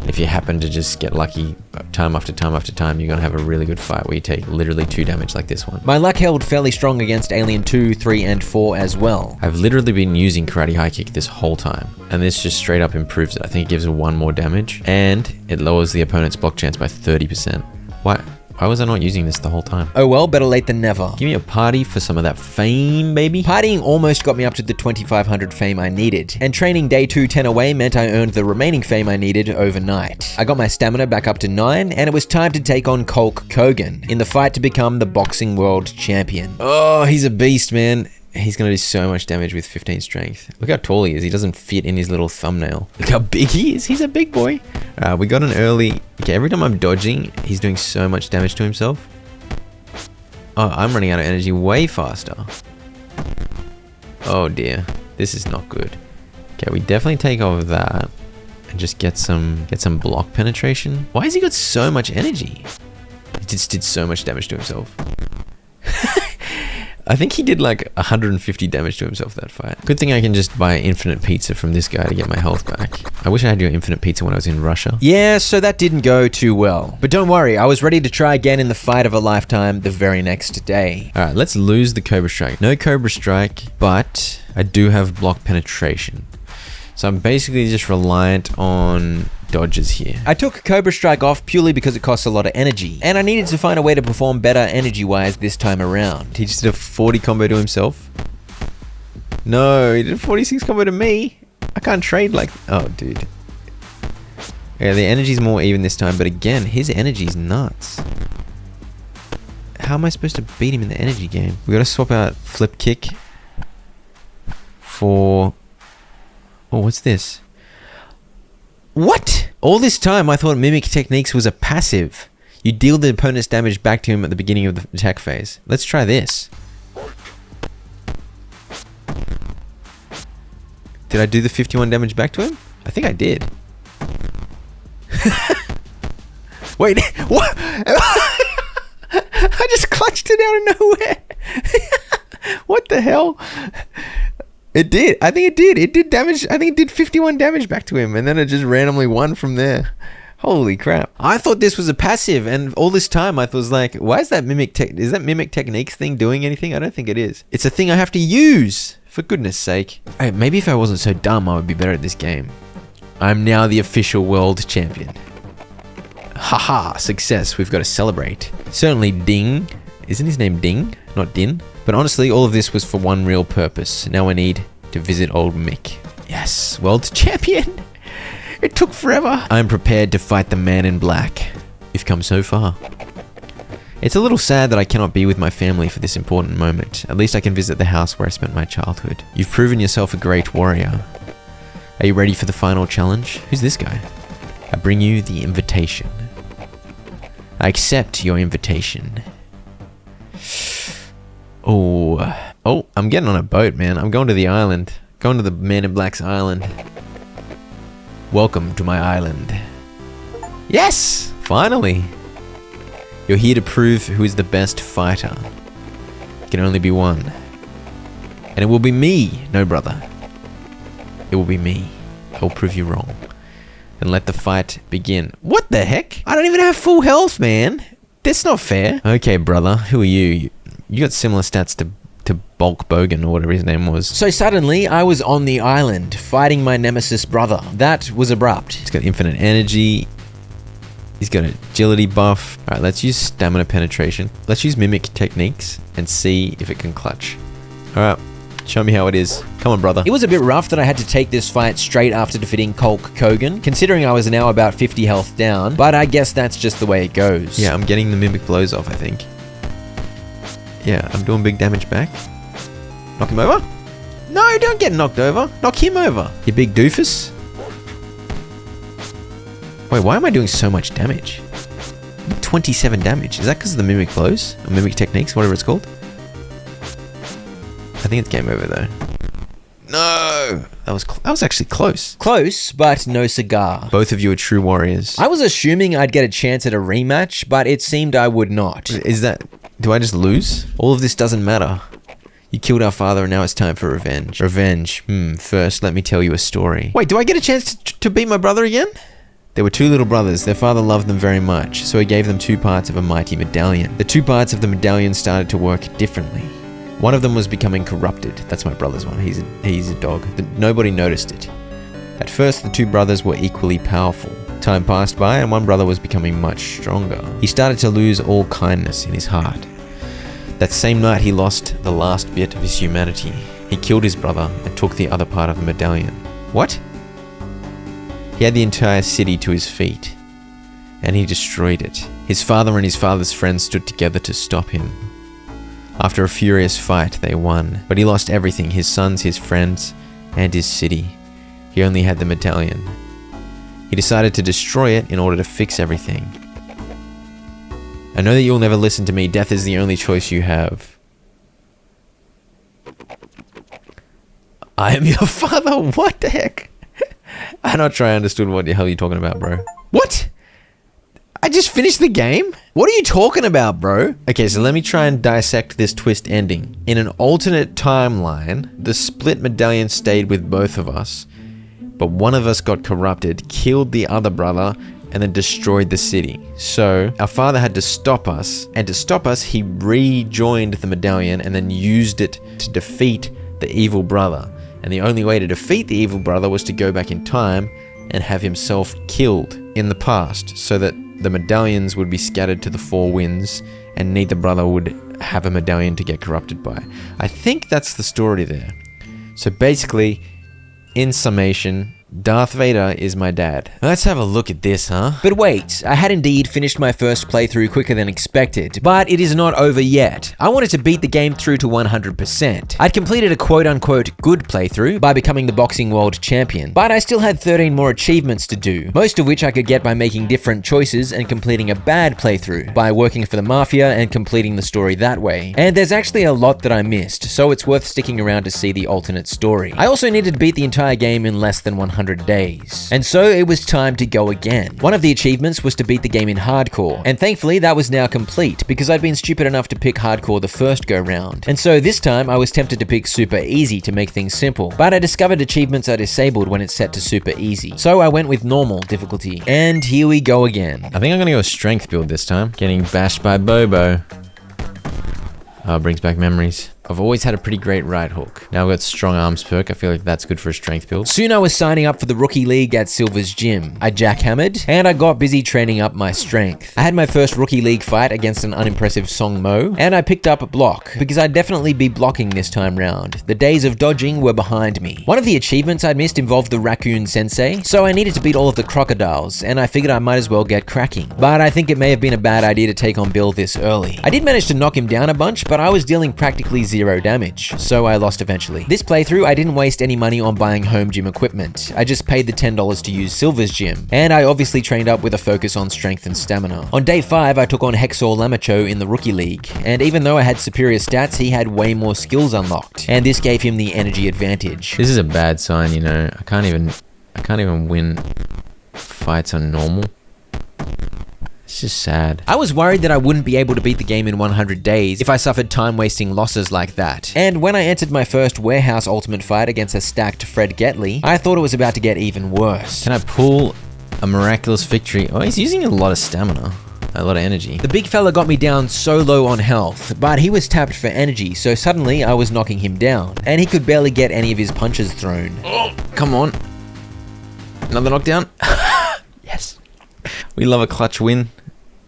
If you happen to just get lucky time after time after time, you're gonna have a really good fight where you take literally 2 damage like this one. My luck held fairly strong against Alien 2, 3, and 4 as well. I've literally been using Karate High Kick this whole time, and this just straight up improves it. I think it gives it 1 more damage, and it lowers the opponent's block chance by 30%. Why was I not using this the whole time? Oh well, better late than never. Give me a party for some of that fame, baby. Partying almost got me up to the 2500 fame I needed, and training day 2 10 away meant I earned the remaining fame I needed overnight. I got my stamina back up to 9, and it was time to take on Colt Kogan in the fight to become the boxing world champion. Oh, he's a beast, man. He's gonna do so much damage with 15 strength. Look how tall he is. He doesn't fit in his little thumbnail. Look how big he is. He's a big boy. We got an early... Okay, every time I'm dodging, he's doing so much damage to himself. Oh, I'm running out of energy way faster. Oh dear. This is not good. Okay, we definitely take over that and just get some block penetration. Why has he got so much energy? He just did so much damage to himself. I think he did like 150 damage to himself that fight. Good thing I can just buy infinite pizza from this guy to get my health back. I wish I had your infinite pizza when I was in Russia. Yeah, so that didn't go too well. But don't worry, I was ready to try again in the fight of a lifetime the very next day. Alright, let's lose the Cobra Strike. No Cobra Strike, but I do have block penetration. So I'm basically just reliant on dodges here. I took Cobra Strike off purely because it costs a lot of energy, and I needed to find a way to perform better energy-wise this time around. He just did a 40 combo to himself. No, he did a 46 combo to me. I can't trade like... Oh, dude. Yeah, the energy's more even this time, but again, his energy's nuts. How am I supposed to beat him in the energy game? We gotta swap out Flip Kick for... Oh, what's this? What? All this time I thought Mimic Techniques was a passive. You deal the opponent's damage back to him at the beginning of the attack phase. Let's try this. Did I do the 51 damage back to him? I think I did. Wait, what? I just clutched it out of nowhere. What the hell? It did. I think it did. It did damage. I think it did 51 damage back to him, and then it just randomly won from there. Holy crap. I thought this was a passive, and all this time I was like, why is that is that Mimic Techniques thing doing anything? I don't think it is. It's a thing I have to use, for goodness sake. Hey, maybe if I wasn't so dumb, I would be better at this game. I'm now the official world champion. Haha, success. We've got to celebrate. Certainly Ding. Isn't his name Ding? Not Din? But honestly, all of this was for one real purpose. Now I need to visit old Mick. Yes, world champion. It took forever. I'm prepared to fight the man in black. We've come so far. It's a little sad that I cannot be with my family for this important moment. At least I can visit the house where I spent my childhood. You've proven yourself a great warrior. Are you ready for the final challenge? Who's this guy? I bring you the invitation. I accept your invitation. Oh, I'm getting on a boat, man. I'm going to the island. Going to the Man in Black's island. Welcome to my island. Yes! Finally! You're here to prove who is the best fighter. It can only be one. And it will be me, no brother. It will be me. I will prove you wrong. And let the fight begin. What the heck? I don't even have full health, man. That's not fair. Okay, brother. Who are you? You got similar stats to Bulk Bogan or whatever his name was. So suddenly, I was on the island, fighting my nemesis brother. That was abrupt. He's got infinite energy. He's got an agility buff. Alright, let's use stamina penetration. Let's use Mimic Techniques and see if it can clutch. Alright, show me how it is. Come on, brother. It was a bit rough that I had to take this fight straight after defeating Hulk Hogan, considering I was now about 50 health down, but I guess that's just the way it goes. Yeah, I'm getting the Mimic blows off, I think. Yeah, I'm doing big damage back. Knock him over? No, don't get knocked over. Knock him over. You big doofus. Wait, why am I doing so much damage? 27 damage. Is that because of the Mimic blows? Or Mimic Techniques, whatever it's called? I think it's game over though. No! That was actually close. Close, but no cigar. Both of you are true warriors. I was assuming I'd get a chance at a rematch, but it seemed I would not. Is that... Do I just lose? All of this doesn't matter. You killed our father and now it's time for revenge. Revenge. First, let me tell you a story. Wait, do I get a chance to beat my brother again? There were two little brothers. Their father loved them very much, so he gave them 2 parts of a mighty medallion. The 2 parts of the medallion started to work differently. One of them was becoming corrupted. That's my brother's one. He's a dog. Nobody noticed it. At first, the 2 brothers were equally powerful. Time passed by and one brother was becoming much stronger. He started to lose all kindness in his heart. That same night, he lost the last bit of his humanity. He killed his brother and took the other part of the medallion. What? He had the entire city to his feet, and he destroyed it. His father and his father's friends stood together to stop him. After a furious fight, they won, but he lost everything: his sons, his friends, and his city. He only had the medallion. He decided to destroy it in order to fix everything. I know that you'll never listen to me. Death is the only choice you have. I am your father. What the heck? I'm not sure I understood what the hell you're talking about, bro. What? I just finished the game? What are you talking about, bro? Okay, so let me try and dissect this twist ending. In an alternate timeline, the split medallion stayed with both of us, but one of us got corrupted, killed the other brother, and then destroyed the city. So our father had to stop us, and to stop us, he rejoined the medallion and then used it to defeat the evil brother. And the only way to defeat the evil brother was to go back in time and have himself killed in the past, so that the medallions would be scattered to the four winds and neither brother would have a medallion to get corrupted by. I think that's the story there. So basically, in summation, Darth Vader is my dad. Let's have a look at this, huh? But wait, I had indeed finished my first playthrough quicker than expected, but it is not over yet. I wanted to beat the game through to 100%. I'd completed a quote-unquote good playthrough by becoming the boxing world champion, but I still had 13 more achievements to do, most of which I could get by making different choices and completing a bad playthrough, by working for the Mafia and completing the story that way. And there's actually a lot that I missed, so it's worth sticking around to see the alternate story. I also needed to beat the entire game in less than 100 days. And so it was time to go again. One of the achievements was to beat the game in hardcore, and thankfully that was now complete because I'd been stupid enough to pick hardcore the first go round. And so this time I was tempted to pick super easy to make things simple, but I discovered achievements are disabled when it's set to super easy. So I went with normal difficulty, and here we go again. I think I'm gonna go strength build this time. Getting bashed by Bobo. Brings back memories. I've always had a pretty great right hook. Now I've got strong arms perk. I feel like that's good for a strength build. Soon I was signing up for the rookie league at Silver's gym. I jackhammered, and I got busy training up my strength. I had my first rookie league fight against an unimpressive Song Mo, and I picked up a block, because I'd definitely be blocking this time round. The days of dodging were behind me. One of the achievements I'd missed involved the raccoon sensei, so I needed to beat all of the crocodiles, and I figured I might as well get cracking. But I think it may have been a bad idea to take on Bill this early. I did manage to knock him down a bunch, but I was dealing practically zero damage, so I lost eventually. This playthrough, I didn't waste any money on buying home gym equipment. I just paid the $10 to use Silver's gym, and I obviously trained up with a focus on strength and stamina. On day 5, I took on Hexor Lamacho in the rookie league, and even though I had superior stats, he had way more skills unlocked, and this gave him the energy advantage. This is a bad sign, you know. I can't even win fights on normal. It's just sad. I was worried that I wouldn't be able to beat the game in 100 days if I suffered time-wasting losses like that. And when I entered my first warehouse ultimate fight against a stacked Fred Getley, I thought it was about to get even worse. Can I pull a miraculous victory? Oh, he's using a lot of stamina. A lot of energy. The big fella got me down so low on health, but he was tapped for energy, so suddenly I was knocking him down, and he could barely get any of his punches thrown. Oh, come on. Another knockdown. Yes. We love a clutch win.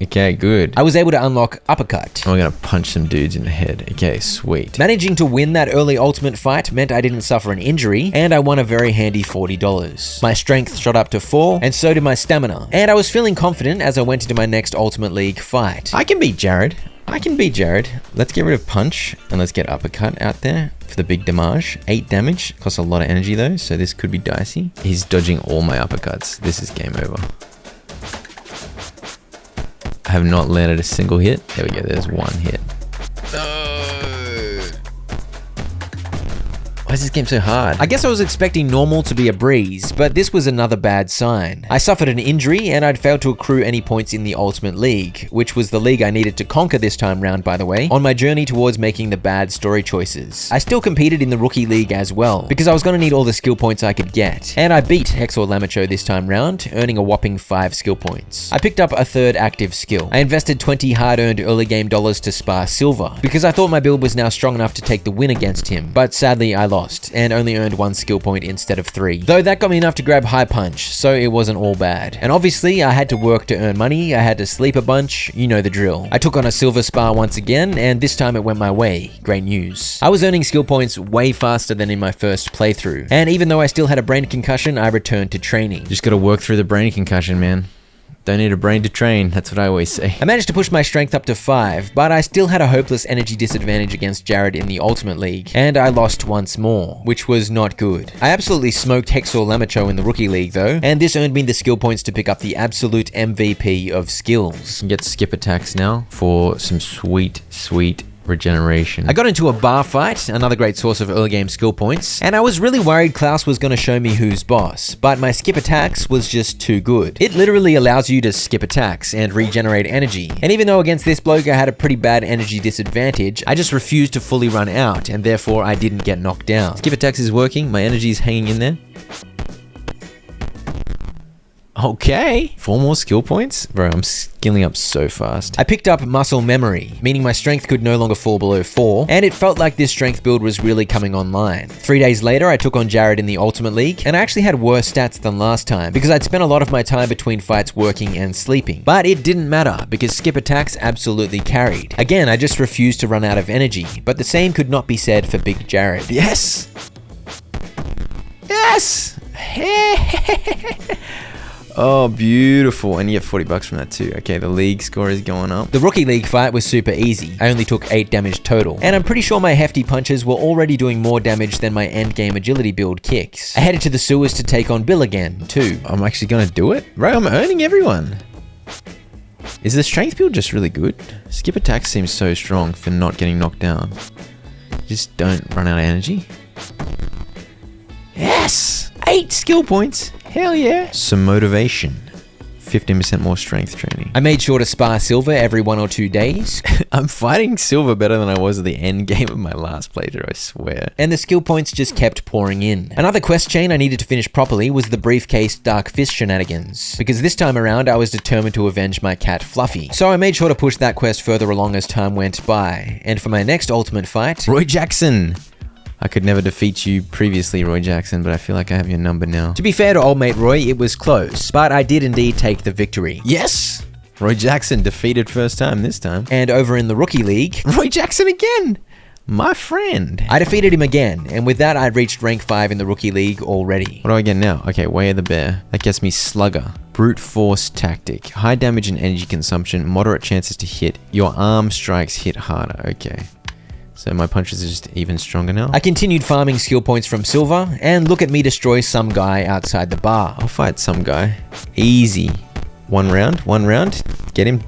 Okay, good. I was able to unlock Uppercut. I'm gonna punch some dudes in the head. Okay, sweet. Managing to win that early ultimate fight meant I didn't suffer an injury, and I won a very handy $40. My strength shot up to 4, and so did my stamina. And I was feeling confident as I went into my next Ultimate League fight. I can beat Jared. Let's get rid of Punch, and let's get Uppercut out there for the big damage. 8 damage, costs a lot of energy though, so this could be dicey. He's dodging all my uppercuts. This is game over. I have not landed a single hit. There we go, there's one hit. Why is this game so hard? I guess I was expecting normal to be a breeze, but this was another bad sign. I suffered an injury and I'd failed to accrue any points in the Ultimate League, which was the league I needed to conquer this time round, by the way, on my journey towards making the bad story choices. I still competed in the Rookie League as well, because I was going to need all the skill points I could get, and I beat Hexor Lamacho this time round, earning a whopping 5 skill points. I picked up a 3rd active skill. I invested 20 hard-earned early game dollars to spar Silver, because I thought my build was now strong enough to take the win against him, but sadly I lost and only earned 1 skill point instead of 3. Though that got me enough to grab High Punch, so it wasn't all bad. And obviously I had to work to earn money, I had to sleep a bunch, you know the drill. I took on a Silver spar once again, and this time it went my way. Great news. I was earning skill points way faster than in my first playthrough, and even though I still had a brain concussion, I returned to training. Just gotta work through the brain concussion, man. Don't need a brain to train, that's what I always say. I managed to push my strength up to 5, but I still had a hopeless energy disadvantage against Jared in the Ultimate League, and I lost once more, which was not good. I absolutely smoked Hexor Lamacho in the Rookie League though, and this earned me the skill points to pick up the absolute MVP of skills. You can get skip attacks now for some sweet regeneration. I got into a bar fight, another great source of early game skill points, and I was really worried Klaus was going to show me who's boss, but my skip attacks was just too good. It literally allows you to skip attacks and regenerate energy, and even though against this bloke I had a pretty bad energy disadvantage, I just refused to fully run out, and therefore I didn't get knocked down. Skip attacks is working, my energy is hanging in there. Okay. 4 more skill points? Bro, I'm skilling up so fast. I picked up muscle memory, meaning my strength could no longer fall below 4, and it felt like this strength build was really coming online. 3 days later, I took on Jared in the Ultimate League, and I actually had worse stats than last time, because I'd spent a lot of my time between fights working and sleeping. But it didn't matter, because skip attacks absolutely carried. Again, I just refused to run out of energy, but the same could not be said for Big Jared. Yes! Yes! Oh, beautiful. And you get $40 from that too. Okay, the league score is going up. The rookie league fight was super easy. I only took 8 damage total. And I'm pretty sure my hefty punches were already doing more damage than my endgame agility build kicks. I headed to the sewers to take on Bill again, too. I'm actually gonna do it? Right, I'm earning everyone. Is the strength build just really good? Skip attack seems so strong for not getting knocked down. Just don't run out of energy. Yes! 8 skill points. Hell yeah. Some motivation. 15% more strength training. I made sure to spar Silver every 1 or 2 days. I'm fighting Silver better than I was at the end game of my last playthrough, I swear. And the skill points just kept pouring in. Another quest chain I needed to finish properly was the briefcase Dark Fist shenanigans. Because this time around, I was determined to avenge my cat Fluffy. So I made sure to push that quest further along as time went by. And for my next ultimate fight, Roy Jackson. I could never defeat you previously, Roy Jackson, but I feel like I have your number now. To be fair to old mate Roy, it was close, but I did indeed take the victory. Yes! Roy Jackson defeated first time this time. And over in the rookie league, Roy Jackson again! My friend. I defeated him again, and with that I'd reached rank 5 in the rookie league already. What do I get now? Okay, Way of the Bear. That gets me Slugger. Brute Force Tactic. High damage and energy consumption, moderate chances to hit. Your arm strikes hit harder. Okay. So my punches are just even stronger now. I continued farming skill points from Silver, and look at me destroy some guy outside the bar. I'll fight some guy. Easy. One round. Get him.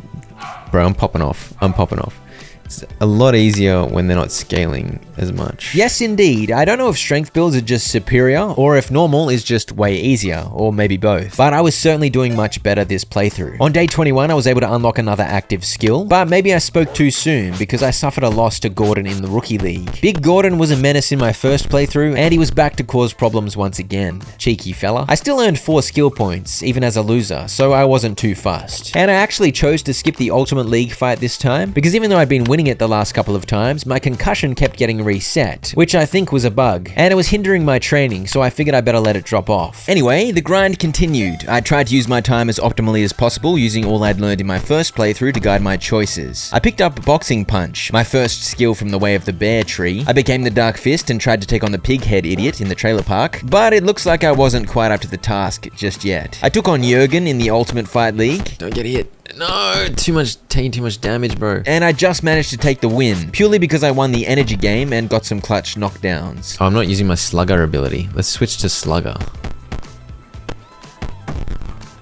Bro, I'm popping off. It's a lot easier when they're not scaling as much. Yes, indeed. I don't know if strength builds are just superior, or if normal is just way easier, or maybe both. But I was certainly doing much better this playthrough. On day 21, I was able to unlock another active skill, but maybe I spoke too soon because I suffered a loss to Gordon in the rookie league. Big Gordon was a menace in my first playthrough, and he was back to cause problems once again. Cheeky fella. I still earned 4 skill points, even as a loser, so I wasn't too fussed. And I actually chose to skip the Ultimate League fight this time, because even though I'd been winning it the last couple of times, my concussion kept getting reset, which I think was a bug, and it was hindering my training, so I figured I better let it drop off. Anyway, the grind continued. I tried to use my time as optimally as possible, using all I'd learned in my first playthrough to guide my choices. I picked up Boxing Punch, my first skill from the Way of the Bear tree. I became the Dark Fist and tried to take on the pig head idiot in the trailer park, but it looks like I wasn't quite up to the task just yet. I took on Jurgen in the Ultimate Fight League. Don't get hit. No, taking too much damage, bro. And I just managed to take the win, purely because I won the energy game and got some clutch knockdowns. Oh, I'm not using my Slugger ability. Let's switch to Slugger.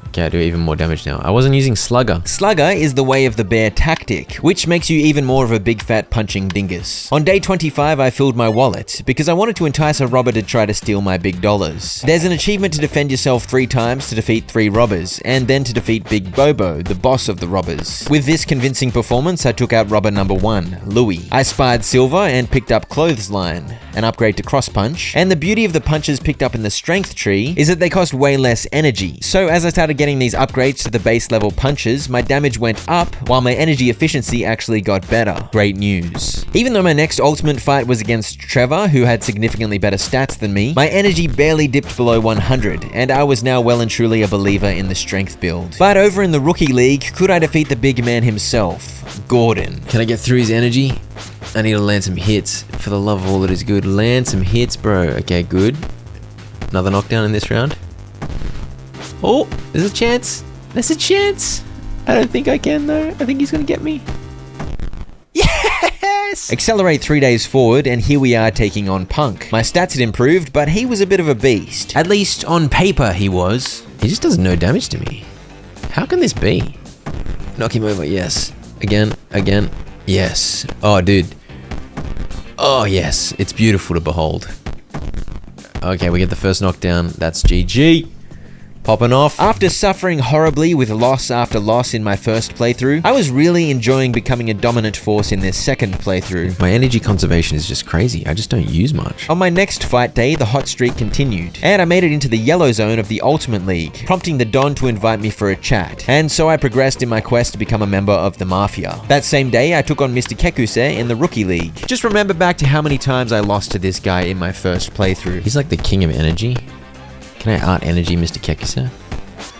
Okay, I do even more damage now. I wasn't using Slugger. Slugger is the Way of the Bear tactic, which makes you even more of a big fat punching dingus. On day 25, I filled my wallet, because I wanted to entice a robber to try to steal my big dollars. There's an achievement to defend yourself 3 times to defeat 3 robbers, and then to defeat Big Bobo, the boss of the robbers. With this convincing performance, I took out robber number 1, Louis. I spied Silver and picked up Clothesline, an upgrade to Cross Punch, and the beauty of the punches picked up in the strength tree is that they cost way less energy. So as I started getting these upgrades to the base level punches, my damage went up, while my energy efficiency actually got better. Great news. Even though my next ultimate fight was against Trevor, who had significantly better stats than me, my energy barely dipped below 100, and I was now well and truly a believer in the strength build. But over in the rookie league, could I defeat the big man himself, Gordon? Can I get through his energy? I need to land some hits. For the love of all that is good, land some hits, bro. Okay, good. Another knockdown in this round. Oh, there's a chance. There's a chance. I don't think I can though. I think he's gonna get me. Yes! Accelerate 3 days forward, and here we are taking on Punk. My stats had improved, but he was a bit of a beast. At least on paper he was. He just does no damage to me. How can this be? Knock him over, yes. Again, yes. Oh, dude. Oh, yes. It's beautiful to behold. Okay, we get the first knockdown. That's GG. Popping off. After suffering horribly with loss after loss in my first playthrough, I was really enjoying becoming a dominant force in this second playthrough. My energy conservation is just crazy. I just don't use much. On my next fight day, the hot streak continued, and I made it into the yellow zone of the Ultimate League, prompting the Don to invite me for a chat. And so I progressed in my quest to become a member of the Mafia. That same day, I took on Mr. Kekuse in the Rookie League. Just remember back to how many times I lost to this guy in my first playthrough. He's like the king of energy. Can I out-energy Mr. Kekuse?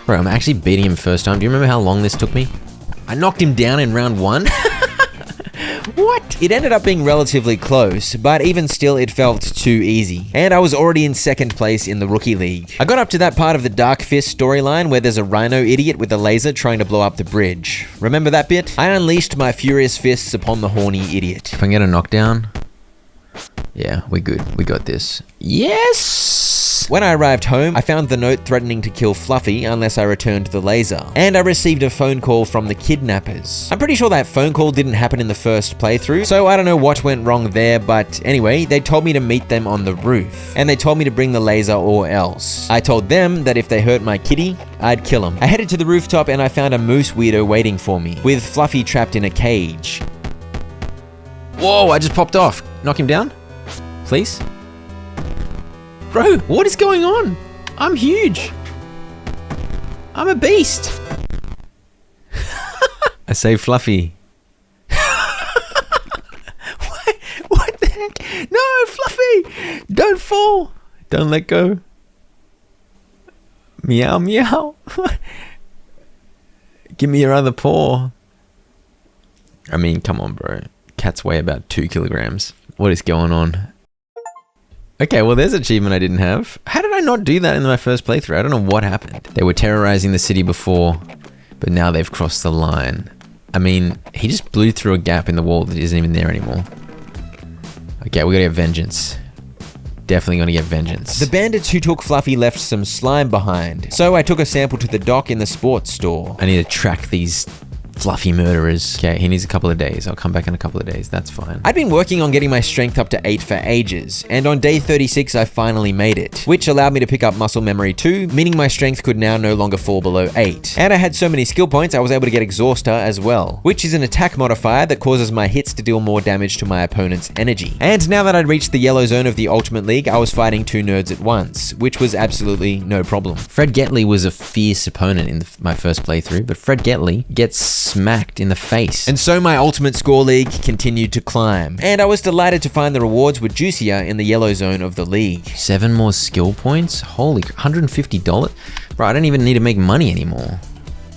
Bro, I'm actually beating him first time. Do you remember how long this took me? I knocked him down in round 1. What? It ended up being relatively close, but even still it felt too easy. And I was already in second place in the Rookie League. I got up to that part of the Dark Fist storyline where there's a rhino idiot with a laser trying to blow up the bridge. Remember that bit? I unleashed my furious fists upon the horny idiot. If I can get a knockdown... Yeah, we're good. We got this. Yes! When I arrived home, I found the note threatening to kill Fluffy unless I returned the laser. And I received a phone call from the kidnappers. I'm pretty sure that phone call didn't happen in the first playthrough, so I don't know what went wrong there, but anyway, they told me to meet them on the roof. And they told me to bring the laser or else. I told them that if they hurt my kitty, I'd kill them. I headed to the rooftop and I found a moose weirdo waiting for me, with Fluffy trapped in a cage. Whoa, I just popped off. Knock him down? Please? Bro, what is going on? I'm huge. I'm a beast. I say Fluffy. What the heck? No, Fluffy! Don't fall. Don't let go. Meow, meow. Give me your other paw. I mean, come on, bro. Cats weigh about 2 kilograms. What is going on? Okay, well, there's an achievement I didn't have. How did I not do that in my first playthrough? I don't know what happened. They were terrorizing the city before, but now they've crossed the line. I mean, he just blew through a gap in the wall that isn't even there anymore. Okay, we gotta get vengeance. Definitely gonna get vengeance. The bandits who took Fluffy left some slime behind, so I took a sample to the dock in the sports store. I need to track these Fluffy murderers. Okay, he needs a couple of days. I'll come back in a couple of days. That's fine. I'd been working on getting my strength up to 8 for ages, and on day 36, I finally made it, which allowed me to pick up muscle memory 2, meaning my strength could now no longer fall below 8. And I had so many skill points, I was able to get Exhauster as well, which is an attack modifier that causes my hits to deal more damage to my opponent's energy. And now that I'd reached the yellow zone of the Ultimate League, I was fighting 2 nerds at once, which was absolutely no problem. Fred Getley was a fierce opponent in my first playthrough, but Fred Getley gets smacked in the face. And so my Ultimate Score League continued to climb, and I was delighted to find the rewards were juicier in the yellow zone of the league. 7 more skill points? Holy, $150? Bro, I don't even need to make money anymore.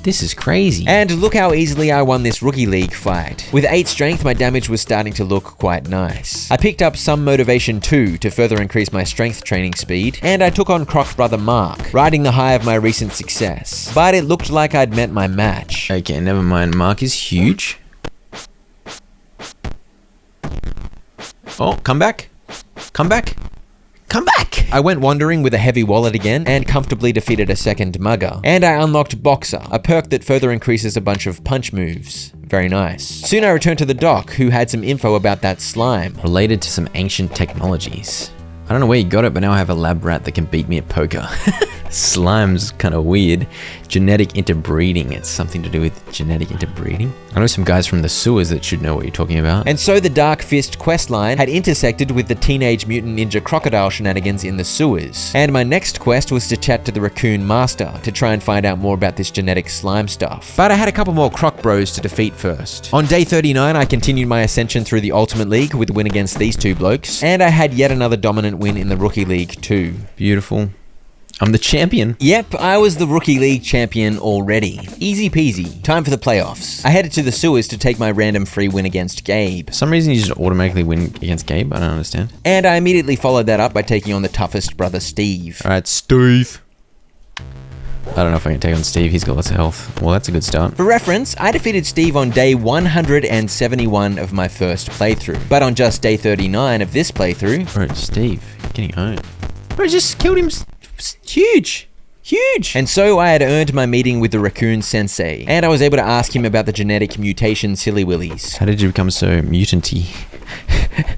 This is crazy. And look how easily I won this Rookie League fight. With 8 strength, my damage was starting to look quite nice. I picked up some motivation too to further increase my strength training speed, and I took on Croc's brother Mark, riding the high of my recent success. But it looked like I'd met my match. Okay, never mind. Mark is huge. Oh, come back. Come back. Come back! I went wandering with a heavy wallet again and comfortably defeated a second mugger. And I unlocked Boxer, a perk that further increases a bunch of punch moves. Very nice. Soon I returned to the doc, who had some info about that slime, related to some ancient technologies. I don't know where you got it, but now I have a lab rat that can beat me at poker. Slime's kind of weird. Genetic interbreeding. It's something to do with genetic interbreeding. I know some guys from the sewers that should know what you're talking about. And so the Dark Fist questline had intersected with the Teenage Mutant Ninja Crocodile shenanigans in the sewers. And my next quest was to chat to the Raccoon Master to try and find out more about this genetic slime stuff. But I had a couple more Croc Bros to defeat first. On day 39, I continued my ascension through the Ultimate League with a win against these 2 blokes. And I had yet another dominant win in the Rookie League too. Beautiful. I'm the champion. Yep, I was the Rookie League champion already. Easy peasy. Time for the playoffs. I headed to the sewers to take my random free win against Gabe. For some reason you just automatically win against Gabe? I don't understand. And I immediately followed that up by taking on the toughest brother Steve. Alright, Steve. I don't know if I can take on Steve. He's got lots of health. Well, that's a good start. For reference, I defeated Steve on day 171 of my first playthrough. But on just day 39 of this playthrough... Bro, Steve, you're getting owned. Bro, just killed him... Huge. Huge! And so I had earned my meeting with the raccoon sensei, and I was able to ask him about the genetic mutation silly willies. How did you become so mutanty?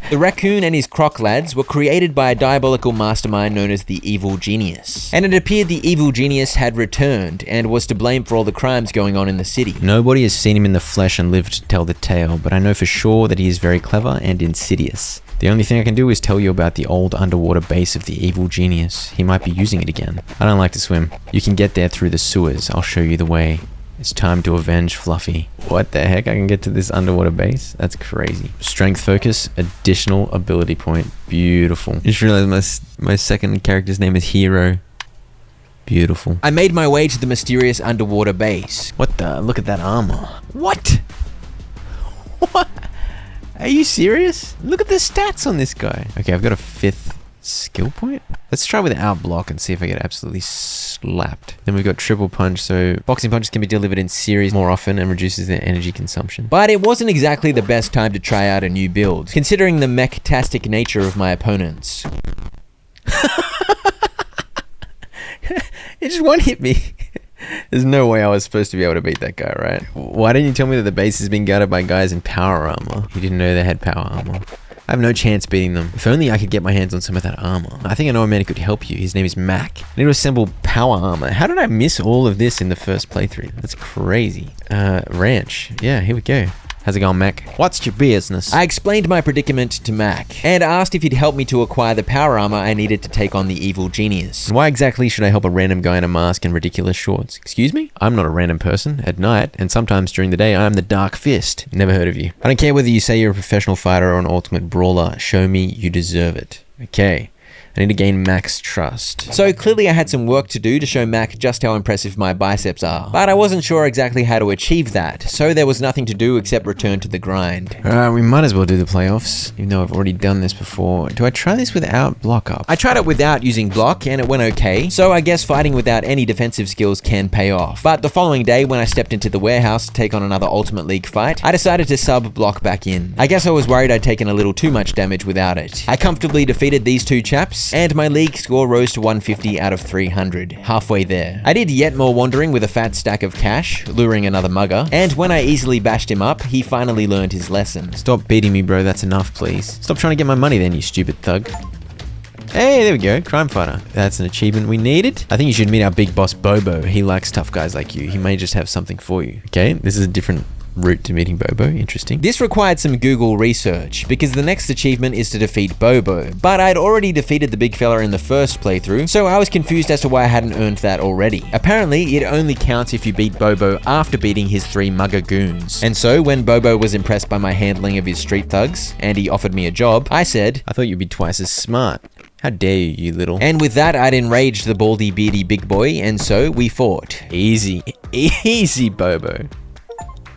The raccoon and his croc lads were created by a diabolical mastermind known as the Evil Genius. And it appeared the Evil Genius had returned and was to blame for all the crimes going on in the city. Nobody has seen him in the flesh and lived to tell the tale, but I know for sure that he is very clever and insidious. The only thing I can do is tell you about the old underwater base of the Evil Genius. He might be using it again. I don't like to swim. You can get there through the sewers. I'll show you the way. It's time to avenge Fluffy. What the heck? I can get to this underwater base? That's crazy. Strength focus, additional ability point. Beautiful. I just realized my second character's name is Hero. Beautiful. I made my way to the mysterious underwater base. What the? Look at that armor. What? What? Are you serious? Look at the stats on this guy. Okay, I've got a 5th skill point. Let's try without block and see if I get absolutely slapped. Then we've got triple punch, so boxing punches can be delivered in series more often and reduces their energy consumption. But it wasn't exactly the best time to try out a new build, considering the mech-tastic nature of my opponents. It just one-hit me. There's no way I was supposed to be able to beat that guy, right? Why didn't you tell me that the base has been guarded by guys in power armor? You didn't know they had power armor. I have no chance beating them. If only I could get my hands on some of that armor. I think I know a man who could help you. His name is Mac. I need to assemble power armor. How did I miss all of this in the first playthrough? That's crazy. Ranch. Yeah, here we go. How's it going, Mac? What's your business? I explained my predicament to Mac and asked if he'd help me to acquire the power armor I needed to take on the Evil Genius. And why exactly should I help a random guy in a mask and ridiculous shorts? Excuse me? I'm not a random person. At night, and sometimes during the day, I'm the Dark Fist. Never heard of you. I don't care whether you say you're a professional fighter or an ultimate brawler. Show me you deserve it. Okay. I need to gain Mac's trust. So clearly I had some work to do to show Mac just how impressive my biceps are. But I wasn't sure exactly how to achieve that, so there was nothing to do except return to the grind. We might as well do the playoffs, even though I've already done this before. Do I try this without block up? I tried it without using block and it went okay, so I guess fighting without any defensive skills can pay off. But the following day, when I stepped into the warehouse to take on another Ultimate League fight, I decided to sub block back in. I guess I was worried I'd taken a little too much damage without it. I comfortably defeated these two chaps, and my league score rose to 150 out of 300, halfway there. I did yet more wandering with a fat stack of cash, luring another mugger, and when I easily bashed him up, he finally learned his lesson. Stop beating me, bro, that's enough, please. Stop trying to get my money then, you stupid thug. Hey, there we go, crime fighter. That's an achievement we needed. I think you should meet our big boss, Bobo. He likes tough guys like you. He may just have something for you. Okay, this is a different route to meeting Bobo. Interesting. This required some Google research because the next achievement is to defeat Bobo, but I'd already defeated the big fella in the first playthrough, so I was confused as to why I hadn't earned that already. Apparently, it only counts if you beat Bobo after beating his 3 mugger goons. And so when Bobo was impressed by my handling of his street thugs and he offered me a job, I said, I thought you'd be twice as smart. How dare you, you little. And with that, I'd enraged the baldy beardy big boy, and so we fought. Easy. Easy, Bobo.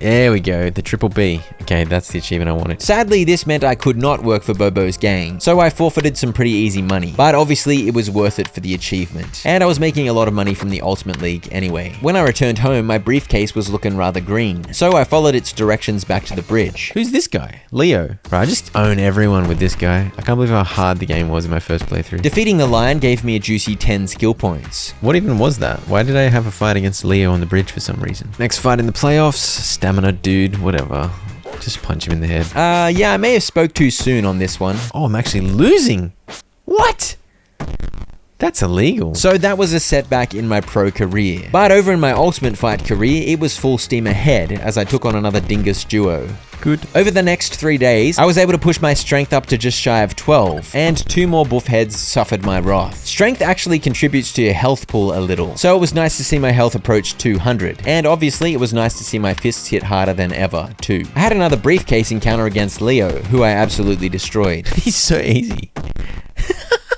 There we go, the triple B. Okay, that's the achievement I wanted. Sadly, this meant I could not work for Bobo's gang, so I forfeited some pretty easy money. But obviously, it was worth it for the achievement. And I was making a lot of money from the Ultimate League anyway. When I returned home, my briefcase was looking rather green, so I followed its directions back to the bridge. Who's this guy? Leo. Bro, I just own everyone with this guy. I can't believe how hard the game was in my first playthrough. Defeating the lion gave me a juicy 10 skill points. What even was that? Why did I have a fight against Leo on the bridge for some reason? Next fight in the playoffs, stamina dude, whatever. Just punch him in the head. Yeah, I may have spoke too soon on this one. Oh, I'm actually losing. What? That's illegal. So that was a setback in my pro career. But over in my Ultimate Fight career, it was full steam ahead as I took on another dingus duo. Good. Over the next 3 days, I was able to push my strength up to just shy of 12, and 2 more buff heads suffered my wrath. Strength actually contributes to your health pool a little, so it was nice to see my health approach 200, and obviously it was nice to see my fists hit harder than ever, too. I had another briefcase encounter against Leo, who I absolutely destroyed. He's so easy.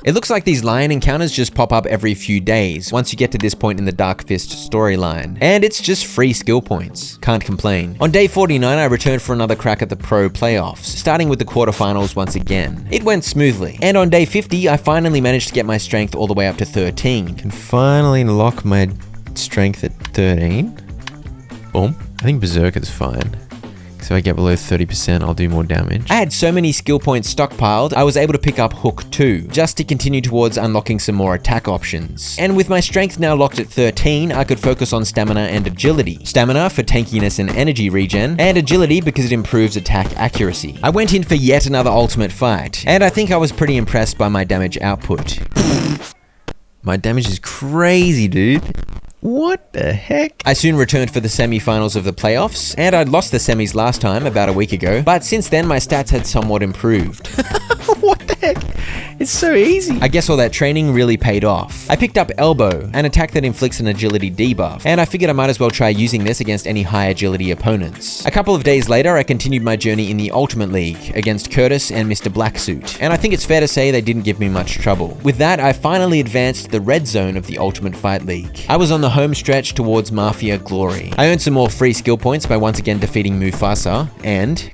It looks like these lion encounters just pop up every few days once you get to this point in the Dark Fist storyline, and it's just free skill points. Can't complain. On day 49, I returned for another crack at the pro playoffs, starting with the quarterfinals once again. It went smoothly, and on day 50, I finally managed to get my strength all the way up to 13. Can finally lock my strength at 13. Boom. I think Berserker's fine. So if I get below 30%, I'll do more damage. I had so many skill points stockpiled, I was able to pick up Hook 2, just to continue towards unlocking some more attack options. And with my strength now locked at 13, I could focus on stamina and agility. Stamina for tankiness and energy regen, and agility because it improves attack accuracy. I went in for yet another ultimate fight, and I think I was pretty impressed by my damage output. My damage is crazy, dude. What the heck? I soon returned for the semi-finals of the playoffs, and I'd lost the semis last time, about a week ago, but since then my stats had somewhat improved. What the heck? It's so easy. I guess all that training really paid off. I picked up Elbow, an attack that inflicts an agility debuff, and I figured I might as well try using this against any high agility opponents. A couple of days later, I continued my journey in the Ultimate League against Curtis and Mr. Blacksuit, and I think it's fair to say they didn't give me much trouble. With that, I finally advanced to the red zone of the Ultimate Fight League. I was on the home stretch towards Mafia glory. I earned some more free skill points by once again defeating Mufasa, and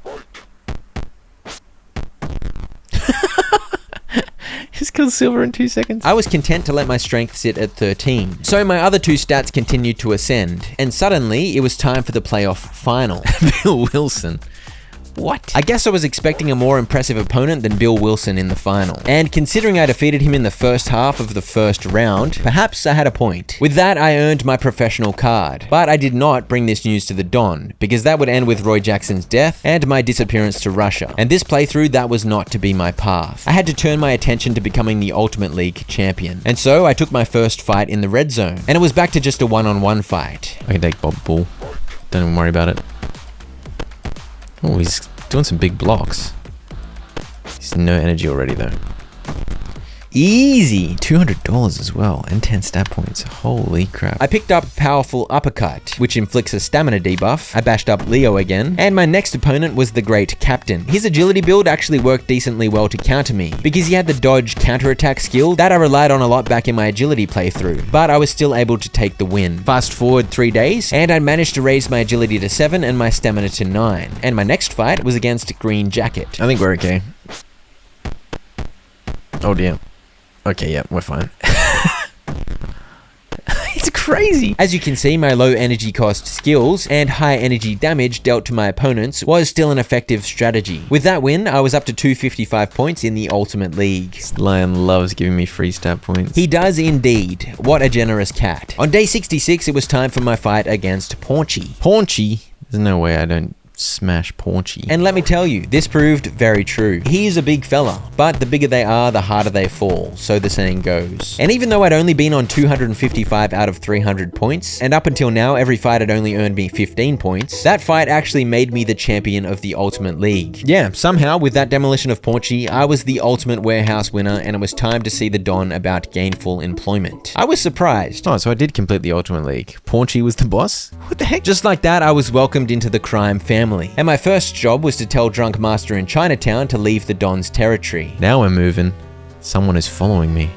just killed Silver in 2 seconds. I was content to let my strength sit at 13. So my other two stats continued to ascend, and suddenly it was time for the playoff final. Bill Wilson. What? I guess I was expecting a more impressive opponent than Bill Wilson in the final. And considering I defeated him in the first half of the first round, perhaps I had a point. With that, I earned my professional card. But I did not bring this news to the Don, because that would end with Roy Jackson's death and my disappearance to Russia. And this playthrough, that was not to be my path. I had to turn my attention to becoming the Ultimate League champion. And so I took my first fight in the red zone, and it was back to just a one-on-one fight. I can take Bob Bull. Don't even worry about it. Oh, he's doing some big blocks. He's no energy already though. Easy! $200 as well, and 10 stat points. Holy crap. I picked up Powerful Uppercut, which inflicts a stamina debuff. I bashed up Leo again, and my next opponent was the Great Captain. His agility build actually worked decently well to counter me, because he had the dodge counterattack skill that I relied on a lot back in my agility playthrough, but I was still able to take the win. Fast forward 3 days, and I managed to raise my agility to 7 and my stamina to 9, and my next fight was against Green Jacket. I think we're okay. Oh dear. Okay, yeah, we're fine. It's crazy. As you can see, my low energy cost skills and high energy damage dealt to my opponents was still an effective strategy. With that win, I was up to 255 points in the Ultimate League. This lion loves giving me free stat points. He does indeed. What a generous cat. On day 66, it was time for my fight against Paunchy. Paunchy? There's no way I don't smash Paunchy. And let me tell you, this proved very true. He is a big fella, but the bigger they are, the harder they fall, so the saying goes. And even though I'd only been on 255 out of 300 points, and up until now every fight had only earned me 15 points, that fight actually made me the champion of the Ultimate League. Yeah, somehow with that demolition of Paunchy, I was the Ultimate Warehouse winner, and it was time to see the Don about gainful employment. I was surprised. Oh, so I did complete the Ultimate League. Paunchy was the boss? What the heck? Just like that, I was welcomed into the crime family. And my first job was to tell Drunk Master in Chinatown to leave the Don's territory. Now we're moving. Someone is following me.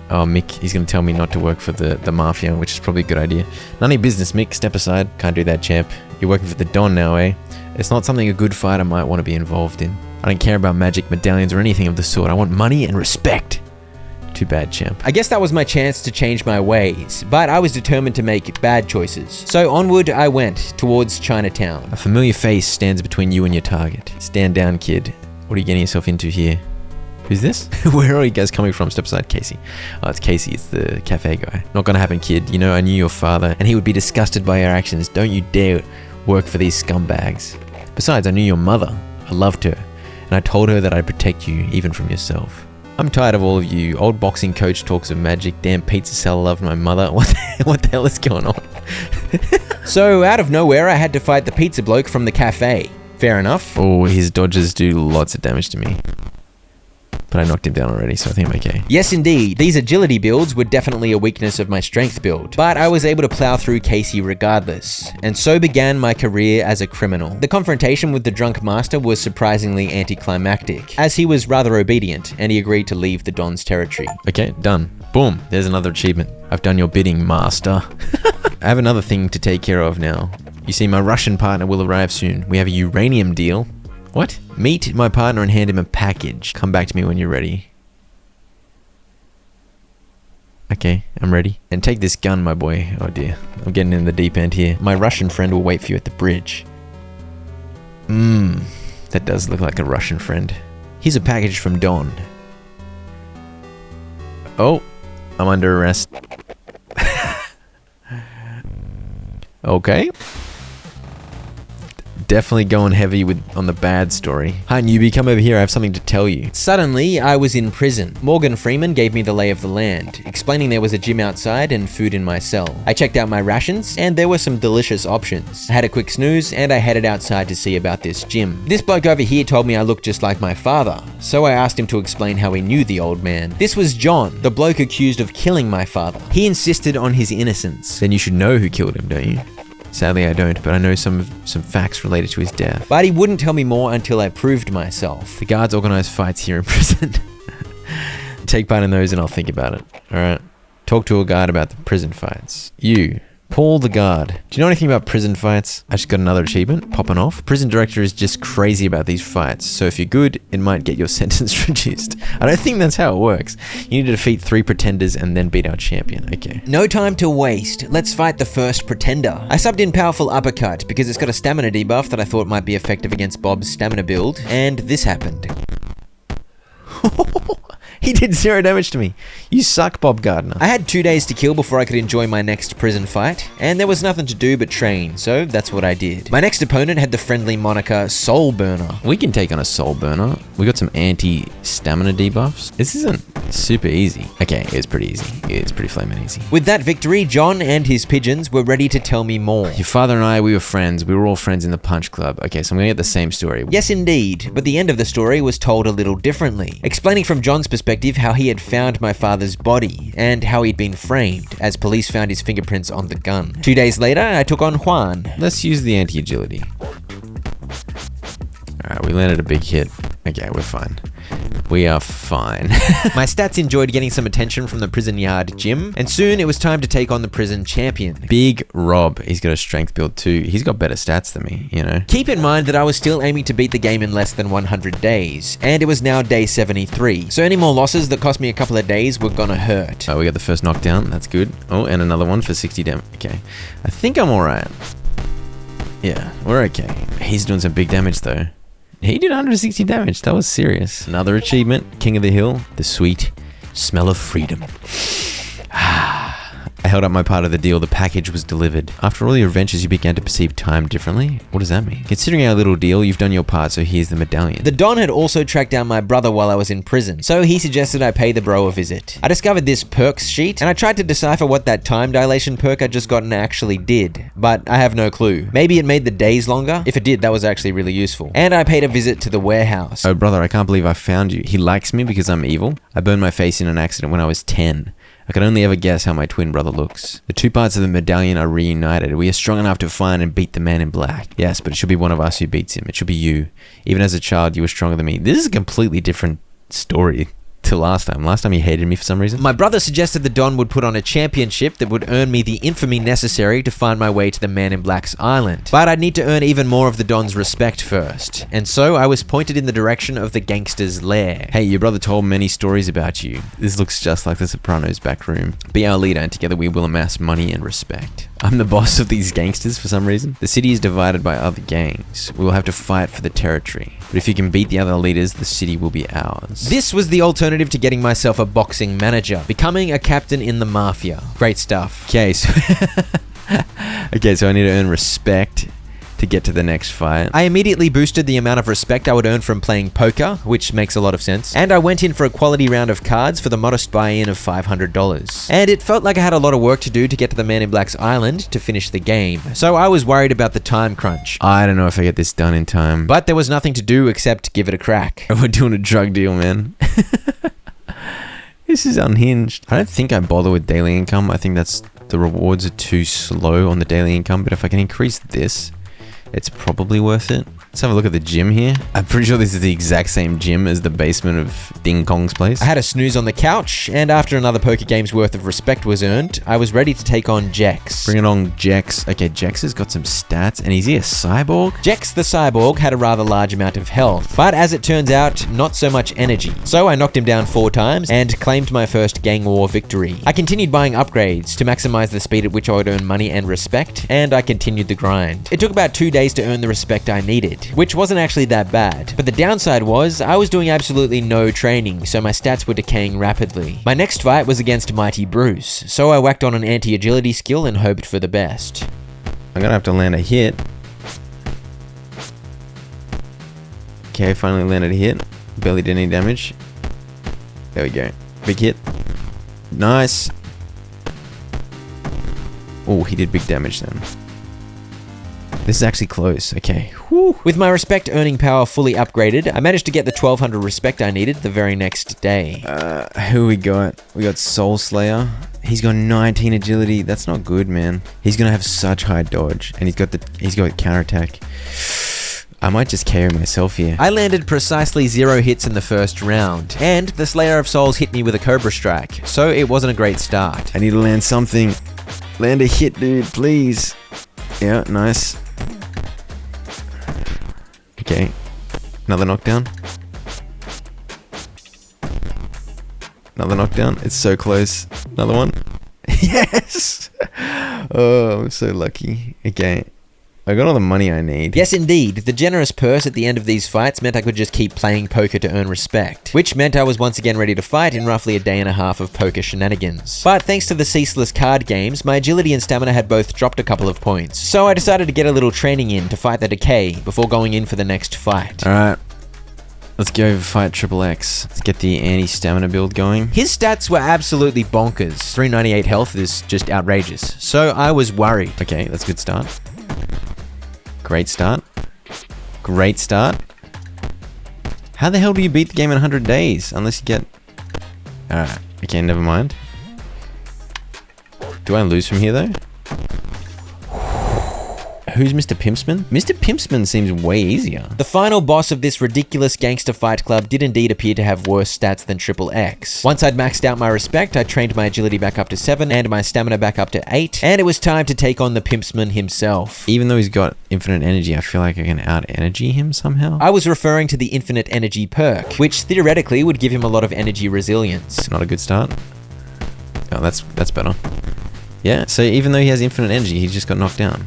Oh, Mick, he's going to tell me not to work for the Mafia, which is probably a good idea. None of your business, Mick. Step aside. Can't do that, champ. You're working for the Don now, eh? It's not something a good fighter might want to be involved in. I don't care about magic medallions or anything of the sort. I want money and respect. Too bad, champ. I guess that was my chance to change my ways, but I was determined to make bad choices. So onward I went towards Chinatown. A familiar face stands between you and your target. Stand down, kid. What are you getting yourself into here? Who's this? Where are you guys coming from? Step aside, Casey. Oh, it's Casey. It's the cafe guy. Not gonna happen, kid. You know, I knew your father, and he would be disgusted by your actions. Don't you dare work for these scumbags. Besides, I knew your mother. I loved her, and I told her that I'd protect you, even from yourself. I'm tired of all of you. Old boxing coach talks of magic. Damn pizza seller loved my mother. What the hell is going on? So, out of nowhere, I had to fight the pizza bloke from the cafe. Fair enough. Oh, his dodges do lots of damage to me. But I knocked him down already, so I think I'm okay. Yes, indeed. These agility builds were definitely a weakness of my strength build, but I was able to plow through Casey regardless. And so began my career as a criminal. The confrontation with the Drunk Master was surprisingly anticlimactic, as he was rather obedient, and he agreed to leave the Don's territory. Okay, done. Boom, there's another achievement. I've done your bidding, master. I have another thing to take care of now. You see, my Russian partner will arrive soon. We have a uranium deal. What? Meet my partner and hand him a package. Come back to me when you're ready. Okay, I'm ready. And take this gun, my boy. Oh dear, I'm getting in the deep end here. My Russian friend will wait for you at the bridge. That does look like a Russian friend. Here's a package from Don. Oh, I'm under arrest. Okay. Definitely going heavy on the bad story. Hi newbie, come over here, I have something to tell you. Suddenly, I was in prison. Morgan Freeman gave me the lay of the land, explaining there was a gym outside and food in my cell. I checked out my rations, and there were some delicious options. I had a quick snooze, and I headed outside to see about this gym. This bloke over here told me I looked just like my father, so I asked him to explain how he knew the old man. This was John, the bloke accused of killing my father. He insisted on his innocence. Then you should know who killed him, don't you? Sadly, I don't, but I know some facts related to his death. But he wouldn't tell me more until I proved myself. The guards organize fights here in prison. Take part in those and I'll think about it. Alright. Talk to a guard about the prison fights. You, Paul the guard. Do you know anything about prison fights? I just got another achievement, popping off. Prison director is just crazy about these fights, so if you're good, it might get your sentence reduced. I don't think that's how it works. You need to defeat 3 pretenders and then beat our champion. Okay. No time to waste. Let's fight the first pretender. I subbed in Powerful Uppercut because it's got a stamina debuff that I thought might be effective against Bob's stamina build, and this happened. He did 0 damage to me. You suck, Bob Gardner. I had 2 days to kill before I could enjoy my next prison fight, and there was nothing to do but train, so that's what I did. My next opponent had the friendly moniker Soul Burner. We can take on a Soul Burner. We got some anti-stamina debuffs. This isn't super easy. Okay, it's pretty easy. It's pretty flaming easy. With that victory, John and his pigeons were ready to tell me more. Your father and I, we were friends. We were all friends in the Punch Club. Okay, so I'm gonna get the same story. Yes, indeed, but the end of the story was told a little differently. Explaining from John's perspective how he had found my father's body and how he'd been framed as police found his fingerprints on the gun. 2 days later, I took on Juan. Let's use the anti-agility. Alright, we landed a big hit. Okay, we're fine. We are fine. My stats enjoyed getting some attention from the prison yard gym, and soon it was time to take on the prison champion. Big Rob. He's got a strength build too. He's got better stats than me, you know. Keep in mind that I was still aiming to beat the game in less than 100 days, and it was now day 73. So any more losses that cost me a couple of days were gonna hurt. Oh, we got the first knockdown. That's good. Oh, and another one for 60 damage. Okay. I think I'm alright. Yeah, we're okay. He's doing some big damage though. He did 160 damage. That was serious. Another achievement. King of the Hill. The sweet smell of freedom. I held up my part of the deal. The package was delivered. After all your adventures, you began to perceive time differently. What does that mean? Considering our little deal, you've done your part, so here's the medallion. The Don had also tracked down my brother while I was in prison, so he suggested I pay the bro a visit. I discovered this perks sheet, and I tried to decipher what that time dilation perk I'd just gotten actually did, but I have no clue. Maybe it made the days longer? If it did, that was actually really useful. And I paid a visit to the warehouse. Oh brother, I can't believe I found you. He likes me because I'm evil. I burned my face in an accident when I was 10. I can only ever guess how my twin brother looks. The 2 parts of the medallion are reunited. We are strong enough to find and beat the man in black. Yes, but it should be one of us who beats him. It should be you. Even as a child, you were stronger than me. This is a completely different story to last time. Last time he hated me for some reason. My brother suggested the Don would put on a championship that would earn me the infamy necessary to find my way to the Man in Black's island. But I'd need to earn even more of the Don's respect first. And so I was pointed in the direction of the gangster's lair. Hey, your brother told many stories about you. This looks just like the Sopranos' back room. Be our leader and together we will amass money and respect. I'm the boss of these gangsters for some reason. The city is divided by other gangs. We will have to fight for the territory. But if you can beat the other leaders, the city will be ours. This was the alternative to getting myself a boxing manager, becoming a captain in the mafia. Great stuff. Okay, so okay, so I need to earn respect to get to the next fight. I immediately boosted the amount of respect I would earn from playing poker, which makes a lot of sense, and I went in for a quality round of cards for the modest buy-in of $500. And it felt like I had a lot of work to do to get to the Man in Black's island to finish the game, so I was worried about the time crunch. I don't know if I get this done in time. But there was nothing to do except give it a crack. We're doing a drug deal, man. This is unhinged. I don't think I bother with daily income. I think the rewards are too slow on the daily income, but if I can increase this, it's probably worth it. Let's have a look at the gym here. I'm pretty sure this is the exact same gym as the basement of Ding Kong's place. I had a snooze on the couch, and after another poker game's worth of respect was earned, I was ready to take on Jex. Bring it on, Jex. Okay, Jex has got some stats, and is he a cyborg? Jex the cyborg had a rather large amount of health, but as it turns out, not so much energy. So I knocked him down 4 times and claimed my first gang war victory. I continued buying upgrades to maximize the speed at which I would earn money and respect, and I continued the grind. It took about 2 days to earn the respect I needed. upgrade, which wasn't actually that bad. But the downside was, I was doing absolutely no training, so my stats were decaying rapidly. My next fight was against Mighty Bruce, so I whacked on an anti-agility skill and hoped for the best. I'm gonna have to land a hit. Okay, finally landed a hit. Barely did any damage. There we go. Big hit. Nice. Oh, he did big damage then. This is actually close. Okay. Whew. With my respect earning power fully upgraded, I managed to get the 1200 respect I needed the very next day. Who we got? We got Soul Slayer. He's got 19 agility. That's not good, man. He's gonna have such high dodge, and he's got counterattack. I might just KO myself here. I landed precisely 0 hits in the first round, and the Slayer of Souls hit me with a Cobra Strike, so it wasn't a great start. I need to land something. Land a hit, dude, please. Yeah, nice. Okay. Another knockdown. Another knockdown. It's so close. Another one. Yes! Oh, I'm so lucky. Okay. I got all the money I need. Yes, indeed. The generous purse at the end of these fights meant I could just keep playing poker to earn respect, which meant I was once again ready to fight in roughly a day and a half of poker shenanigans. But thanks to the ceaseless card games, my agility and stamina had both dropped a couple of points, so I decided to get a little training in to fight the decay before going in for the next fight. Alright. Let's go fight Triple X. Let's get the anti-stamina build going. His stats were absolutely bonkers. 398 health is just outrageous, so I was worried. Okay, that's a good start. Great start. Great start. How the hell do you beat the game in 100 days? Unless you get... Alright. Okay, never mind. Do I lose from here, though? Who's Mr. Pimpsman? Mr. Pimpsman seems way easier. The final boss of this ridiculous gangster fight club did indeed appear to have worse stats than Triple X. Once I'd maxed out my respect, I trained my agility back up to 7 and my stamina back up to 8, and it was time to take on the Pimpsman himself. Even though he's got infinite energy, I feel like I can out-energy him somehow. I was referring to the infinite energy perk, which theoretically would give him a lot of energy resilience. Not a good start. Oh, that's better. Yeah, so even though he has infinite energy, he's just got knocked down.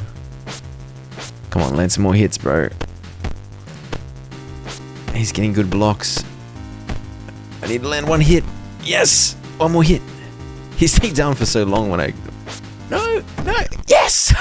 Come on, land some more hits, bro. He's getting good blocks. I need to land one hit. Yes! One more hit. He stayed down for so long when I... No! Yes!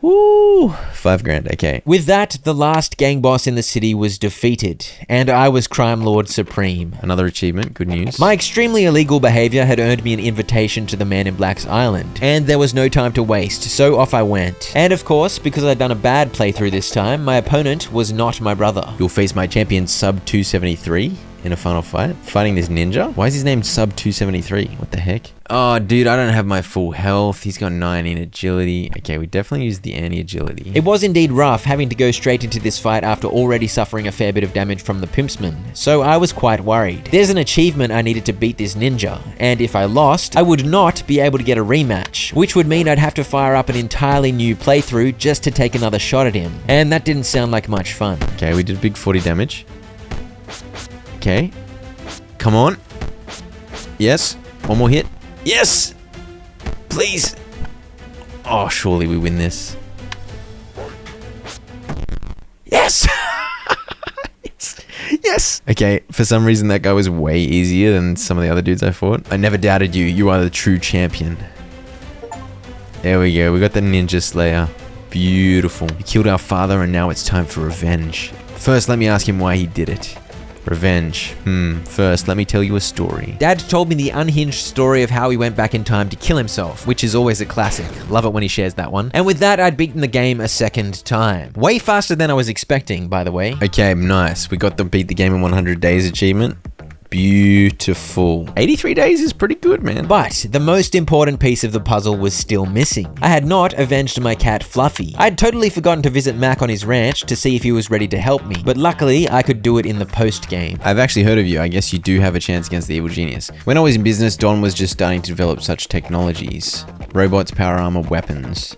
Woo! 5 grand, okay. With that, the last gang boss in the city was defeated, and I was Crime Lord Supreme. Another achievement, good news. My extremely illegal behavior had earned me an invitation to the Man in Black's island, and there was no time to waste, so off I went. And of course, because I'd done a bad playthrough this time, my opponent was not my brother. You'll face my champion Sub 273 in a final fight, fighting this ninja. Why is his name Sub 273? What the heck? Oh, dude, I don't have my full health. He's got 9 in agility. Okay, we definitely used the anti-agility. It was indeed rough having to go straight into this fight after already suffering a fair bit of damage from the Pimpsman, so I was quite worried. There's an achievement I needed to beat this ninja, and if I lost, I would not be able to get a rematch, which would mean I'd have to fire up an entirely new playthrough just to take another shot at him, and that didn't sound like much fun. Okay, we did big 40 damage. Okay. Come on. Yes. One more hit. Yes! Please! Oh, surely we win this. Yes! Yes! Okay, for some reason that guy was way easier than some of the other dudes I fought. I never doubted you. You are the true champion. There we go. We got the Ninja Slayer. Beautiful. He killed our father and now it's time for revenge. First, let me ask him why he did it. Revenge. First, let me tell you a story. Dad told me the unhinged story of how he went back in time to kill himself, which is always a classic. Love it when he shares that one. And with that, I'd beaten the game a second time. Way faster than I was expecting, by the way. Okay, nice. We got the beat the game in 100 days achievement. Beautiful. 83 days is pretty good, man. But the most important piece of the puzzle was still missing. I had not avenged my cat Fluffy. I'd totally forgotten to visit Mac on his ranch to see if he was ready to help me, but luckily I could do it in the post game. I've actually heard of you. I guess you do have a chance against the evil genius. When I was in business, Don was just starting to develop such technologies. Robots, power armor, weapons.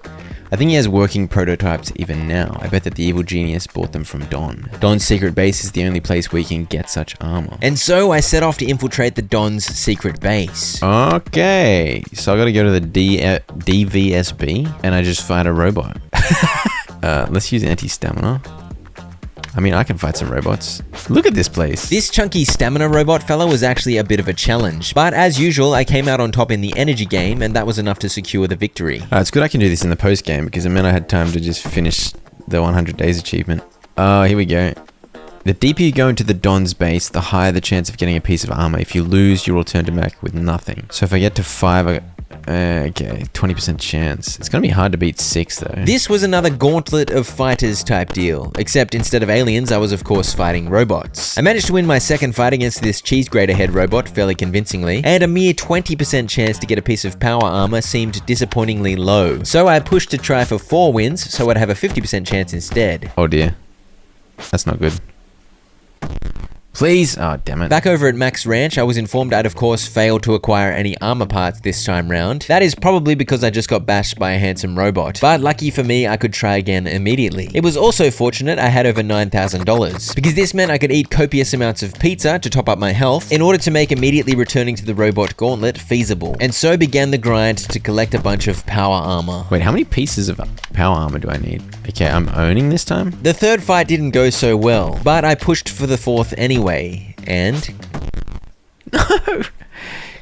I think he has working prototypes even now. I bet that the evil genius bought them from Don. Don's secret base is the only place where you can get such armor. And so I set off to infiltrate the Don's secret base. Okay, so I gotta go to the DVSB and I just fight a robot. Let's use anti-stamina. I mean, I can fight some robots. Look at this place. This chunky stamina robot fella was actually a bit of a challenge, but as usual, I came out on top in the energy game, and that was enough to secure the victory. It's good I can do this in the post game because it meant I had time to just finish the 100 days achievement. Oh, here we go. The deeper you go into the Don's base, the higher the chance of getting a piece of armor. If you lose, you'll return to back with nothing. So if I get to 5, okay, 20% chance. It's gonna be hard to beat 6 though. This was another gauntlet of fighters type deal, except instead of aliens, I was of course fighting robots. I managed to win my second fight against this cheese grater head robot fairly convincingly, and a mere 20% chance to get a piece of power armor seemed disappointingly low. So I pushed to try for 4 wins, so I'd have a 50% chance instead. Oh dear. That's not good. Please! Oh, damn it. Back over at Mac's Ranch, I was informed I'd of course failed to acquire any armor parts this time round. That is probably because I just got bashed by a handsome robot. But lucky for me, I could try again immediately. It was also fortunate I had over $9,000, because this meant I could eat copious amounts of pizza to top up my health in order to make immediately returning to the robot gauntlet feasible. And so began the grind to collect a bunch of power armor. Wait, how many pieces of power armor do I need? Okay, I'm owning this time? The third fight didn't go so well, but I pushed for the 4th anyway. And no,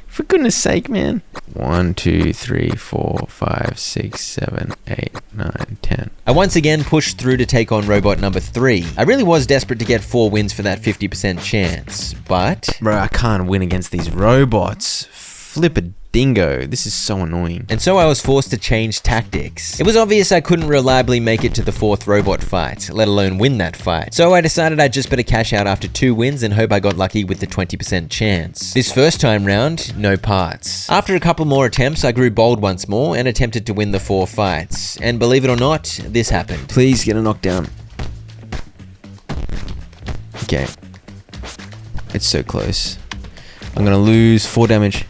for goodness sake, man. 1, 2, 3, 4, 5, 6, 7, 8, 9, 10. I once again pushed through to take on robot number 3. I really was desperate to get 4 wins for that 50% chance, but bro, I can't win against these robots. Flip a dingo. This is so annoying. And so I was forced to change tactics. It was obvious I couldn't reliably make it to the 4th robot fight, let alone win that fight. So I decided I'd just better cash out after 2 wins and hope I got lucky with the 20% chance. This first time round, no parts. After a couple more attempts, I grew bold once more and attempted to win the 4 fights. And believe it or not, this happened. Please get a knockdown. Okay. It's so close. I'm gonna lose 4 damage.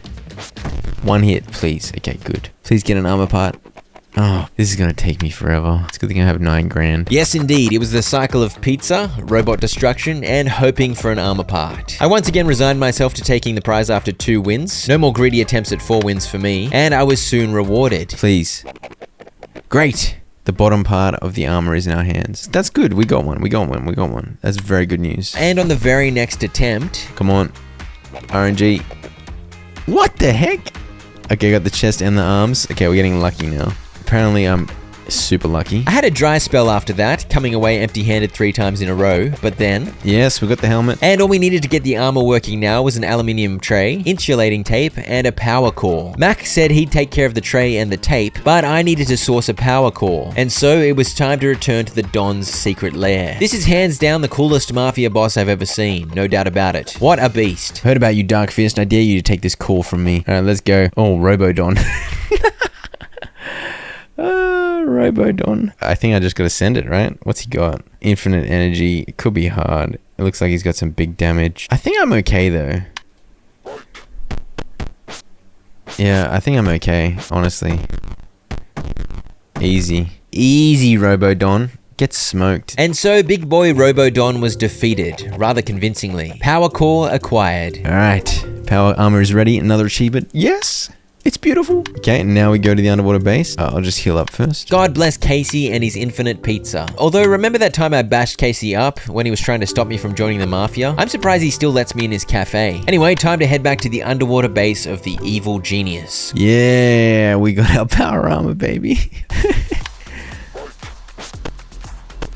1 hit, please. Okay, good. Please get an armor part. Oh, this is gonna take me forever. It's a good thing I have 9 grand. Yes, indeed. It was the cycle of pizza, robot destruction, and hoping for an armor part. I once again resigned myself to taking the prize after 2 wins. No more greedy attempts at 4 wins for me, and I was soon rewarded. Please. Great. The bottom part of the armor is in our hands. That's good. We got one. We got one. We got one. That's very good news. And on the very next attempt... Come on. RNG. What the heck? Okay, got the chest and the arms. Okay, we're getting lucky now. Apparently, I'm super lucky. I had a dry spell after that, coming away empty-handed 3 times in a row, but then... Yes, we got the helmet. And all we needed to get the armor working now was an aluminium tray, insulating tape, and a power core. Mac said he'd take care of the tray and the tape, but I needed to source a power core. And so it was time to return to the Don's secret lair. This is hands down the coolest mafia boss I've ever seen, no doubt about it. What a beast. Heard about you, Dark Fist. I dare you to take this call from me. Alright, let's go. Oh, Robo-Don. Robo-Don. I think I just gotta send it, right? What's he got? Infinite energy. It could be hard. It looks like he's got some big damage. I think I'm okay, though. Yeah, I think I'm okay, honestly. Easy. Easy, Robo-Don. Get smoked. And so big boy Robo-Don was defeated, rather convincingly. Power core acquired. Alright. Power armor is ready. Another achievement. Yes! It's beautiful. Okay, now we go to the underwater base. I'll just heal up first. God bless Casey and his infinite pizza. Although, remember that time I bashed Casey up when he was trying to stop me from joining the mafia? I'm surprised he still lets me in his cafe. Anyway, time to head back to the underwater base of the evil genius. Yeah, we got our power armor, baby.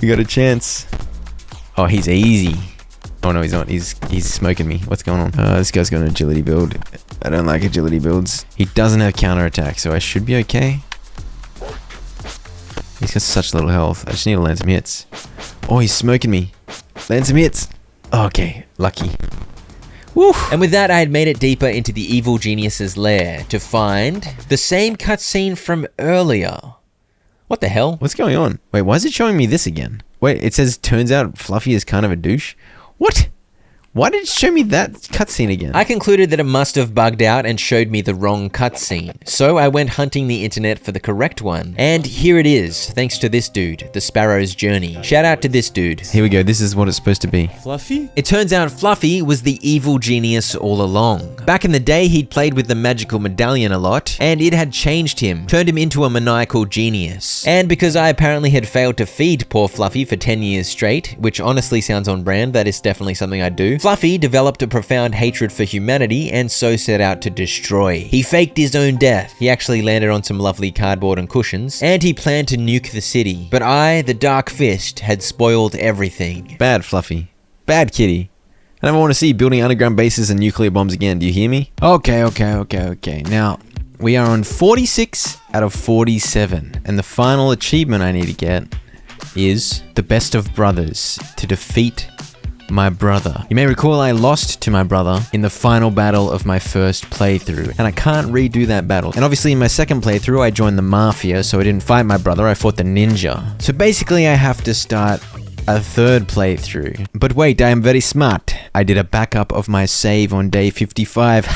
We got a chance. Oh, he's easy. Oh no, he's not. He's smoking me. What's going on? This guy's got an agility build. I don't like agility builds. He doesn't have counterattack, so I should be okay. He's got such little health. I just need to land some hits. Oh, he's smoking me. Land some hits. Oh, okay, lucky. Woo! And with that, I had made it deeper into the evil genius's lair to find the same cutscene from earlier. What the hell? What's going on? Wait, why is it showing me this again? Wait, it says, turns out Fluffy is kind of a douche. What? Why did it show me that cutscene again? I concluded that it must have bugged out and showed me the wrong cutscene. So I went hunting the internet for the correct one. And here it is, thanks to this dude, The Sparrow's Journey. Shout out to this dude. Here we go. This is what it's supposed to be. Fluffy? It turns out Fluffy was the evil genius all along. Back in the day, he'd played with the magical medallion a lot, and it had changed him, turned him into a maniacal genius. And because I apparently had failed to feed poor Fluffy for 10 years straight, which honestly sounds on brand, that is definitely something I'd do, Fluffy developed a profound hatred for humanity and so set out to destroy. He faked his own death. He actually landed on some lovely cardboard and cushions, and he planned to nuke the city. But I, the Dark Fist, had spoiled everything. Bad, Fluffy. Bad kitty. I never want to see you building underground bases and nuclear bombs again. Do you hear me? Okay. Now, we are on 46 out of 47. And the final achievement I need to get is the best of brothers to defeat my brother. You may recall I lost to my brother in the final battle of my first playthrough, and I can't redo that battle. And obviously in my second playthrough, I joined the mafia, so I didn't fight my brother, I fought the ninja. So basically I have to start a third playthrough. But wait, I am very smart. I did a backup of my save on day 55.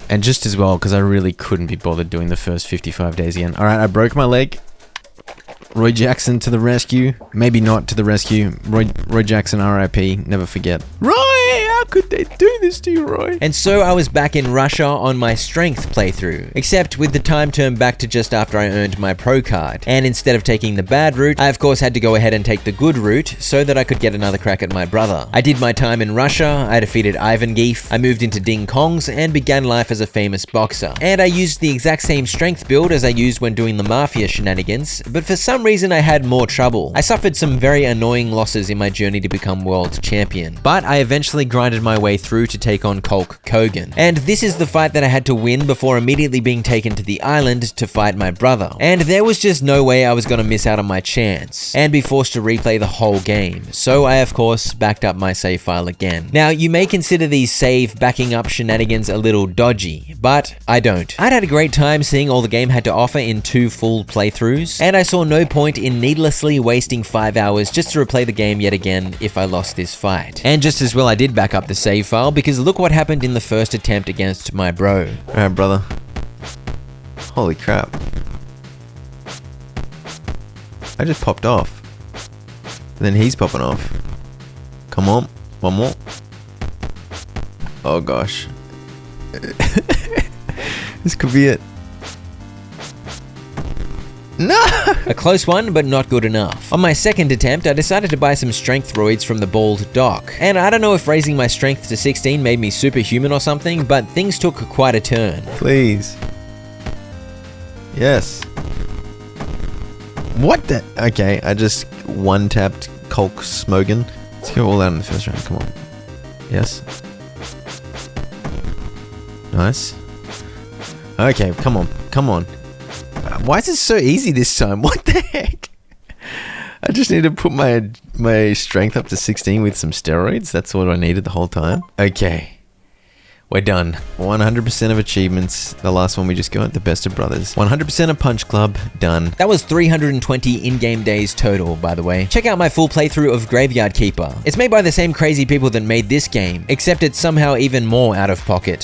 And just as well, because I really couldn't be bothered doing the first 55 days again. Alright, I broke my leg. Roy Jackson to the rescue. Maybe not to the rescue. Roy Jackson, R.I.P. Never forget. Roy, how could they do this to you, Roy? And so I was back in Russia on my strength playthrough, except with the time turned back to just after I earned my pro card. And instead of taking the bad route, I of course had to go ahead and take the good route so that I could get another crack at my brother. I did my time in Russia, I defeated Ivan Geef, I moved into Ding Kongs, and began life as a famous boxer. And I used the exact same strength build as I used when doing the mafia shenanigans, but for some reason I had more trouble. I suffered some very annoying losses in my journey to become world champion, but I eventually grinded my way through to take on Hulk Hogan. And this is the fight that I had to win before immediately being taken to the island to fight my brother. And there was just no way I was gonna miss out on my chance and be forced to replay the whole game. So I of course backed up my save file again. Now you may consider these save backing up shenanigans a little dodgy, but I don't. I'd had a great time seeing all the game had to offer in 2 full playthroughs, and I saw no point in needlessly wasting 5 hours just to replay the game yet again if I lost this fight. And just as well I did back up the save file, because look what happened in the first attempt against my bro. Alright, brother. Holy crap. I just popped off. And then he's popping off. Come on. One more. Oh gosh. This could be it. No! A close one, but not good enough. On my second attempt, I decided to buy some strength roids from the bald doc. And I don't know if raising my strength to 16 made me superhuman or something, but things took quite a turn. Please. Yes. What the? Okay, I just one-tapped Hulk Smogan. Let's go all out in the first round, come on. Yes. Nice. Okay, come on. Why is it so easy this time? What the heck? I just need to put my strength up to 16 with some steroids. That's what I needed the whole time. Okay. We're done. 100% of achievements. The last one we just got, the best of brothers. 100% of Punch Club, done. That was 320 in-game days total, by the way. Check out my full playthrough of Graveyard Keeper. It's made by the same crazy people that made this game, except it's somehow even more out of pocket.